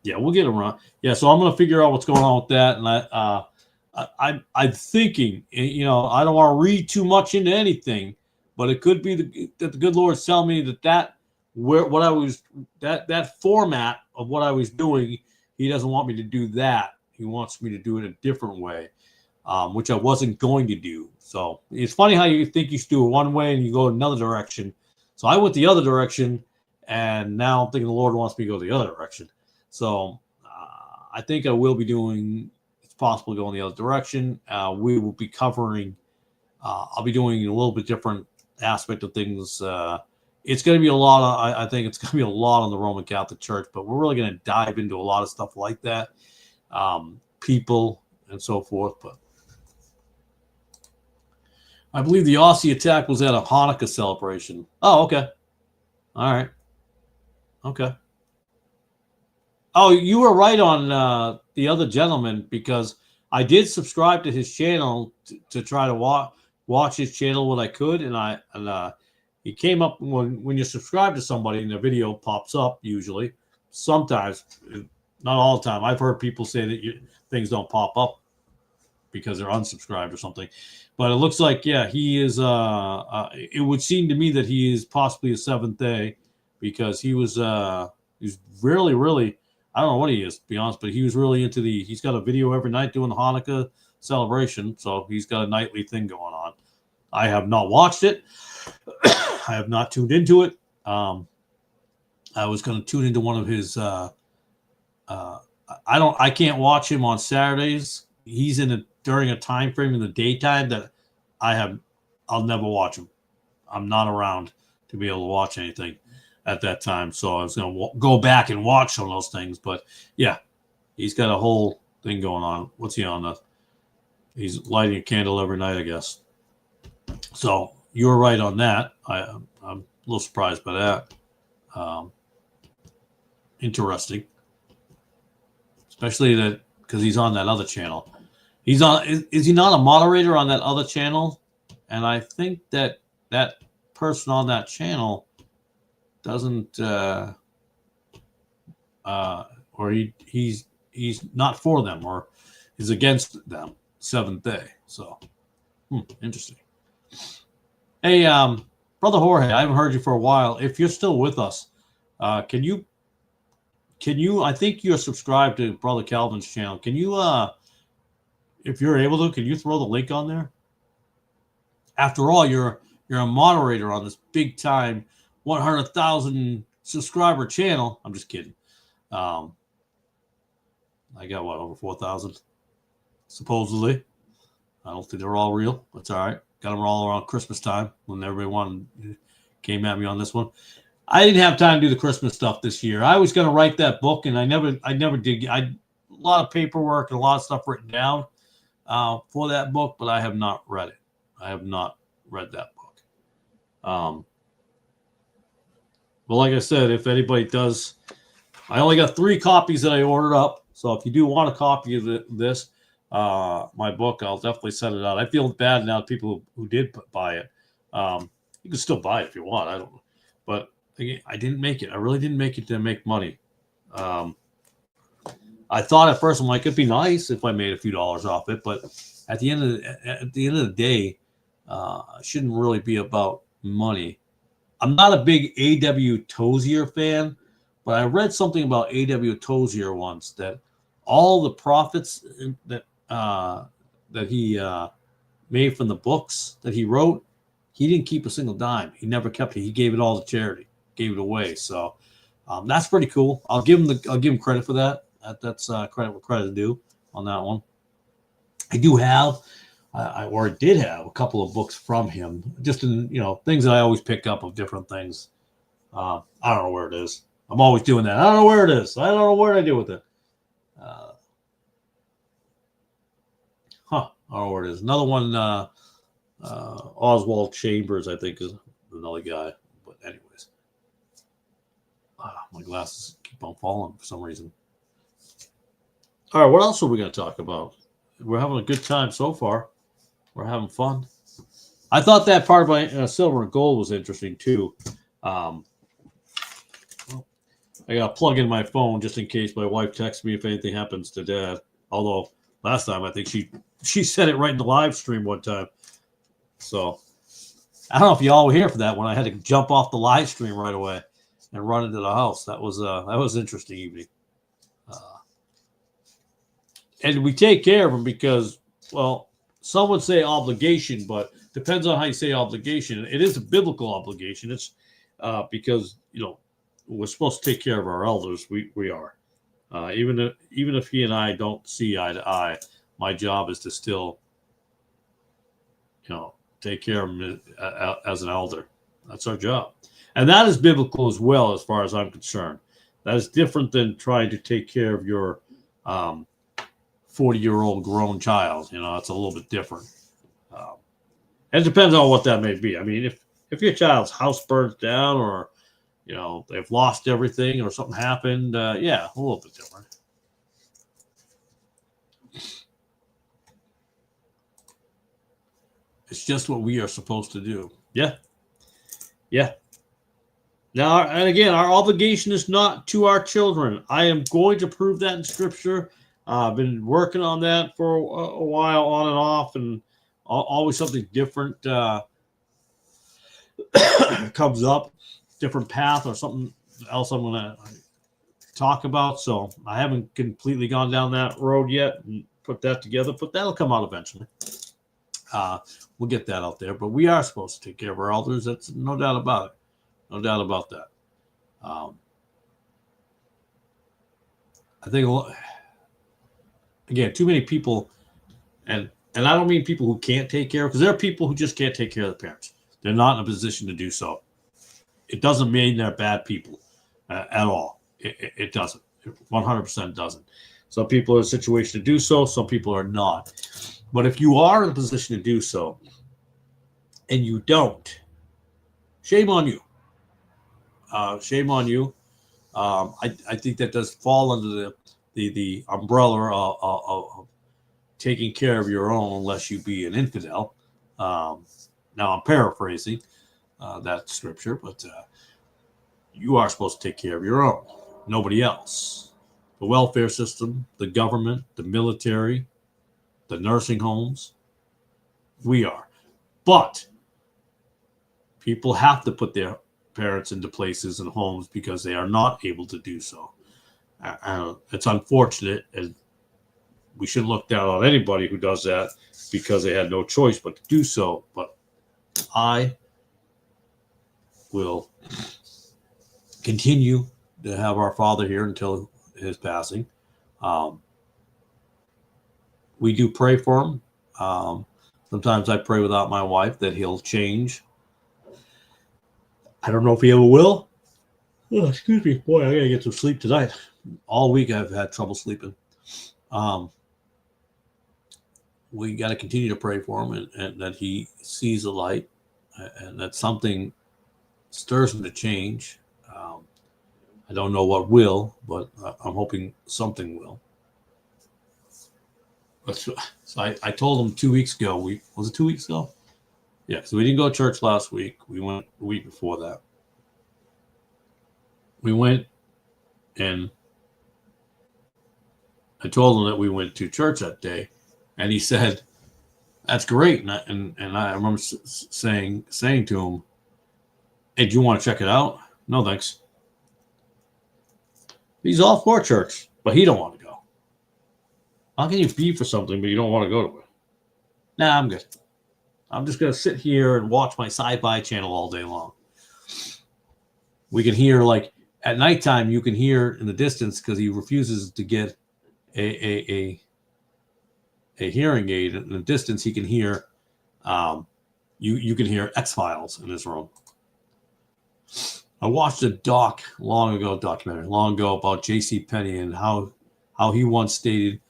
A: yeah, we'll get around. Yeah, so I'm gonna figure out what's going on with that, and I'm thinking, I don't want to read too much into anything, but it could be that the good Lord's telling me that format of what I was doing, He doesn't want me to do that. He wants me to do it a different way, which I wasn't going to do. So it's funny how you think you should do it one way and you go another direction. So I went the other direction, and now I'm thinking the Lord wants me to go the other direction. So I think I will be doing. It's possible to go in the other direction. We will be covering. I'll be doing a little bit different aspect of things. It's going to be a lot of. I think it's going to be a lot on the Roman Catholic Church, but we're really going to dive into a lot of stuff like that, people and so forth. But I believe the Aussie attack was at a Hanukkah celebration. Oh, okay. All right. Okay. Oh, you were right on the other gentleman, because I did subscribe to his channel to try to watch his channel when I could, and he came up when you subscribe to somebody and their video pops up. Usually, sometimes, not all the time. I've heard people say that things don't pop up because they're unsubscribed or something. But it looks like, yeah, he is. It would seem to me that he is possibly a Seventh Day, because he was he's really, really. I don't know what he is, to be honest, but he was really into he's got a video every night doing the Hanukkah celebration. So he's got a nightly thing going on. I have not watched it. I have not tuned into it. I was going to tune into one of his, I can't watch him on Saturdays. He's during a time frame in the daytime that I'll never watch him. I'm not around to be able to watch anything at that time. So I was going to go back and watch some of those things. But yeah, he's got a whole thing going on. What's he on? He's lighting a candle every night, I guess. So you were right on that. I'm a little surprised by that. interesting, especially that because he's on that other channel. He's on. Is he not a moderator on that other channel? And I think that that person on that channel doesn't, or he's not for them, or is against them. Seventh Day. So, interesting. Hey, Brother Jorge, I haven't heard you for a while. If you're still with us, can you? I think you're subscribed to Brother Calvin's channel. Can you, if you're able to, can you throw the link on there? After all, you're a moderator on this big time 100,000 subscriber channel. I'm just kidding. I got what, over 4,000 supposedly. I don't think they're all real. That's all right. Got them all around Christmas time when everyone came at me on this one. I didn't have time to do the Christmas stuff this year. I was going to write that book, and I never did. A lot of paperwork and a lot of stuff written down for that book, but I have not read it. I have not read that book. Well, like I said, if anybody does, I only got 3 copies that I ordered up. So if you do want a copy of this, my book, I'll definitely send it out. I feel bad now, people who did buy it. You can still buy it if you want. I don't know, but again, I didn't make it. I really didn't make it to make money. I thought at first, I'm like, it'd be nice if I made a few dollars off it, but at the end of the day, it shouldn't really be about money. I'm not a big A.W. Tozier fan, but I read something about A.W. Tozier once that all the profits that he made from the books that he wrote, he didn't keep a single dime. He never kept it. He gave it all to charity, gave it away. So that's pretty cool. I'll give him credit for that. That's credit where credit is due on that one. I do have, or did have, a couple of books from him, just in things that I always pick up of different things. I don't know where it is. I'm always doing that. I don't know where it is. I don't know what I do with it. I don't know where it is. Another one, Oswald Chambers, I think, is another guy. But anyways, my glasses keep on falling for some reason. All right, what else are we going to talk about? We're having a good time so far. We're having fun. I thought that part of my silver and gold was interesting too. I got to plug in my phone just in case my wife texts me if anything happens to Dad. Although last time I think she said it right in the live stream one time. So I don't know if y'all were here for that when I had to jump off the live stream right away and run into the house. That was an interesting evening. And we take care of them because, well, some would say obligation, but depends on how you say obligation. It is a biblical obligation. It's because we're supposed to take care of our elders. We are. Even if he and I don't see eye to eye, my job is to still, take care of him as an elder. That's our job, and that is biblical as well, as far as I'm concerned. That is different than trying to take care of your 40-year-old grown child. It's a little bit different. And it depends on what that may be. I mean, if your child's house burns down, or they've lost everything, or something happened, yeah, a little bit different. It's just what we are supposed to do. Yeah. Now, and again, our obligation is not to our children. I am going to prove that in Scripture. I've been working on that for a while, on and off, and always something different comes up, different path or something else I'm going to talk about. So I haven't completely gone down that road yet and put that together, but that'll come out eventually. We'll get that out there, but we are supposed to take care of our elders. That's no doubt about it. No doubt about that. I think, again, too many people, and I don't mean people who can't take care of, because there are people who just can't take care of their parents. They're not in a position to do so. It doesn't mean they're bad people at all. It doesn't. It 100% doesn't. Some people are in a situation to do so. Some people are not. But if you are in a position to do so and you don't, shame on you. Shame on you. I think that does fall under the umbrella of taking care of your own, unless you be an infidel. Now I'm paraphrasing that scripture, but you are supposed to take care of your own, nobody else. The welfare system, the government, the military, the nursing homes, we are. But people have to put their parents into places and homes because they are not able to do so. It's unfortunate, and we shouldn't look down on anybody who does that because they had no choice but to do so. But I will continue to have our father here until his passing. We do pray for him. Sometimes I pray without my wife that he'll change. I don't know if he ever will. Oh, excuse me. Boy, I got to get some sleep tonight. All week I've had trouble sleeping. We got to continue to pray for him and that he sees the light and that something stirs him to change. I don't know what will, but I'm hoping something will. So I told him 2 weeks ago. Was it 2 weeks ago? Yeah, so we didn't go to church last week. We went the week before that. We went, and I told him that we went to church that day, and he said, "That's great." And I remember saying to him, "Hey, do you want to check it out?" "No, thanks." He's all for church, but he don't want to go. How can you be for something, but you don't want to go to it? Nah, I'm good. I'm just going to sit here and watch my sci-fi channel all day long. We can hear, like, at nighttime, you can hear in the distance because he refuses to get a hearing aid. In the distance, he can hear, you can hear X-Files in his room. I watched a documentary long ago about J.C. Penney and how he once stated,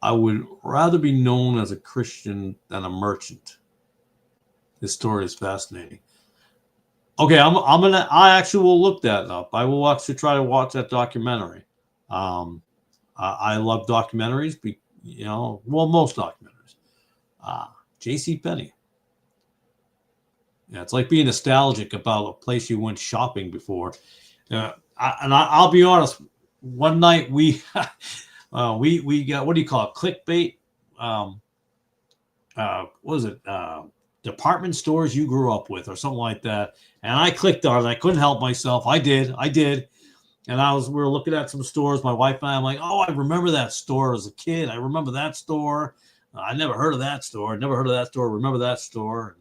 A: "I would rather be known as a Christian than a merchant." This story is fascinating. Okay, I actually will look that up. I will try to watch that documentary. I love documentaries, most documentaries. J.C. Penney. Yeah, it's like being nostalgic about a place you went shopping before. I'll be honest. One night we got, what do you call it? Clickbait. What was it? Department stores you grew up with, or something like that. And I clicked on it. I couldn't help myself. I did. And we were looking at some stores. My wife and I'm like, "Oh, I remember that store as a kid. I remember that store. I never heard of that store. Remember that store."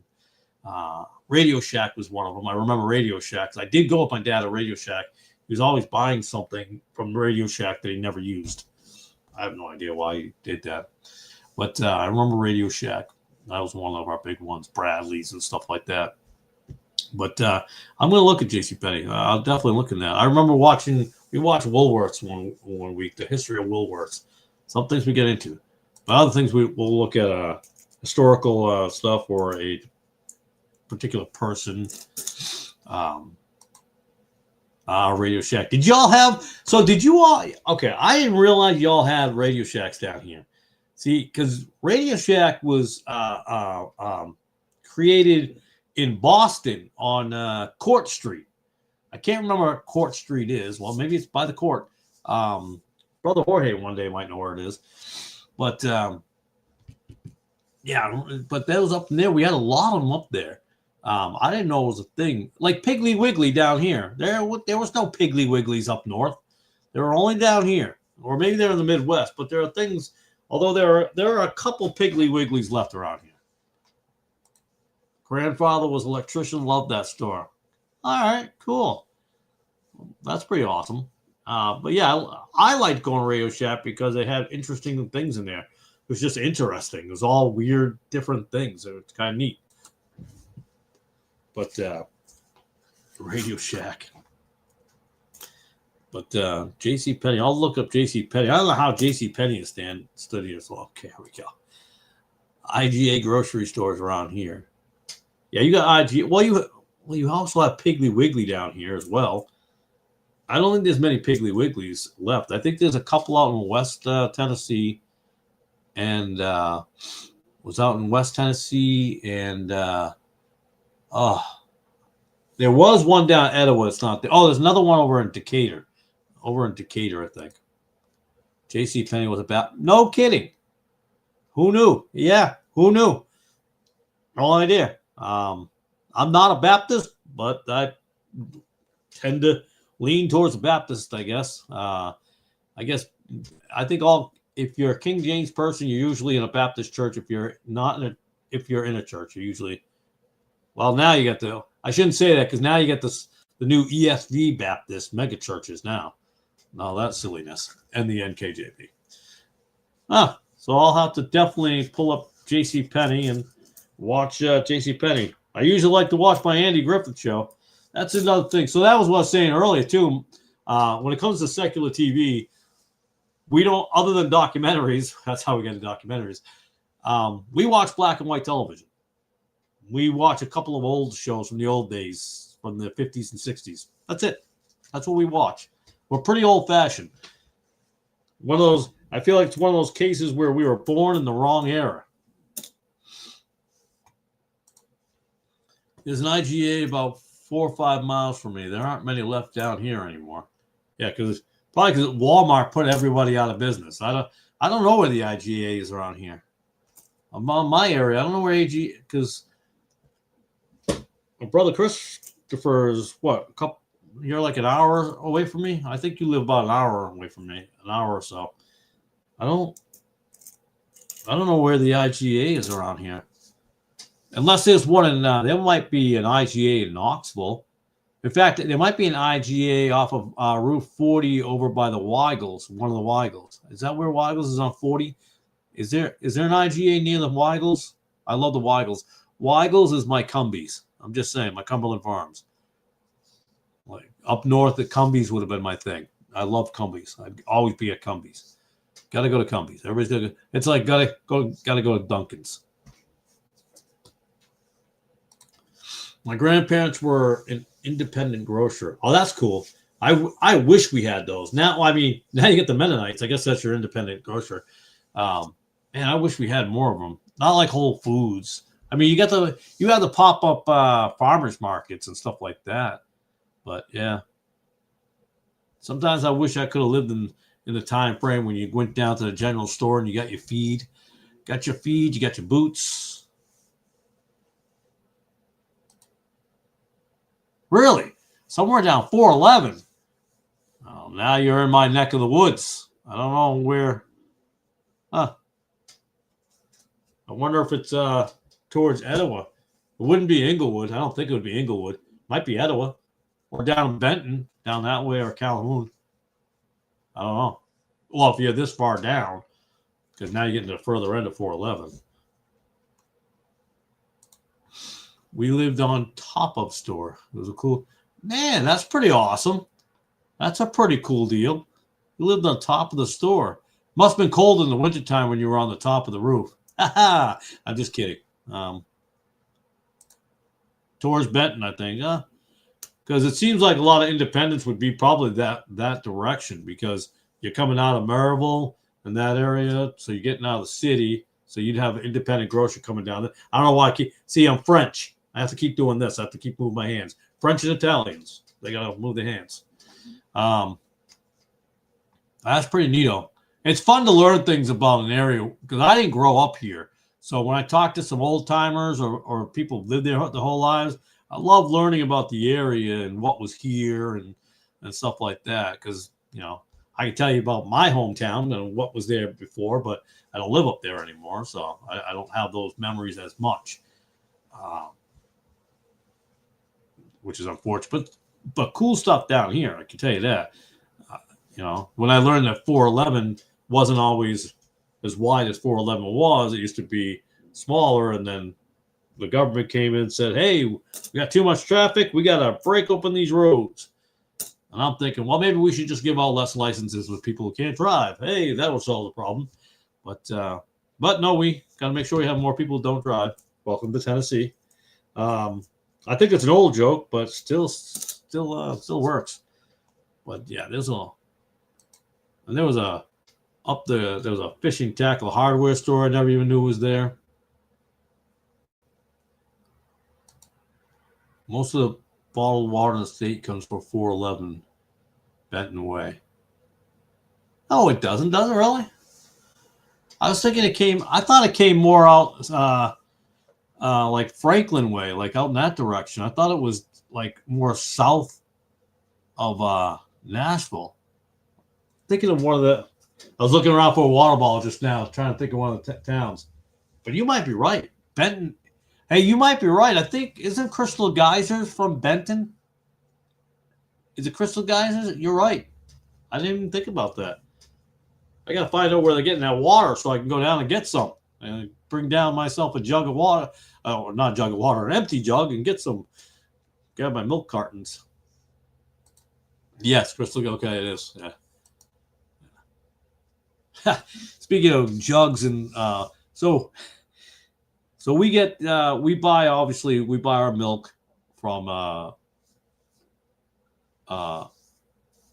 A: Radio Shack was one of them. I remember Radio Shack. I did go with my dad at Radio Shack. He was always buying something from Radio Shack that he never used. I have no idea why he did that. But I remember Radio Shack. That was one of our big ones, Bradley's and stuff like that. But I'm going to look at JCPenney. I'll definitely look at that. I remember we watched Woolworths one week, the history of Woolworths. Some things we get into. But other things we'll look at historical stuff or a particular person. Radio Shack. Did you all okay, I didn't realize y'all had Radio Shacks down here. See, because Radio Shack was created in Boston on Court Street. I can't remember what Court Street is. Well, maybe it's by the court. Brother Jorge one day might know where it is. But, yeah, but that was up there. We had a lot of them up there. I didn't know it was a thing. Like Piggly Wiggly down here. There was no Piggly Wigglies up north. They were only down here. Or maybe they're in the Midwest. But there are things, although there are a couple Piggly Wigglies left around here. Grandfather was an electrician, loved that store. All right, cool. That's pretty awesome. But yeah, I liked going to Radio Shack because they had interesting things in there. It was just interesting. It was all weird, different things. It was kind of neat. But Radio Shack. But JCPenney, I'll look up JCPenney. I don't know how JCPenney is stood here. So okay, here we go. IGA grocery stores around here. Yeah, you got IGA. Well, you also have Piggly Wiggly down here as well. I don't think there's many Piggly Wigglies left. I think there's a couple out in West Tennessee, and was out in West Tennessee, and oh, there was one down at Etowah. It's not there. Oh, there's another one over in Decatur. Over in Decatur, I think. J.C. Penney was about. No kidding. Who knew? Yeah, who knew? No idea. I'm not a Baptist, but I tend to lean towards the Baptist, I guess. I think if you're a King James person, you're usually in a Baptist church. If you're not if you're in a church, you're usually, well, now you got I shouldn't say that because now you get the new ESV Baptist mega churches now. No, that's silliness. And the NKJV. So I'll have to definitely pull up J.C. Penney and watch J.C. Penney. I usually like to watch my Andy Griffith show. That's another thing. So that was what I was saying earlier, too. When it comes to secular TV, we don't, other than documentaries, that's how we get into documentaries, we watch black and white television. We watch a couple of old shows from the old days, from the 50s and 60s. That's it. That's what we watch. We're pretty old-fashioned. One of those, I feel like it's one of those cases where we were born in the wrong era. There's an IGA about 4 or 5 miles from me. There aren't many left down here anymore. Yeah, because Walmart put everybody out of business. I don't know where the IGA is around here. I'm on my area. I don't know where AG, because my brother Christopher is you're like an hour away from me. I think you live about an hour away from me, an hour or so. I don't know where the IGA is around here. Unless there's one in, there might be an IGA in Knoxville. In fact, there might be an IGA off of Route 40 over by the Weigels, one of the Weigels. Is that where Weigels is on 40? Is there an IGA near the Weigels? I love the Weigels. Weigels is my Cumbies. I'm just saying, my Cumberland Farms. Like up north at Cumbies would have been my thing. I love Cumbies. I'd always be at Cumbies. Got to go to Cumbies. Everybody's got to. It's like got to go to Dunkin's. My grandparents were an independent grocer. Oh, that's cool. I wish we had those. Now you get the Mennonites. I guess that's your independent grocer. Man, I wish we had more of them. Not like Whole Foods. I mean, you have the pop-up farmers markets and stuff like that. But yeah, sometimes I wish I could have lived in the time frame when you went down to the general store and you got your feed, you got your boots. Really? Somewhere down 411. Oh, now you're in my neck of the woods. I don't know where. I wonder if it's towards Etowah. It wouldn't be Inglewood. I don't think it would be Inglewood. Might be Etowah. Or down in Benton, down that way, or Calhoun. I don't know. Well, if you're this far down, because now you're getting to the further end of 411. We lived on top of store. It was a cool, man, that's pretty awesome. That's a pretty cool deal. You lived on top of the store. Must have been cold in the wintertime when you were on the top of the roof. I'm just kidding. Towards Benton, I think. Because it seems like a lot of independents would be probably that direction, because you're coming out of Maryville and that area, so you're getting out of the city, so you'd have an independent grocer coming down there. I don't know why I'm French. I have to keep doing this. I have to keep moving my hands. French and Italians, they got to move their hands. That's pretty neato. It's fun to learn things about an area, because I didn't grow up here. So when I talk to some old timers or people who lived there their whole lives, I love learning about the area and what was here and stuff like that. Because, I can tell you about my hometown and what was there before, but I don't live up there anymore. So I don't have those memories as much, which is unfortunate. But cool stuff down here, I can tell you that. When I learned that 411 wasn't always as wide as 411 was, it used to be smaller, and then the government came in and said, hey, we got too much traffic. We got to break open these roads. And I'm thinking, well, maybe we should just give out less licenses with people who can't drive. Hey, that will solve the problem. But no, we got to make sure we have more people who don't drive. Welcome to Tennessee. I think it's an old joke, but still works. But yeah, there was a there was a fishing tackle hardware store I never even knew was there. Most of the bottled water in the state comes from 411 Benton Way. No, it doesn't. Does it really? I was thinking I thought it came more out like Franklin Way, like out in that direction. I thought it was like more south of Nashville. Thinking of one of the, I was looking around for a water bottle just now, trying to think of one of the towns. But you might be right. Benton. Hey, you might be right. I think, isn't Crystal Geysers from Benton? Is it Crystal Geysers? You're right. I didn't even think about that. I got to find out where they're getting that water so I can go down and get some and bring down myself a jug of water, or not a jug of water, an empty jug, and get grab my milk cartons. Yes, Crystal. Okay, it is. Yeah. Speaking of jugs and so we get we buy our milk from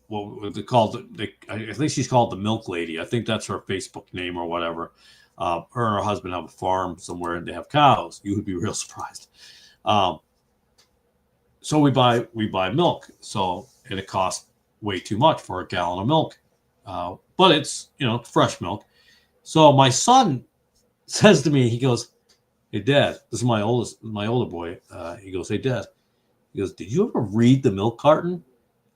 A: what they called I think she's called the Milk Lady. I think that's her Facebook name or whatever. Her and her husband have a farm somewhere and they have cows. You would be real surprised. So we buy milk. So and it costs way too much for a gallon of milk. But it's fresh milk. So my son says to me, he goes, "Hey Dad," this is my older boy. He goes, "Hey Dad," he goes, "Did you ever read the milk carton?"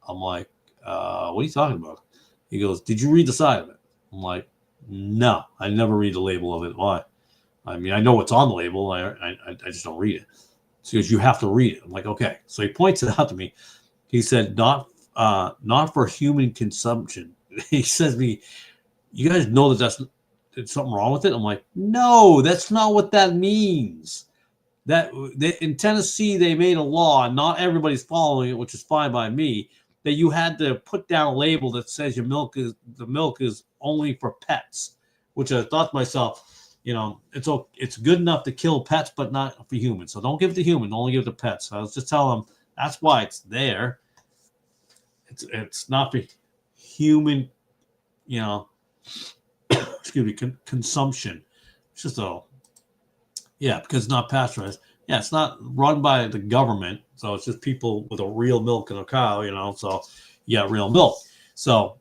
A: I'm like, "What are you talking about?" He goes, "Did you read the side of it?" I'm like, "No, I never read the label of it." Why? I mean, I know what's on the label. I just don't read it. So he goes, "You have to read it." I'm like, "Okay." So he points it out to me. He said, not for human consumption. He says to me, "You guys know that there's something wrong with it?" I'm like, "No, that's not what that means." In Tennessee, they made a law, and not everybody's following it, which is fine by me, that you had to put down a label that says the milk is only for pets, which I thought to myself, it's good enough to kill pets, but not for humans. So don't give it to humans, only give it to pets. So I was just telling them that's why it's there. It's not for human, excuse me, consumption. It's just because it's not pasteurized. Yeah, it's not run by the government, so it's just people with a real milk and a cow, so you got real milk. So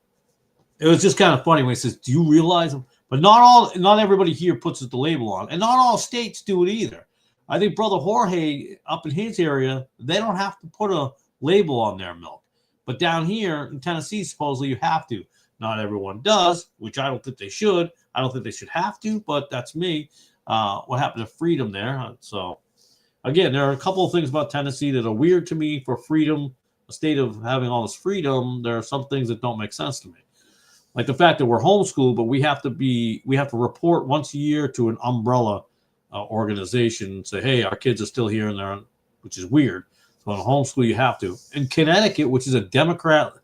A: it was just kind of funny when he says, "Do you realize?" But not everybody here puts the label on, and not all states do it either. I think Brother Jorge up in his area, they don't have to put a label on their milk. But down here in Tennessee, supposedly you have to. Not everyone does, which I don't think they should. I don't think they should have to, but that's me. What happened to freedom there? So, again, there are a couple of things about Tennessee that are weird to me for freedom, a state of having all this freedom. There are some things that don't make sense to me. Like the fact that we're homeschooled, but we have to report once a year to an umbrella organization and say, "Hey, our kids are still here," and they're, which is weird. So in homeschool, you have to. In Connecticut, which is a Democrat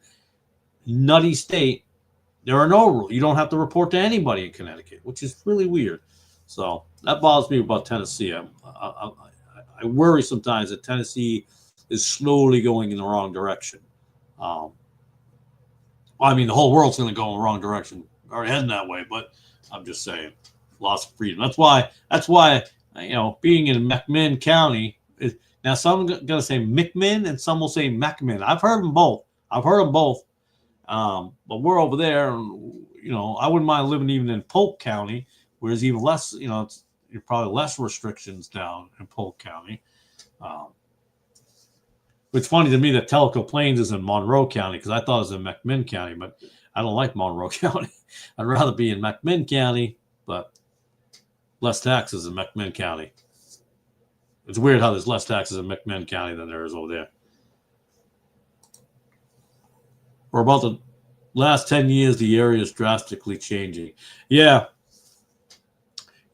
A: nutty state, there are no rules. You don't have to report to anybody in Connecticut, which is really weird. So that bothers me about Tennessee. I worry sometimes that Tennessee is slowly going in the wrong direction. I mean, the whole world's going to go in the wrong direction, or heading that way. But I'm just saying, loss of freedom. That's why. Being in McMinn County. Now, some are going to say McMinn and some will say McMinn. I've heard them both. But we're over there, and I wouldn't mind living even in Polk County, where there's even less. You're probably less restrictions down in Polk County. It's funny to me that Tellico Plains is in Monroe County because I thought it was in McMinn County, but I don't like Monroe County. I'd rather be in McMinn County, but less taxes in McMinn County. It's weird how there's less taxes in McMinn County than there is over there. For about the last 10 years, the area is drastically changing. Yeah,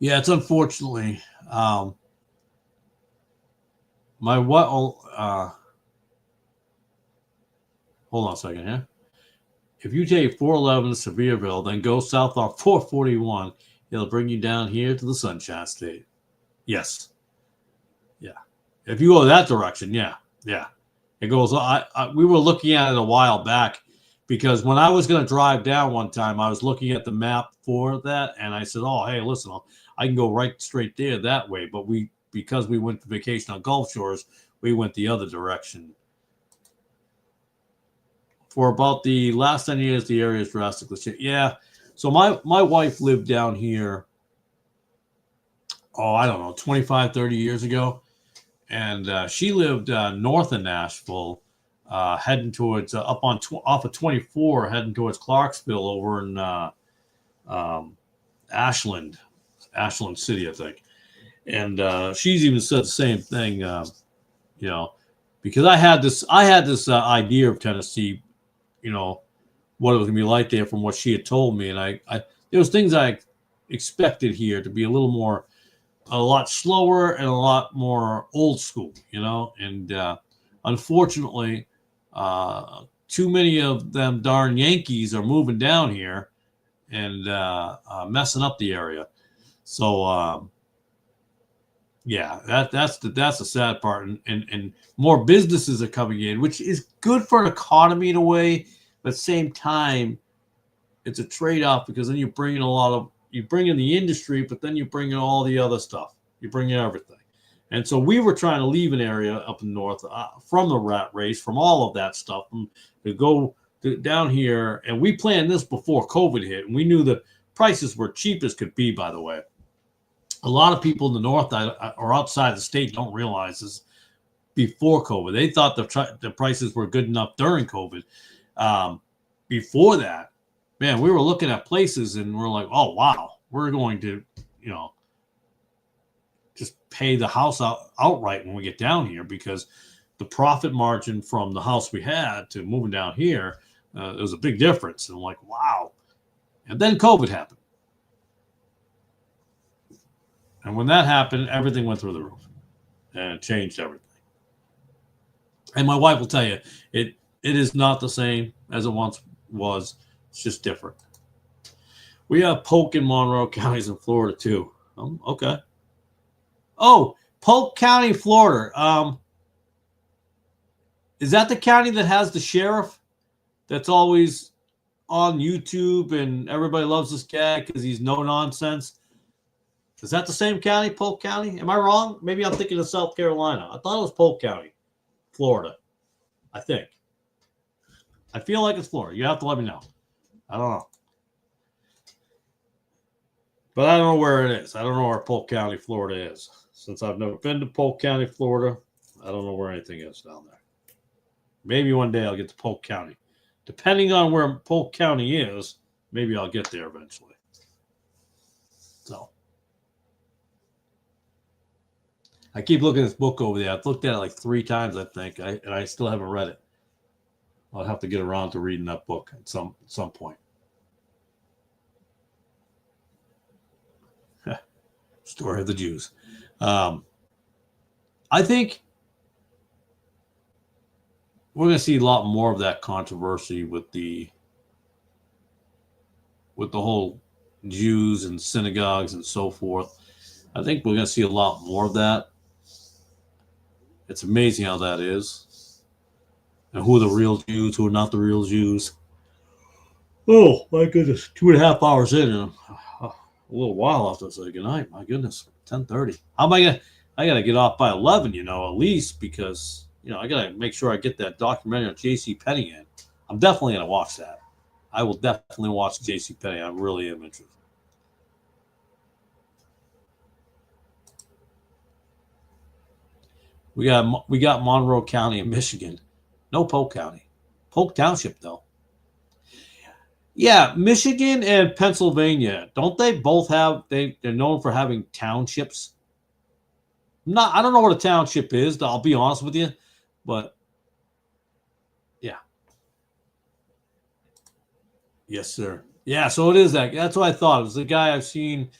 A: it's unfortunately. Hold on a second here. If you take 411 to Sevierville, then go south on 441, it'll bring you down here to the Sunshine State. Yes. Yeah. If you go that direction, yeah. It goes. We were looking at it a while back. because when I was going to drive down one time, I was looking at the map for that, and I said, "Oh, hey, listen, I can go right straight there that way." But because we went to vacation on Gulf Shores, we went the other direction. For about the last 10 years, the area is drastically changed. Yeah. So my wife lived down here, I don't know, 25, 30 years ago. And she lived north of Nashville, heading towards off of 24, heading towards Clarksville over in Ashland City, I think. And she's even said the same thing, because I had this idea of Tennessee, what it was gonna be like there from what she had told me, and I there was things I expected here to be a lot slower and a lot more old school, and unfortunately, too many of them darn Yankees are moving down here and messing up the area. So yeah, that's the sad part, and more businesses are coming in, which is good for an economy in a way, but at the same time, it's a trade-off, because then you bring in the industry, but then you bring in all the other stuff. You bring in everything. And so we were trying to leave an area up in the north from the rat race, from all of that stuff, to go down here. And we planned this before COVID hit, and we knew the prices were cheap as could be, by the way. A lot of people in the north or outside the state don't realize this before COVID. They thought the prices were good enough during COVID. Before that, man, we were looking at places and we're like, oh, wow, we're going to, just pay the house outright when we get down here, because the profit margin from the house we had to moving down here, there was a big difference. And I'm like, wow. And then COVID happened. And when that happened, everything went through the roof and it changed everything. And my wife will tell you, it is not the same as it once was. It's just different. We have Polk and Monroe counties in Florida too. Okay. Oh, Polk County, Florida. Is that the county that has the sheriff that's always on YouTube and everybody loves this guy because he's no nonsense? Is that the same county, Polk County? Am I wrong? Maybe I'm thinking of South Carolina. I thought it was Polk County, Florida. I think. I feel like it's Florida. You have to let me know. I don't know. But I don't know where it is. I don't know where Polk County, Florida is. Since I've never been to Polk County, Florida, I don't know where anything is down there. Maybe one day I'll get to Polk County. Depending on where Polk County is, maybe I'll get there eventually. So I keep looking at this book over there. I've looked at it like 3 times, I think, and I still haven't read it. I'll have to get around to reading that book at some point. Story of the Jews. I think we're going to see a lot more of that controversy with the whole Jews and synagogues and so forth. I think we're going to see a lot more of that. It's amazing how that is. And who are the real Jews, who are not the real Jews. Oh, my goodness. 2.5 hours in, and a little while after I say goodnight. My goodness, 10:30. How am I going to? I got to get off by 11, at least, because, I got to make sure I get that documentary on JCPenney in. I'm definitely going to watch that. I will definitely watch JCPenney. I really am interested. We got Monroe County in Michigan. No Polk County. Polk Township, though. Yeah, Michigan and Pennsylvania, don't they both have, they're known for having townships? I don't know what a township is, I'll be honest with you, but yeah. Yes, sir. Yeah, so it is that. That's what I thought. It was the guy I've seen.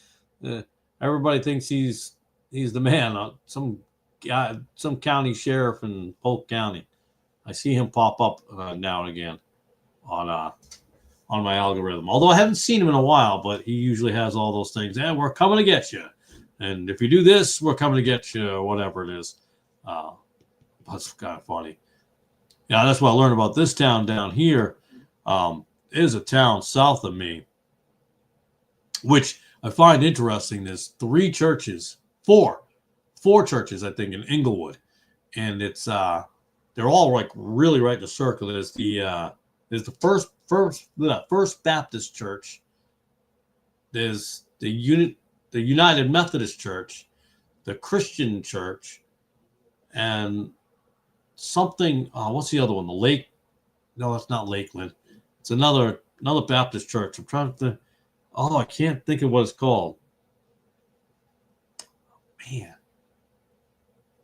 A: Everybody thinks he's the man. Some county sheriff in Polk County. I see him pop up now and again on my algorithm. Although I haven't seen him in a while, but he usually has all those things. Yeah, we're coming to get you. And if you do this, we're coming to get you, or whatever it is. That's kind of funny. Yeah, that's what I learned about this town down here. There's a town south of me, which I find interesting. There's four churches, I think, in Inglewood, and it's they're all like really right in the circle. There's the First Baptist Church. There's the United Methodist Church, the Christian Church, and something. What's the other one? The Lake? No, that's not Lakeland. It's another Baptist church. I'm trying to. I can't think of what it's called. Man,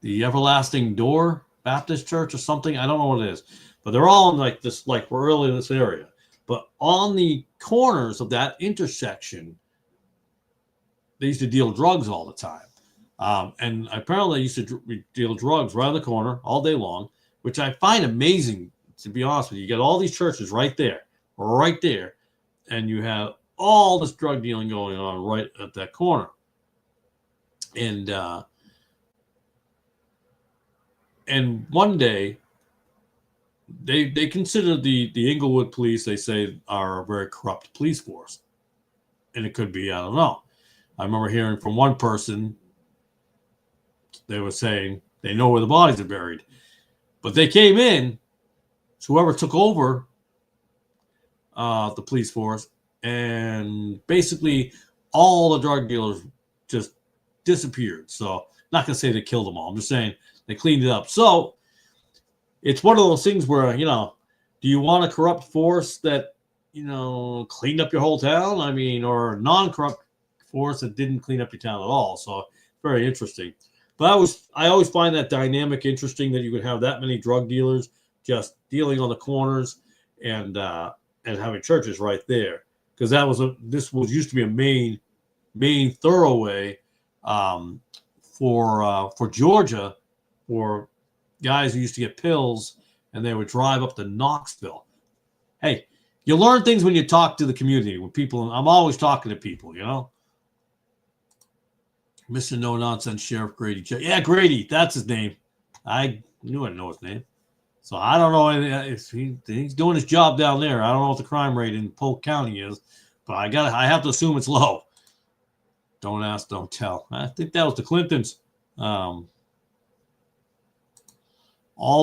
A: the Everlasting Door Baptist Church or something. I don't know what it is, but they're all in like this. Like we're really in this area, but on the corners of that intersection, they used to deal drugs all the time. And apparently they used to deal drugs right on the corner all day long, which I find amazing, to be honest with you. You get all these churches right there, and you have all this drug dealing going on right at that corner. And one day, they consider the Inglewood police, they say, are a very corrupt police force. And it could be, I don't know. I remember hearing from one person, they were saying they know where the bodies are buried. But they came in, so whoever took over the police force, and basically all the drug dealers just disappeared. So not going to say they killed them all. I'm just saying they cleaned it up. So it's one of those things where, do you want a corrupt force that, cleaned up your whole town? I mean, or a non-corrupt force that didn't clean up your town at all. So very interesting. But I always find that dynamic interesting, that you could have that many drug dealers just dealing on the corners and having churches right there, because this was used to be a main thoroughway for Georgia, for guys who used to get pills, and they would drive up to Knoxville. Hey, you learn things when you talk to the community, when people. I'm always talking to people, Mr. No Nonsense Sheriff Grady. Yeah, Grady, that's his name. I knew I'd know his name. So I don't know if he's doing his job down there. I don't know what the crime rate in Polk County is, but I have to assume it's low. Don't ask, don't tell. I think that was the Clintons. All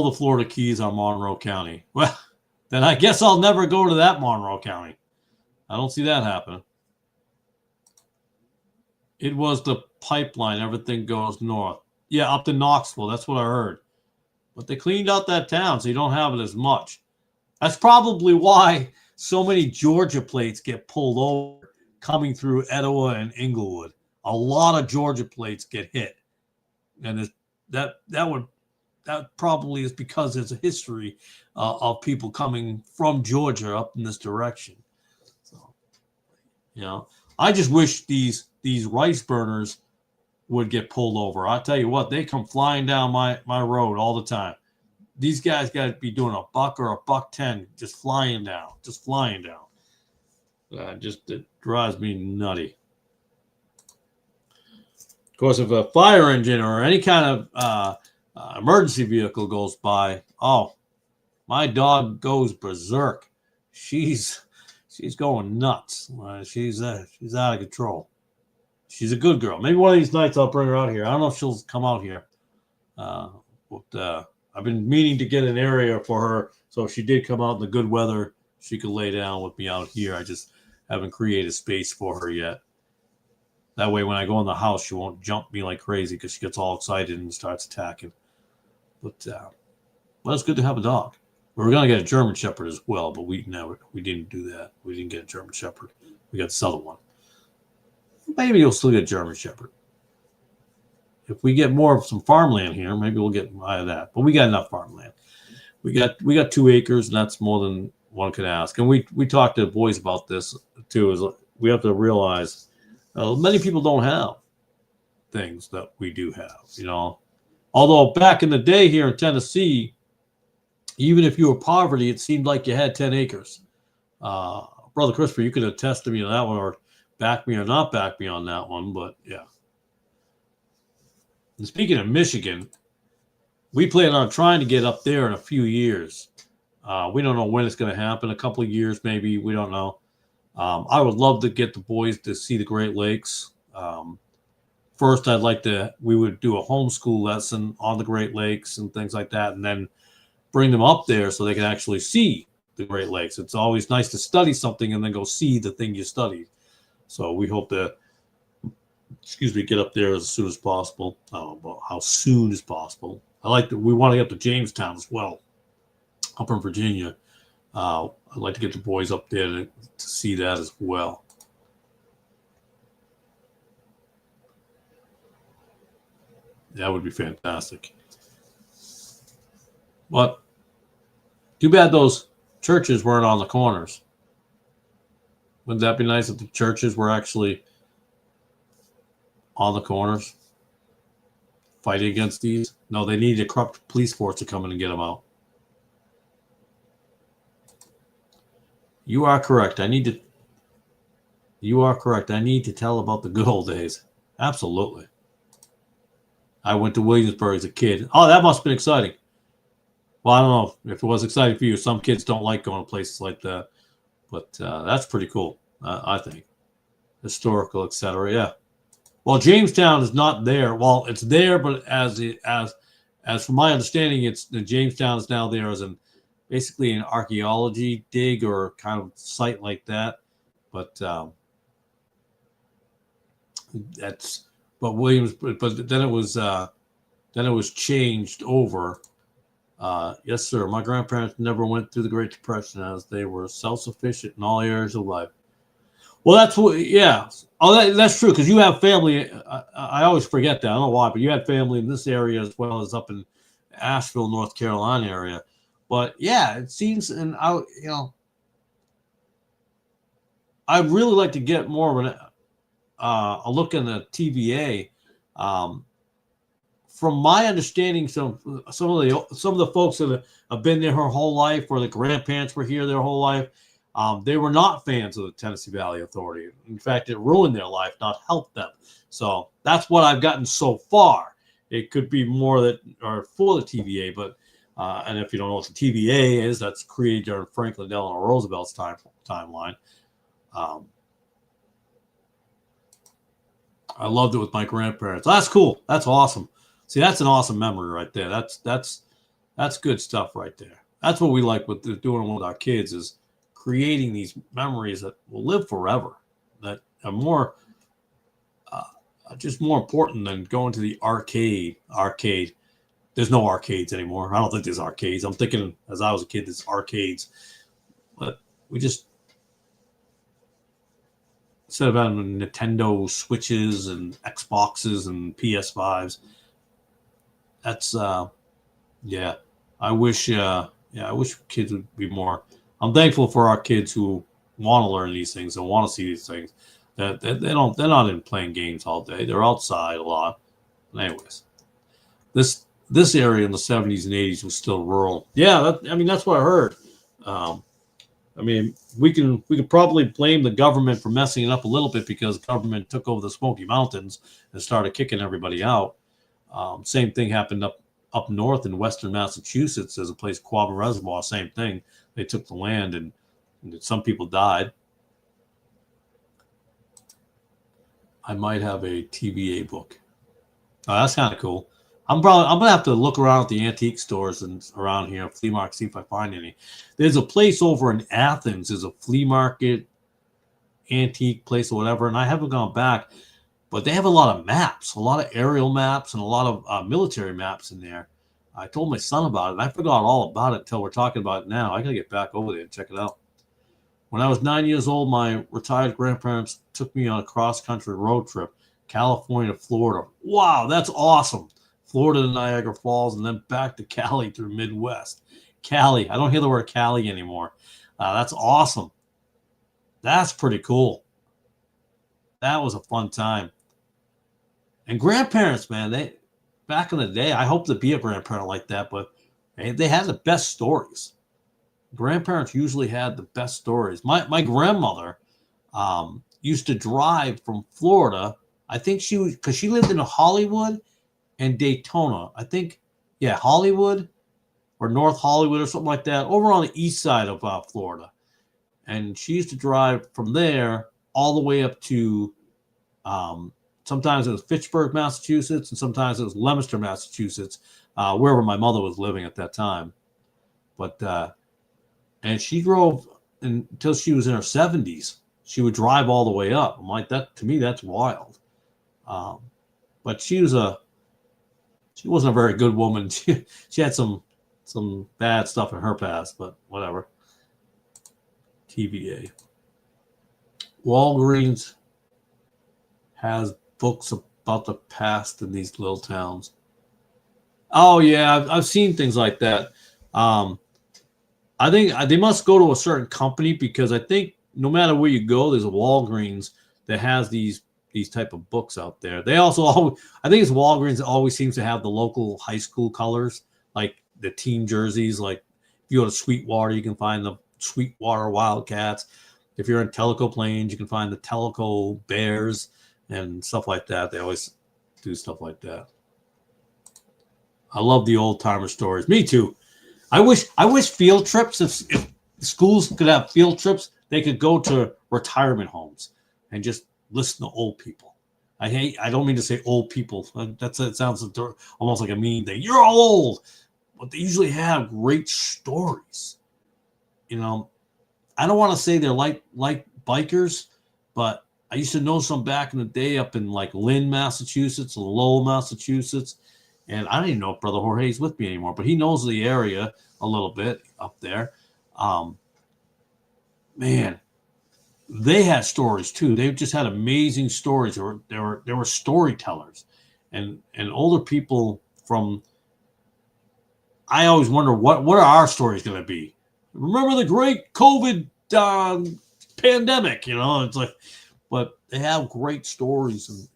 A: the Florida Keys are Monroe County. Well, then I guess I'll never go to that Monroe County. I don't see that happening. It was the pipeline. Everything goes north. Yeah, up to Knoxville. That's what I heard. But they cleaned out that town, so you don't have it as much. That's probably why so many Georgia plates get pulled over coming through Etowah and Inglewood. A lot of Georgia plates get hit. And that probably is because there's a history of people coming from Georgia up in this direction. So, I just wish these rice burners would get pulled over. I'll tell you what, they come flying down my road all the time. These guys got to be doing a buck or a $1.10, just flying down. It drives me nutty. Of course, if a fire engine or any kind of emergency vehicle goes by, my dog goes berserk. She's going nuts. She's out of control. She's a good girl. Maybe one of these nights I'll bring her out here. I don't know if she'll come out here. But I've been meaning to get an area for her, so if she did come out in the good weather, she could lay down with me out here. I just haven't created space for her yet. That way, when I go in the house, she won't jump me like crazy because she gets all excited and starts attacking. But it's good to have a dog. We were going to get a German Shepherd as well, but we didn't do that. We didn't get a German Shepherd. We got the Southern one. Maybe you'll still get a German Shepherd. If we get more of some farmland here, maybe we'll get out of that. But we got enough farmland. We got 2 acres, and that's more than one could ask. And we talked to the boys about this too. Is we have to realize many people don't have things that we do have. Although back in the day here in Tennessee, even if you were poverty, it seemed like you had 10 acres. Brother Christopher, you could attest to me on that one, or back me or not back me on that one. But yeah. And speaking of Michigan, we plan on trying to get up there in a few years. We don't know when it's going to happen. A couple of years, maybe. We don't know. I would love to get the boys to see the Great Lakes. First, we would do a homeschool lesson on the Great Lakes and things like that, and then bring them up there so they can actually see the Great Lakes. It's always nice to study something and then go see the thing you studied. So we hope to, get up there as soon as possible. How soon as possible. We want to get to Jamestown as well, up in Virginia. I'd like to get the boys up there to see that as well. That would be fantastic. But too bad those churches weren't on the corners. Wouldn't that be nice if the churches were actually on the corners fighting against these? No, they need a corrupt police force to come in and get them out. You are correct. I need to tell about the good old days. Absolutely. I went to Williamsburg as a kid. Oh, that must have been exciting. Well, I don't know if it was exciting for you. Some kids don't like going to places like that, but that's pretty cool, I think. Historical, etc. Yeah. Well, Jamestown is not there. Well, it's there, but as from my understanding, Jamestown is now there as basically an archaeology dig or kind of site like that. But then it was changed over. Yes, sir. My grandparents never went through the Great Depression as they were self-sufficient in all areas of life. Well, that's what, yeah. Oh, that's true, because you have family. I always forget that. I don't know why, but you had family in this area as well as up in Asheville, North Carolina area. But yeah, it seems, and I'd really like to get more of a look in the TVA. From my understanding, some of the folks that have been there her whole life, or the grandparents were here their whole life, they were not fans of the Tennessee Valley Authority. In fact, it ruined their life, not helped them. So that's what I've gotten so far. It could be more that are for the TVA, but and if you don't know what the TVA is, that's created during Franklin Delano Roosevelt's timeline. I loved it with my grandparents. That's cool. That's awesome. See, that's an awesome memory right there. That's good stuff right there. That's what we like with doing with our kids, is creating these memories that will live forever, that are more, just more important than going to the arcade. There's no arcades anymore. I don't think there's arcades. I'm thinking, as I was a kid, there's arcades. But we just, instead of having Nintendo Switches and Xboxes and PS5s, that's, yeah. I wish kids would be more. I'm thankful for our kids who want to learn these things and want to see these things. That they're not in playing games all day. They're outside a lot. But anyways, this area in the 70s and 80s was still rural. Yeah, that's what I heard. We could probably blame the government for messing it up a little bit, because the government took over the Smoky Mountains and started kicking everybody out. Same thing happened up north in western Massachusetts. There's a place, Quabbin Reservoir, same thing. They took the land and some people died. I might have a TVA book. Oh, that's kind of cool. I'm gonna have to look around at the antique stores and around here, flea market, see if I find any. There's a place over in Athens. There's a flea market, antique place or whatever, and I haven't gone back. But they have a lot of maps, a lot of aerial maps, and a lot of military maps in there. I told my son about it, and I forgot all about it until we're talking about it now. I got to get back over there and check it out. When I was 9 years old, my retired grandparents took me on a cross-country road trip, California to Florida. Wow, that's awesome. Florida to Niagara Falls, and then back to Cali through Midwest. Cali. I don't hear the word Cali anymore. That's awesome. That's pretty cool. That was a fun time. And grandparents, man, back in the day, I hope to be a grandparent like that, but they had the best stories. Grandparents usually had the best stories. My grandmother used to drive from Florida. I think because she lived in Hollywood and Daytona. I think, yeah, Hollywood or North Hollywood or something like that, over on the east side of Florida. And she used to drive from there all the way up to sometimes it was Fitchburg, Massachusetts, and sometimes it was Leominster, Massachusetts, wherever my mother was living at that time. But and she drove until she was in her 70s. She would drive all the way up. I'm like, that to me, that's wild. But she wasn't a very good woman. She had some bad stuff in her past, but whatever. TVA. Walgreens has books about the past in these little towns. Oh yeah, I've seen things like that. I think they must go to a certain company, because I think no matter where you go, there's a Walgreens that has these type of books out there. They also I think it's Walgreens that always seems to have the local high school colors, like the team jerseys. Like if you go to Sweetwater, you can find the Sweetwater Wildcats. If you're in Tellico Plains, you can find the Tellico Bears and stuff like that. They always do stuff like that. I love the old timer stories. Me too. I wish field trips, if schools could have field trips, they could go to retirement homes and just listen to old people. I don't mean to say old people. It sounds almost like a mean thing. You're old. But they usually have great stories. You know, I don't want to say they're like bikers, but I used to know some back in the day up in like Lynn, Massachusetts, Lowell, Massachusetts. And I didn't even know if Brother Jorge's with me anymore, but he knows the area a little bit up there. Man, they had stories too. They just had amazing stories. They were storytellers, and older people from. I always wonder what are our stories going to be. Remember the great COVID pandemic? You know, it's like, but they have great stories and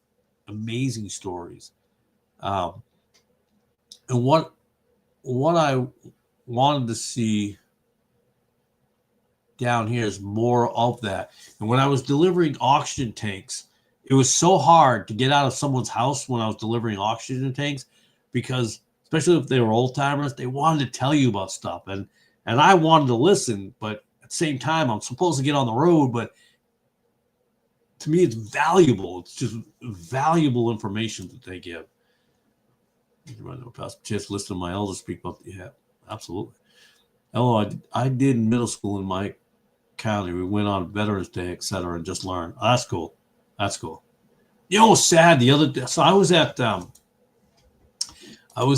A: amazing stories. And what I wanted to see down here is more of that. And when I was delivering oxygen tanks, it was so hard to get out of someone's house when I was delivering oxygen tanks, because especially if they were old timers, they wanted to tell you about stuff. And I wanted to listen, but at the same time, I'm supposed to get on the road. But to me, it's valuable. It's just valuable information that they give. Just listen to my elders speak about. Yeah, absolutely. Oh, I did in middle school in my county. We went on Veterans Day, etc., and just learned. Oh, that's cool. That's cool. You know, sad the other day. So I was at the at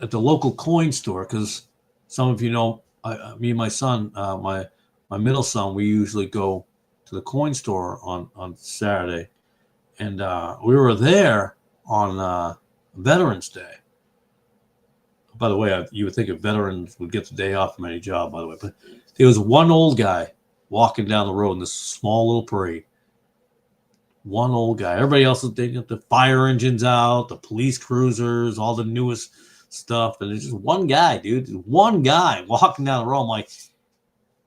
A: the local coin store, because some of you know, me and my son, my middle son, we usually go to the coin store on Saturday, and we were there on Veterans Day. By the way, you would think if veterans would get the day off from any job, by the way, but there was one old guy walking down the road in this small little parade. One old guy. Everybody else is taking the fire engines out, the police cruisers, all the newest stuff. And there's just one guy, dude. One guy walking down the road. I'm like,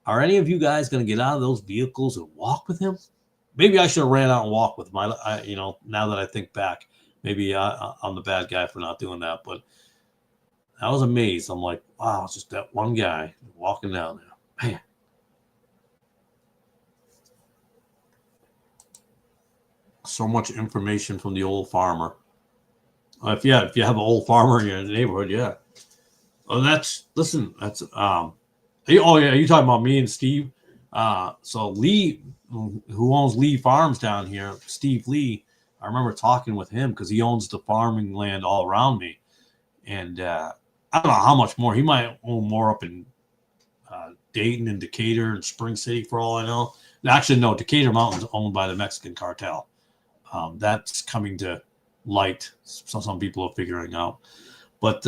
A: are any of you guys going to get out of those vehicles and walk with him? Maybe I should have ran out and walked with him. Now that I think back, maybe I'm the bad guy for not doing that. But I was amazed. I'm like, wow, it's just that one guy walking down there. Man. So much information from the old farmer. If you have an old farmer in your neighborhood, yeah. Oh, that's oh yeah, you talking about me and Steve? So Lee, who owns Lee Farms down here, Steve Lee, I remember talking with him because he owns the farming land all around me, and I don't know how much more. He might own more up in Dayton and Decatur and Spring City, for all I know. Actually, no, Decatur Mountain is owned by the Mexican cartel. That's coming to light. So some people are figuring out. But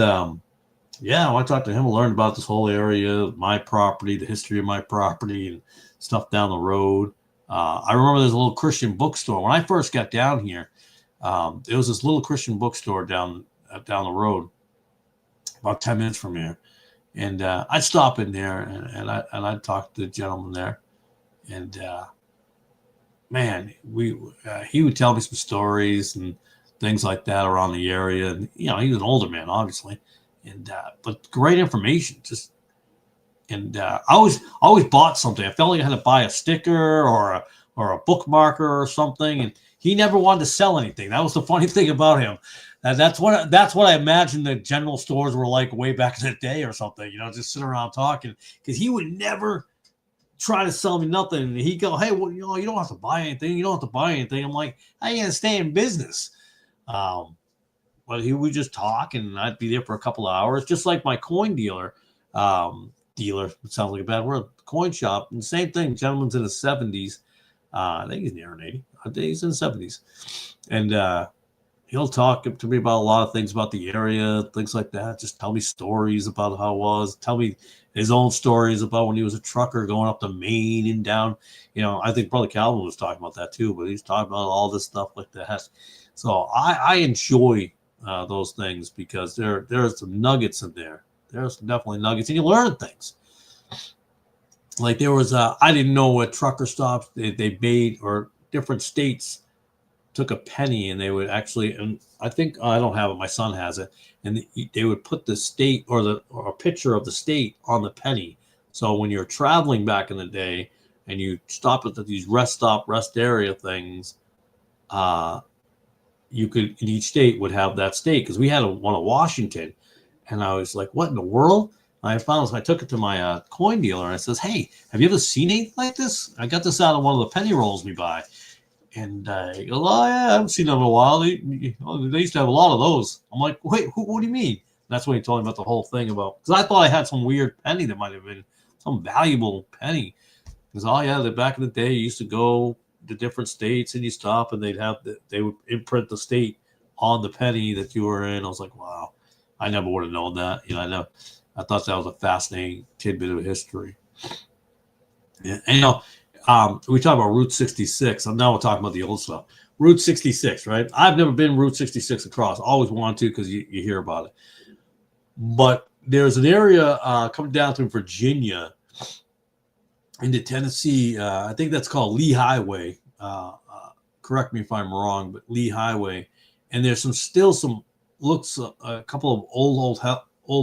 A: yeah, I want to talk to him and learn about this whole area, my property, the history of my property, and stuff down the road. I remember there's a little Christian bookstore. When I first got down here, there was this little Christian bookstore down the road, about 10 minutes from here. And I'd stop in there and I'd talk to the gentleman there. And man, he would tell me some stories and things like that around the area. And, he was an older man, obviously. And but great information. Just and I always bought something. I felt like I had to buy a sticker or a bookmarker or something. And he never wanted to sell anything. That was the funny thing about him. That's what I imagined the general stores were like way back in the day or something. Just sitting around talking, because he would never try to sell me nothing. And he'd go, "Hey, well, you don't have to buy anything. You don't have to buy anything." I'm like, "I ain't gonna stay in business." But he would just talk, and I'd be there for a couple of hours, just like my coin dealer. Dealer, it sounds like a bad word. Coin shop, and same thing. Gentleman's in his 70s. I think he's near 80. I think he's in the 70s, and he'll talk to me about a lot of things about the area, things like that. Just tell me stories about how it was. Tell me his own stories about when he was a trucker going up to Maine and down. I think Brother Calvin was talking about that too, but he's talking about all this stuff like that. So I enjoy those things, because there's some nuggets in there. There's definitely nuggets, and you learn things. Like there was I didn't know what trucker stops they made, or different states took a penny and they would actually, and I think I don't have it, my son has it, and they would put the state or a picture of the state on the penny. So when you're traveling back in the day and you stop at these rest area things, you could, in each state would have that state, because we had one of Washington, and I was like, what in the world? And I found this, I took it to my coin dealer, and I says, "Hey, have you ever seen anything like this? I got this out of one of the penny rolls we buy." And he goes, "Oh, yeah, I haven't seen them in a while. They used to have a lot of those." I'm like, "Wait, what do you mean?" And that's when he told me about the whole thing about, because I thought I had some weird penny that might have been some valuable penny. Because, oh, yeah, back in the day, you used to go to different states and you stop, and they would imprint the state on the penny that you were in. I was like, wow, I never would have known that. I thought that was a fascinating tidbit of history. Yeah, and we talk about Route 66. Now we're talking about the old stuff. Route 66, right? I've never been Route 66 across. Always wanted to, because you hear about it. But there's an area coming down through Virginia into Tennessee. I think that's called Lee Highway. Correct me if I'm wrong, but Lee Highway. And there's still some a couple of old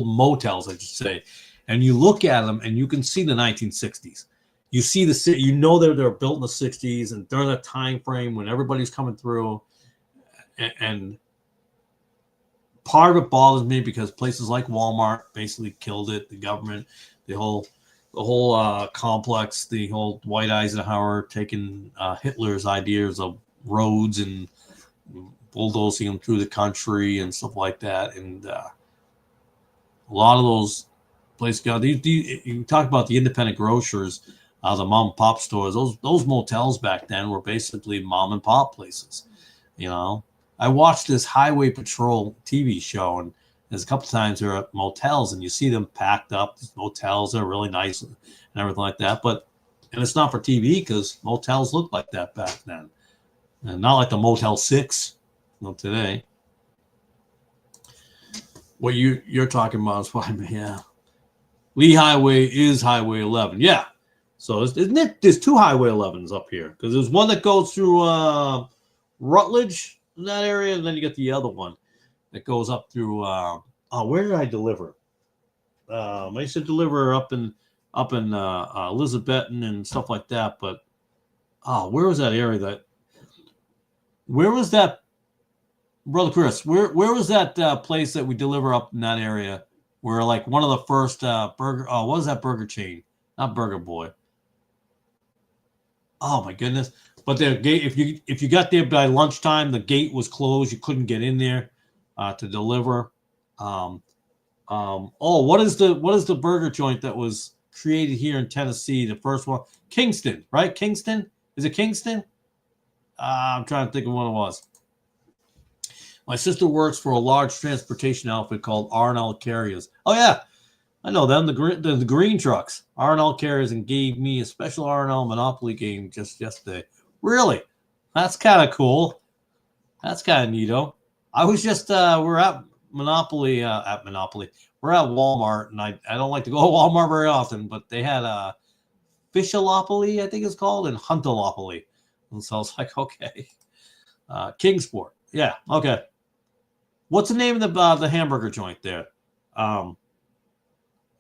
A: motels, I should say. And you look at them and you can see the 1960s. You see the city, they're built in the 60s, and during that time frame when everybody's coming through. And part of it bothers me, because places like Walmart basically killed it. The government, the whole complex, the whole Dwight Eisenhower taking Hitler's ideas of roads and bulldozing them through the country and stuff like that. And a lot of those places you talk about the independent grocers, the mom and pop stores. Those motels back then were basically mom and pop places. I watched this Highway Patrol TV show, and there's a couple times they're at motels, and you see them packed up. These motels are really nice and everything like that. And it's not for TV, because motels looked like that back then, and not like the Motel 6 today. What you're talking about is why, yeah. Lee Highway is Highway 11. Yeah. So isn't it? There's two Highway 11s up here, because there's one that goes through Rutledge in that area, and then you get the other one that goes up through. Where did I deliver? I used to deliver up in Elizabethton and stuff like that. But where was that area? Where was that, Brother Chris? Where was that place that we deliver up in that area? Where like one of the first burger. Oh, what is that burger chain? Not Burger Boy. Oh my goodness! But the gate, if you got there by lunchtime, the gate was closed. You couldn't get in there to deliver. What is the burger joint that was created here in Tennessee? The first one, Kingston, right? Kingston, is it Kingston? I'm trying to think of what it was. My sister works for a large transportation outfit called R&L Carriers. Oh yeah, I know them, the green trucks, R&L Carriers, and gave me a special R&L Monopoly game just yesterday. Really? That's kind of cool. That's kind of neato. I was just, we're at Monopoly. We're at Walmart, and I don't like to go to Walmart very often, but they had a Fishalopoly, I think it's called, and Huntalopoly. And so I was like, okay. Kingsport. Yeah, okay. What's the name of the hamburger joint there?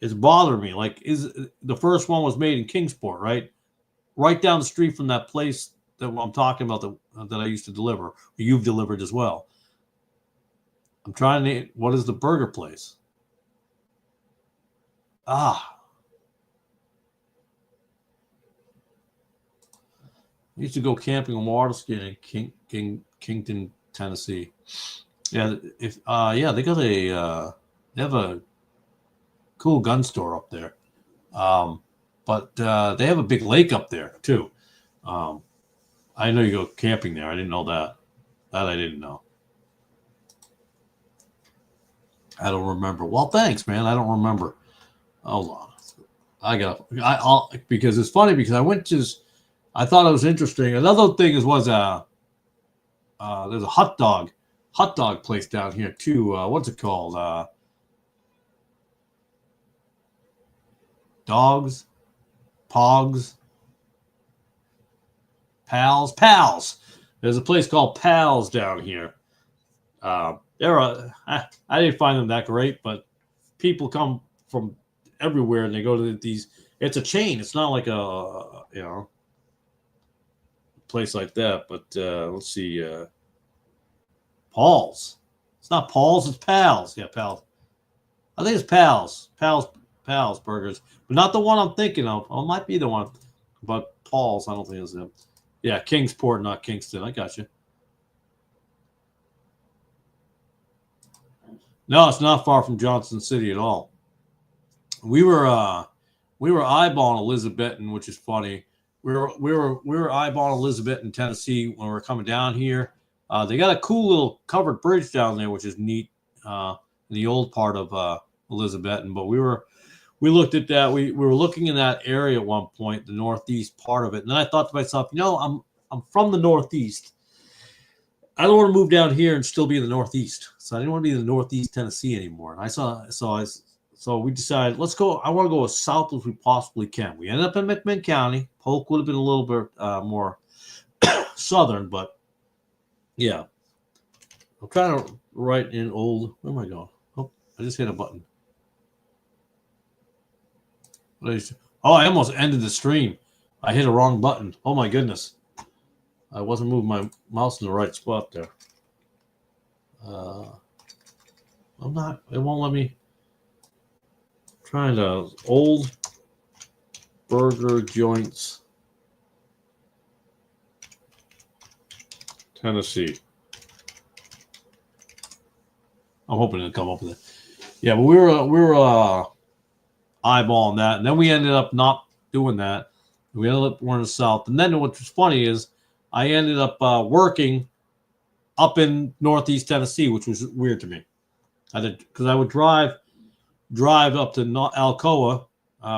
A: It's bothering me. Like, is the first one was made in Kingsport, right? Right down the street from that place that I'm talking about that I used to deliver, or you've delivered as well. I'm trying to. What is the burger place? Ah, I used to go camping and water skiing in Kington, Tennessee. Yeah, yeah, they got they have a cool gun store up there. But they have a big lake up there too. Um, I know you go camping there. I didn't know that. That I didn't know. I don't remember. Well, thanks, man. I don't remember. Hold on. I'll because it's funny because I went to. I thought it was interesting. Another thing was there's a hot dog place down here too. What's it called? Dogs, Pogs, Pals. There's a place called Pals down here. I didn't find them that great, but people come from everywhere and they go to these. It's a chain. It's not like a place like that. But let's see, Paul's. It's not Paul's. It's Pals. Yeah, Pals. I think it's Pals. Pals Burgers, but not the one I'm thinking of. Oh, it might be the one, but Paul's. I don't think it's them. Yeah, Kingsport, not Kingston. I got you. No, it's not far from Johnson City at all. We were eyeballing Elizabethton, which is funny. We were eyeballing Elizabethton, Tennessee when we were coming down here. They got a cool little covered bridge down there, which is neat in the old part of Elizabethton. But we looked at that. We were looking in that area at one point, the northeast part of it, and then I thought to myself, I'm from the Northeast. I don't want to move down here and still be in the Northeast. So I didn't want to be in the Northeast Tennessee anymore. And so we decided, let's go. I want to go as south as we possibly can. We ended up in McMinn County. Polk would have been a little bit more southern, but yeah. I'm trying to write in old. Where am I going? Oh, I just hit a button. Oh, I almost ended the stream. I hit a wrong button. Oh my goodness. I wasn't moving my mouse in the right spot there. I'm not. It won't let me. Trying to old burger joints, Tennessee. I'm hoping to come up with it. Yeah, but we were eyeballing that, and then we ended up not doing that. We ended up going to the south, and then what was funny is I ended up working up in Northeast Tennessee, which was weird to me. I did because I would drive up to Alcoa,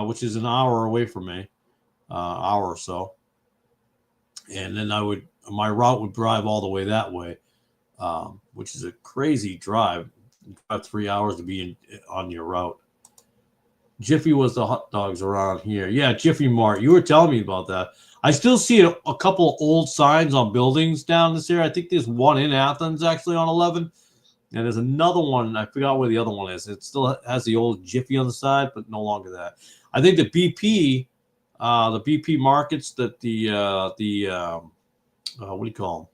A: which is an hour away from me, hour or so, and then my route would drive all the way that way, which is a crazy drive. About 3 hours to be on your route. Jiffy was the hot dogs around here. Yeah, Jiffy Mart. You were telling me about that. I still see a couple old signs on buildings down this area. I think there's one in Athens actually on 11. And there's another one. I forgot where the other one is. It still has the old Jiffy on the side, but no longer that. I think the BP markets that what do you call them?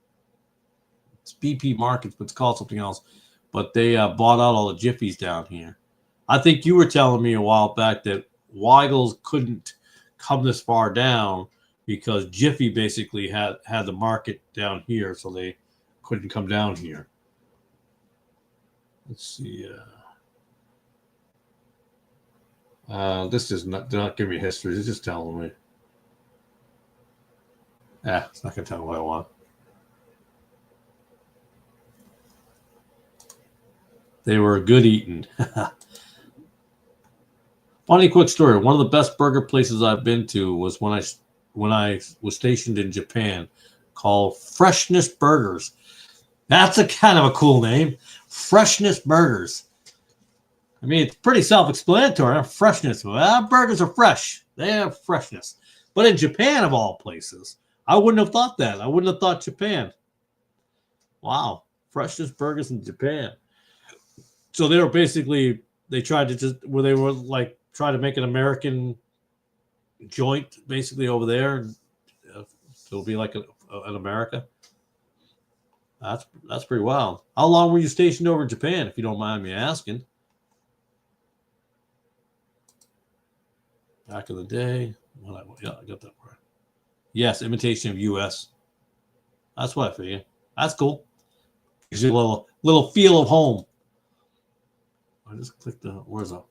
A: It's BP markets, but it's called something else. But they bought out all the Jiffies down here. I think you were telling me a while back that Weigel's couldn't come this far down because Jiffy basically had the market down here, so they couldn't come down here. Let's see. This does not give me history. It's just telling me. It's not going to tell me what I want. They were good eating. Funny quick story. One of the best burger places I've been to was when I was stationed in Japan, called Freshness Burgers. That's a kind of a cool name. Freshness Burgers. I mean, it's pretty self-explanatory. Freshness. Well, burgers are fresh. They have freshness. But in Japan, of all places, I wouldn't have thought that. I wouldn't have thought Japan. Wow. Freshness Burgers in Japan. So they were basically, they tried to just, where they were like, try to make an American joint basically over there. And it'll be like an America. That's pretty wild. How long were you stationed over in Japan, if you don't mind me asking? Back in the day. Yeah, I got that right. Yes, imitation of U.S. That's what I figured. That's cool. Gives you a little feel of home. I just clicked the, where's the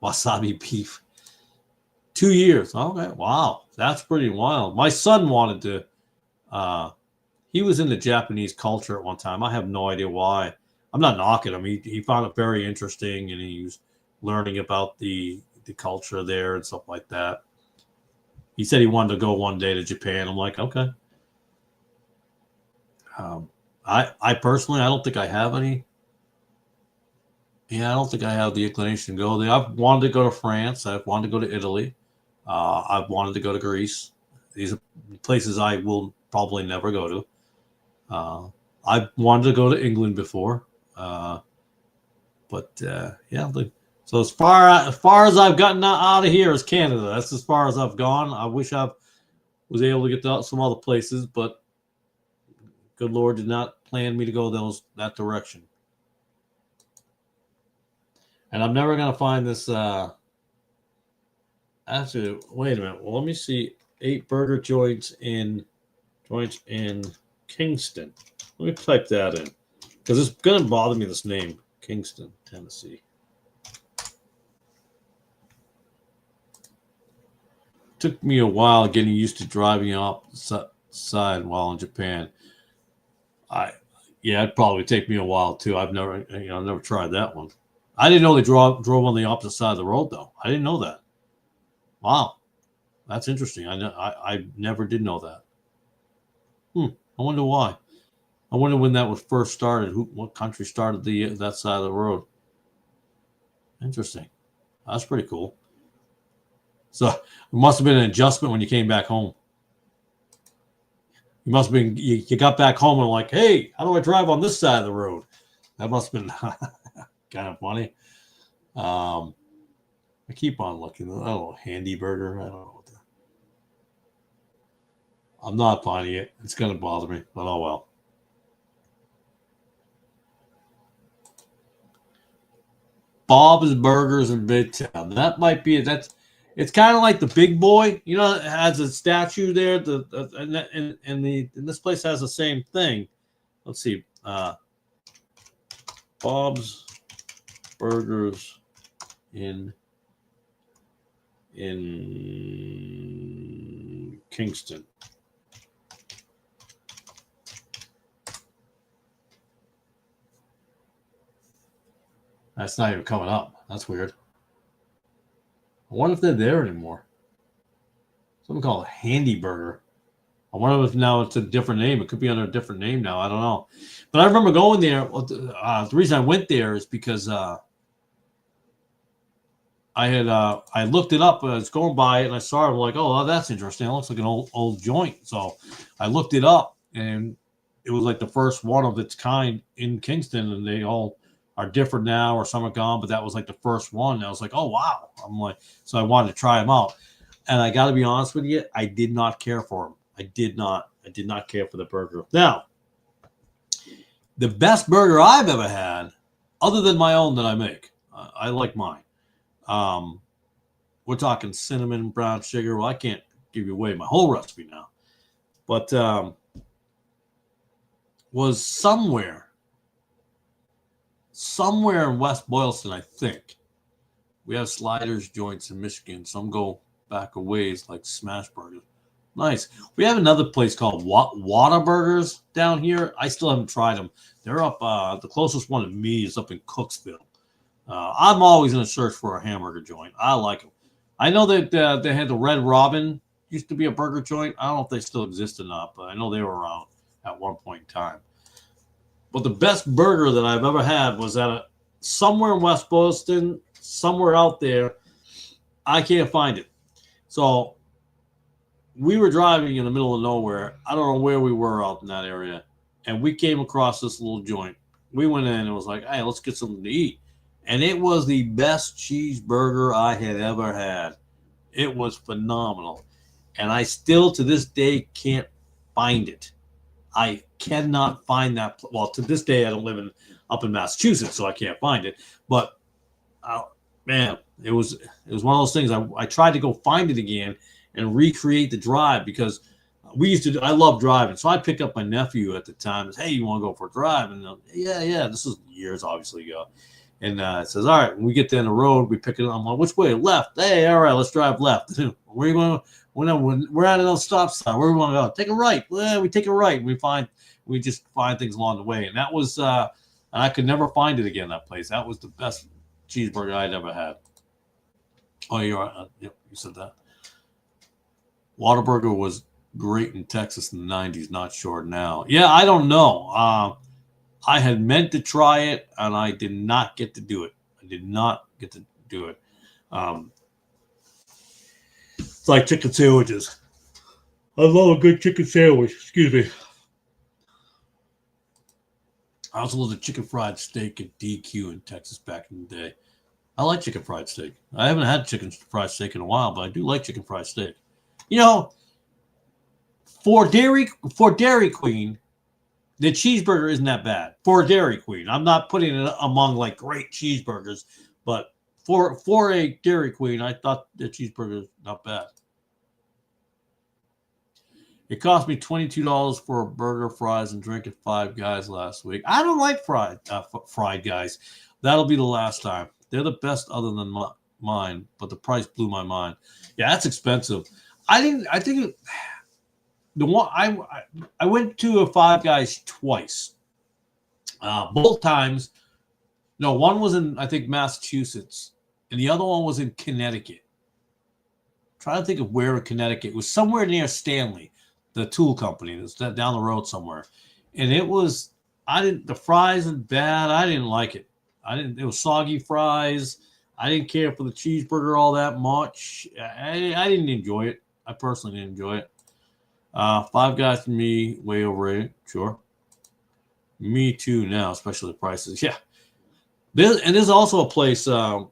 A: wasabi beef? 2 years. Okay, wow, that's pretty wild. My son wanted to. He was into Japanese culture at one time. I have no idea why. I'm not knocking him. He found it very interesting, and he was learning about the culture there and stuff like that. He said he wanted to go one day to Japan. I'm like, okay. I personally, I don't think I have any. Yeah, I don't think I have the inclination to go there. I've wanted to go to France. I've wanted to go to Italy. I've wanted to go to Greece. These are places I will probably never go to. I've wanted to go to England before, but yeah. So as far as I've gotten out of here is Canada. That's as far as I've gone. I wish I was able to get to some other places, but good Lord did not plan me to go that direction. And I'm never gonna find this. Actually, wait a minute. Well, let me see. 8 burger joints in Kingston. Let me type that in because it's gonna bother me. This name, Kingston, Tennessee. Took me a while getting used to driving up the side while in Japan. It'd probably take me a while too. I've never tried that one. I didn't know they drove on the opposite side of the road though. I didn't know that. Wow, that's interesting. I never did know that. I wonder why. I wonder when that was first started. What country started that side of the road? Interesting. That's pretty cool. So it must have been an adjustment when you came back home. You must have been, you got back home and like, hey, how do I drive on this side of the road? That must have been kind of funny. I keep on looking. I don't know, Handy Burger. I don't know. I'm not finding it. It's going to bother me, but oh well. Bob's Burgers in Midtown. That might be it. It's kind of like the Big Boy. You know, it has a statue there. And this place has the same thing. Let's see. Bob's Burgers in Kingston. That's not even coming up. That's weird. I wonder if they're there anymore. Something called Handy Burger. I wonder if now it's a different name. It could be under a different name now. I don't know. But I remember going there. The reason I went there is because I looked it up. I was going by it and I saw it. I'm like, oh, that's interesting. It looks like an old joint. So I looked it up and it was like the first one of its kind in Kingston, and they all are different now, or some are gone, but that was like the first one. And I was like, oh wow. I'm like, so I wanted to try them out. And I got to be honest with you, I did not care for them. I did not care for the burger. Now, the best burger I've ever had, other than my own that I make, I like mine. We're talking cinnamon, brown sugar. Well, I can't give you away my whole recipe now, but was somewhere in West Boylston, I think. We have Sliders joints in Michigan. Some go back a ways, like Smash Burgers. Nice. We have another place called Whataburgers down here. I still haven't tried them. They're up. The closest one to me is up in Cooksville. I'm always in a search for a hamburger joint. I like them. I know that they had the Red Robin. Used to be a burger joint. I don't know if they still exist or not, but I know they were around at one point in time. But the best burger that I've ever had was at somewhere in West Boylston, somewhere out there. I can't find it. So we were driving in the middle of nowhere. I don't know where we were out in that area. And we came across this little joint. We went in and was like, hey, let's get something to eat. and it was the best cheeseburger I had ever had. It was phenomenal, and I still to this day can't find it. I cannot find that. Well, to this day, I don't live in up in Massachusetts, so I can't find it. But man, it was one of those things. I tried to go find it again and recreate the drive because we used to. I love driving, so I picked up my nephew at the time. And, hey, you want to go for a drive? And yeah. This is years obviously ago. And it says, all right, when we get down the road, we pick it up. I'm like, which way? Left. Hey, all right, let's drive left. Where are you going? We're at a stop sign. Where do we want to go? Take a right. Well, we take a right. We just find things along the way. And that was, I could never find it again, that place. That was the best cheeseburger I'd ever had. Oh, you're right. Yep, you said that. Whataburger was great in Texas in the 90s. Not sure now. Yeah, I don't know. I had meant to try it, and I did not get to do it. I did not get to do it. It's like chicken sandwiches. I love a good chicken sandwich. Excuse me. I also love the chicken fried steak at DQ in Texas back in the day. I like chicken fried steak. I haven't had chicken fried steak in a while, but I do like chicken fried steak. You know, for Dairy Queen, the cheeseburger isn't that bad. For Dairy Queen, I'm not putting it among like great cheeseburgers, but for a Dairy Queen, I thought the cheeseburger is not bad. It cost me $22 for a burger, fries, and drink at Five Guys last week. I don't like fried guys. That'll be the last time. They're the best other than mine, but the price blew my mind. Yeah, that's expensive. I think the one I went to a Five Guys twice. Both times, no, one was in I think Massachusetts, and the other one was in Connecticut. I'm trying to think of where in Connecticut. It was somewhere near Stanley, the tool company that's down the road somewhere. And it was the fries are bad. I didn't like it. It was soggy fries. I didn't care for the cheeseburger all that much. I didn't enjoy it. I personally didn't enjoy it. Five Guys for me, way overrated. Sure. Me too now, especially the prices. Yeah. There's also a place down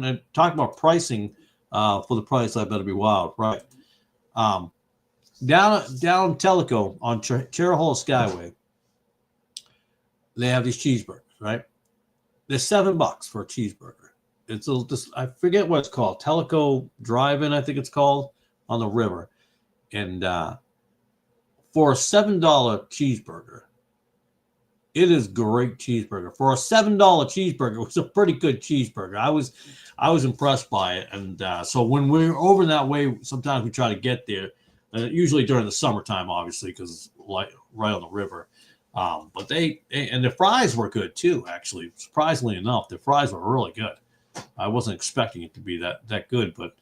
A: and talking about pricing for the price. I better be wild, right? Down Tellico on Cherry Skyway, they have these cheeseburgers, right? They're $7 for a cheeseburger. It's I forget what it's called. Tellico Drive-In, I think it's called, on the river. And for a $7 cheeseburger, it is great cheeseburger. For a $7 cheeseburger, it was a pretty good cheeseburger. I was impressed by it. And so when we're over that way, sometimes we try to get there, usually during the summertime, obviously, because it's right on the river. But and the fries were good too, actually. Surprisingly enough, the fries were really good. I wasn't expecting it to be that good, but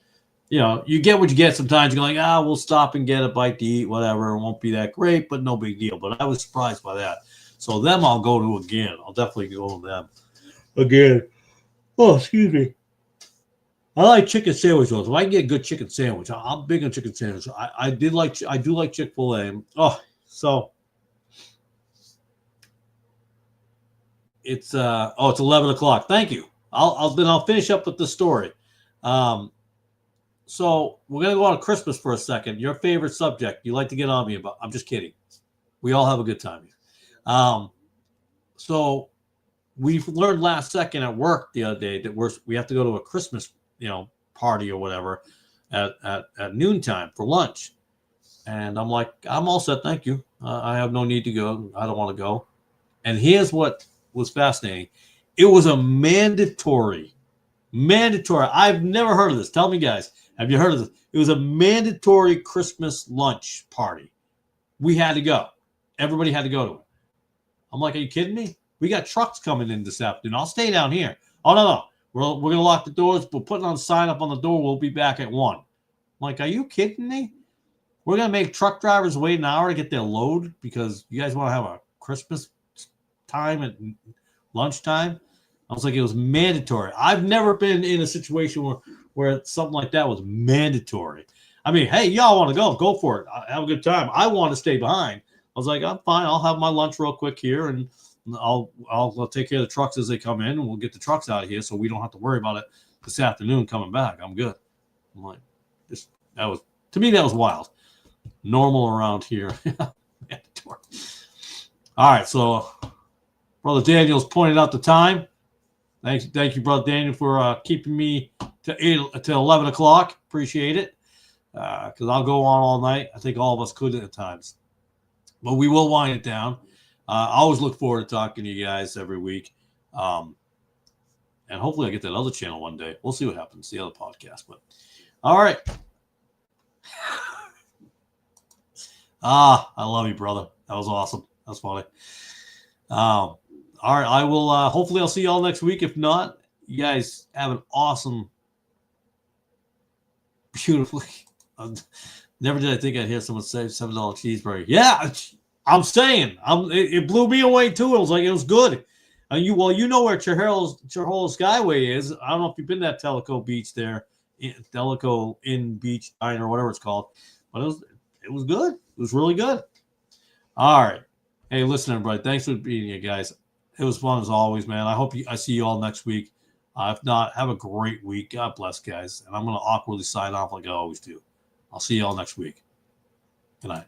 A: you get what you get. Sometimes you're like, we'll stop and get a bite to eat, whatever. It won't be that great, but no big deal. But I was surprised by that. So them I'll go to again. I'll definitely go to them again. Oh, excuse me. I like chicken sandwich rolls. If I can get a good chicken sandwich, I'm big on chicken sandwich. I do like Chick-fil-A. Oh, so it's 11 o'clock. Thank you. I'll finish up with the story. So we're gonna go on Christmas for a second. Your favorite subject you like to get on me about? I'm just kidding. We all have a good time here. So we learned last second at work the other day that we have to go to a Christmas party or whatever at noontime for lunch. And I'm like, I'm all set, thank you. I have no need to go. I don't want to go. And here's what was fascinating. It was a mandatory. I've never heard of this. Tell me, guys, have you heard of this? It was a mandatory Christmas lunch party. We had to go. Everybody had to go to it. I'm like, are you kidding me? We got trucks coming in this afternoon. I'll stay down here. Oh, no. We're going to lock the doors. We're putting on a sign up on the door. We'll be back at 1. I'm like, are you kidding me? We're going to make truck drivers wait an hour to get their load because you guys want to have a Christmas time at lunchtime? I was like, it was mandatory. I've never been in a situation where something like that was mandatory. I mean, hey, y'all want to go for it. Have a good time. I want to stay behind. I was like, I'm fine. I'll have my lunch real quick here and I'll take care of the trucks as they come in, and we'll get the trucks out of here so we don't have to worry about it this afternoon coming back. I'm good. I'm like, to me that was wild. Normal around here. All right, so Brother Daniel's pointed out the time. Thank you, Brother Daniel, for keeping me to 11 o'clock. Appreciate it. Because I'll go on all night. I think all of us could at times. But we will wind it down. I always look forward to talking to you guys every week. And hopefully I get that other channel one day. We'll see what happens, the other podcast. But all right. I love you, brother. That was awesome. That was funny. All right. I will hopefully I'll see you all next week. If not, you guys have an awesome, beautifully. Never did I think I'd hear someone say $7 cheeseburger. Yeah, I'm saying. It blew me away too. It was good. You know where Chihuahua Skyway is. I don't know if you've been to that Tellico Beach there, Tellico Inn Beach Diner, whatever it's called. But it was good. It was really good. All right. Hey, listen, everybody. Thanks for being here, guys. It was fun as always, man. I hope I see you all next week. If not, have a great week. God bless, guys. And I'm going to awkwardly sign off like I always do. I'll see you all next week. Good night.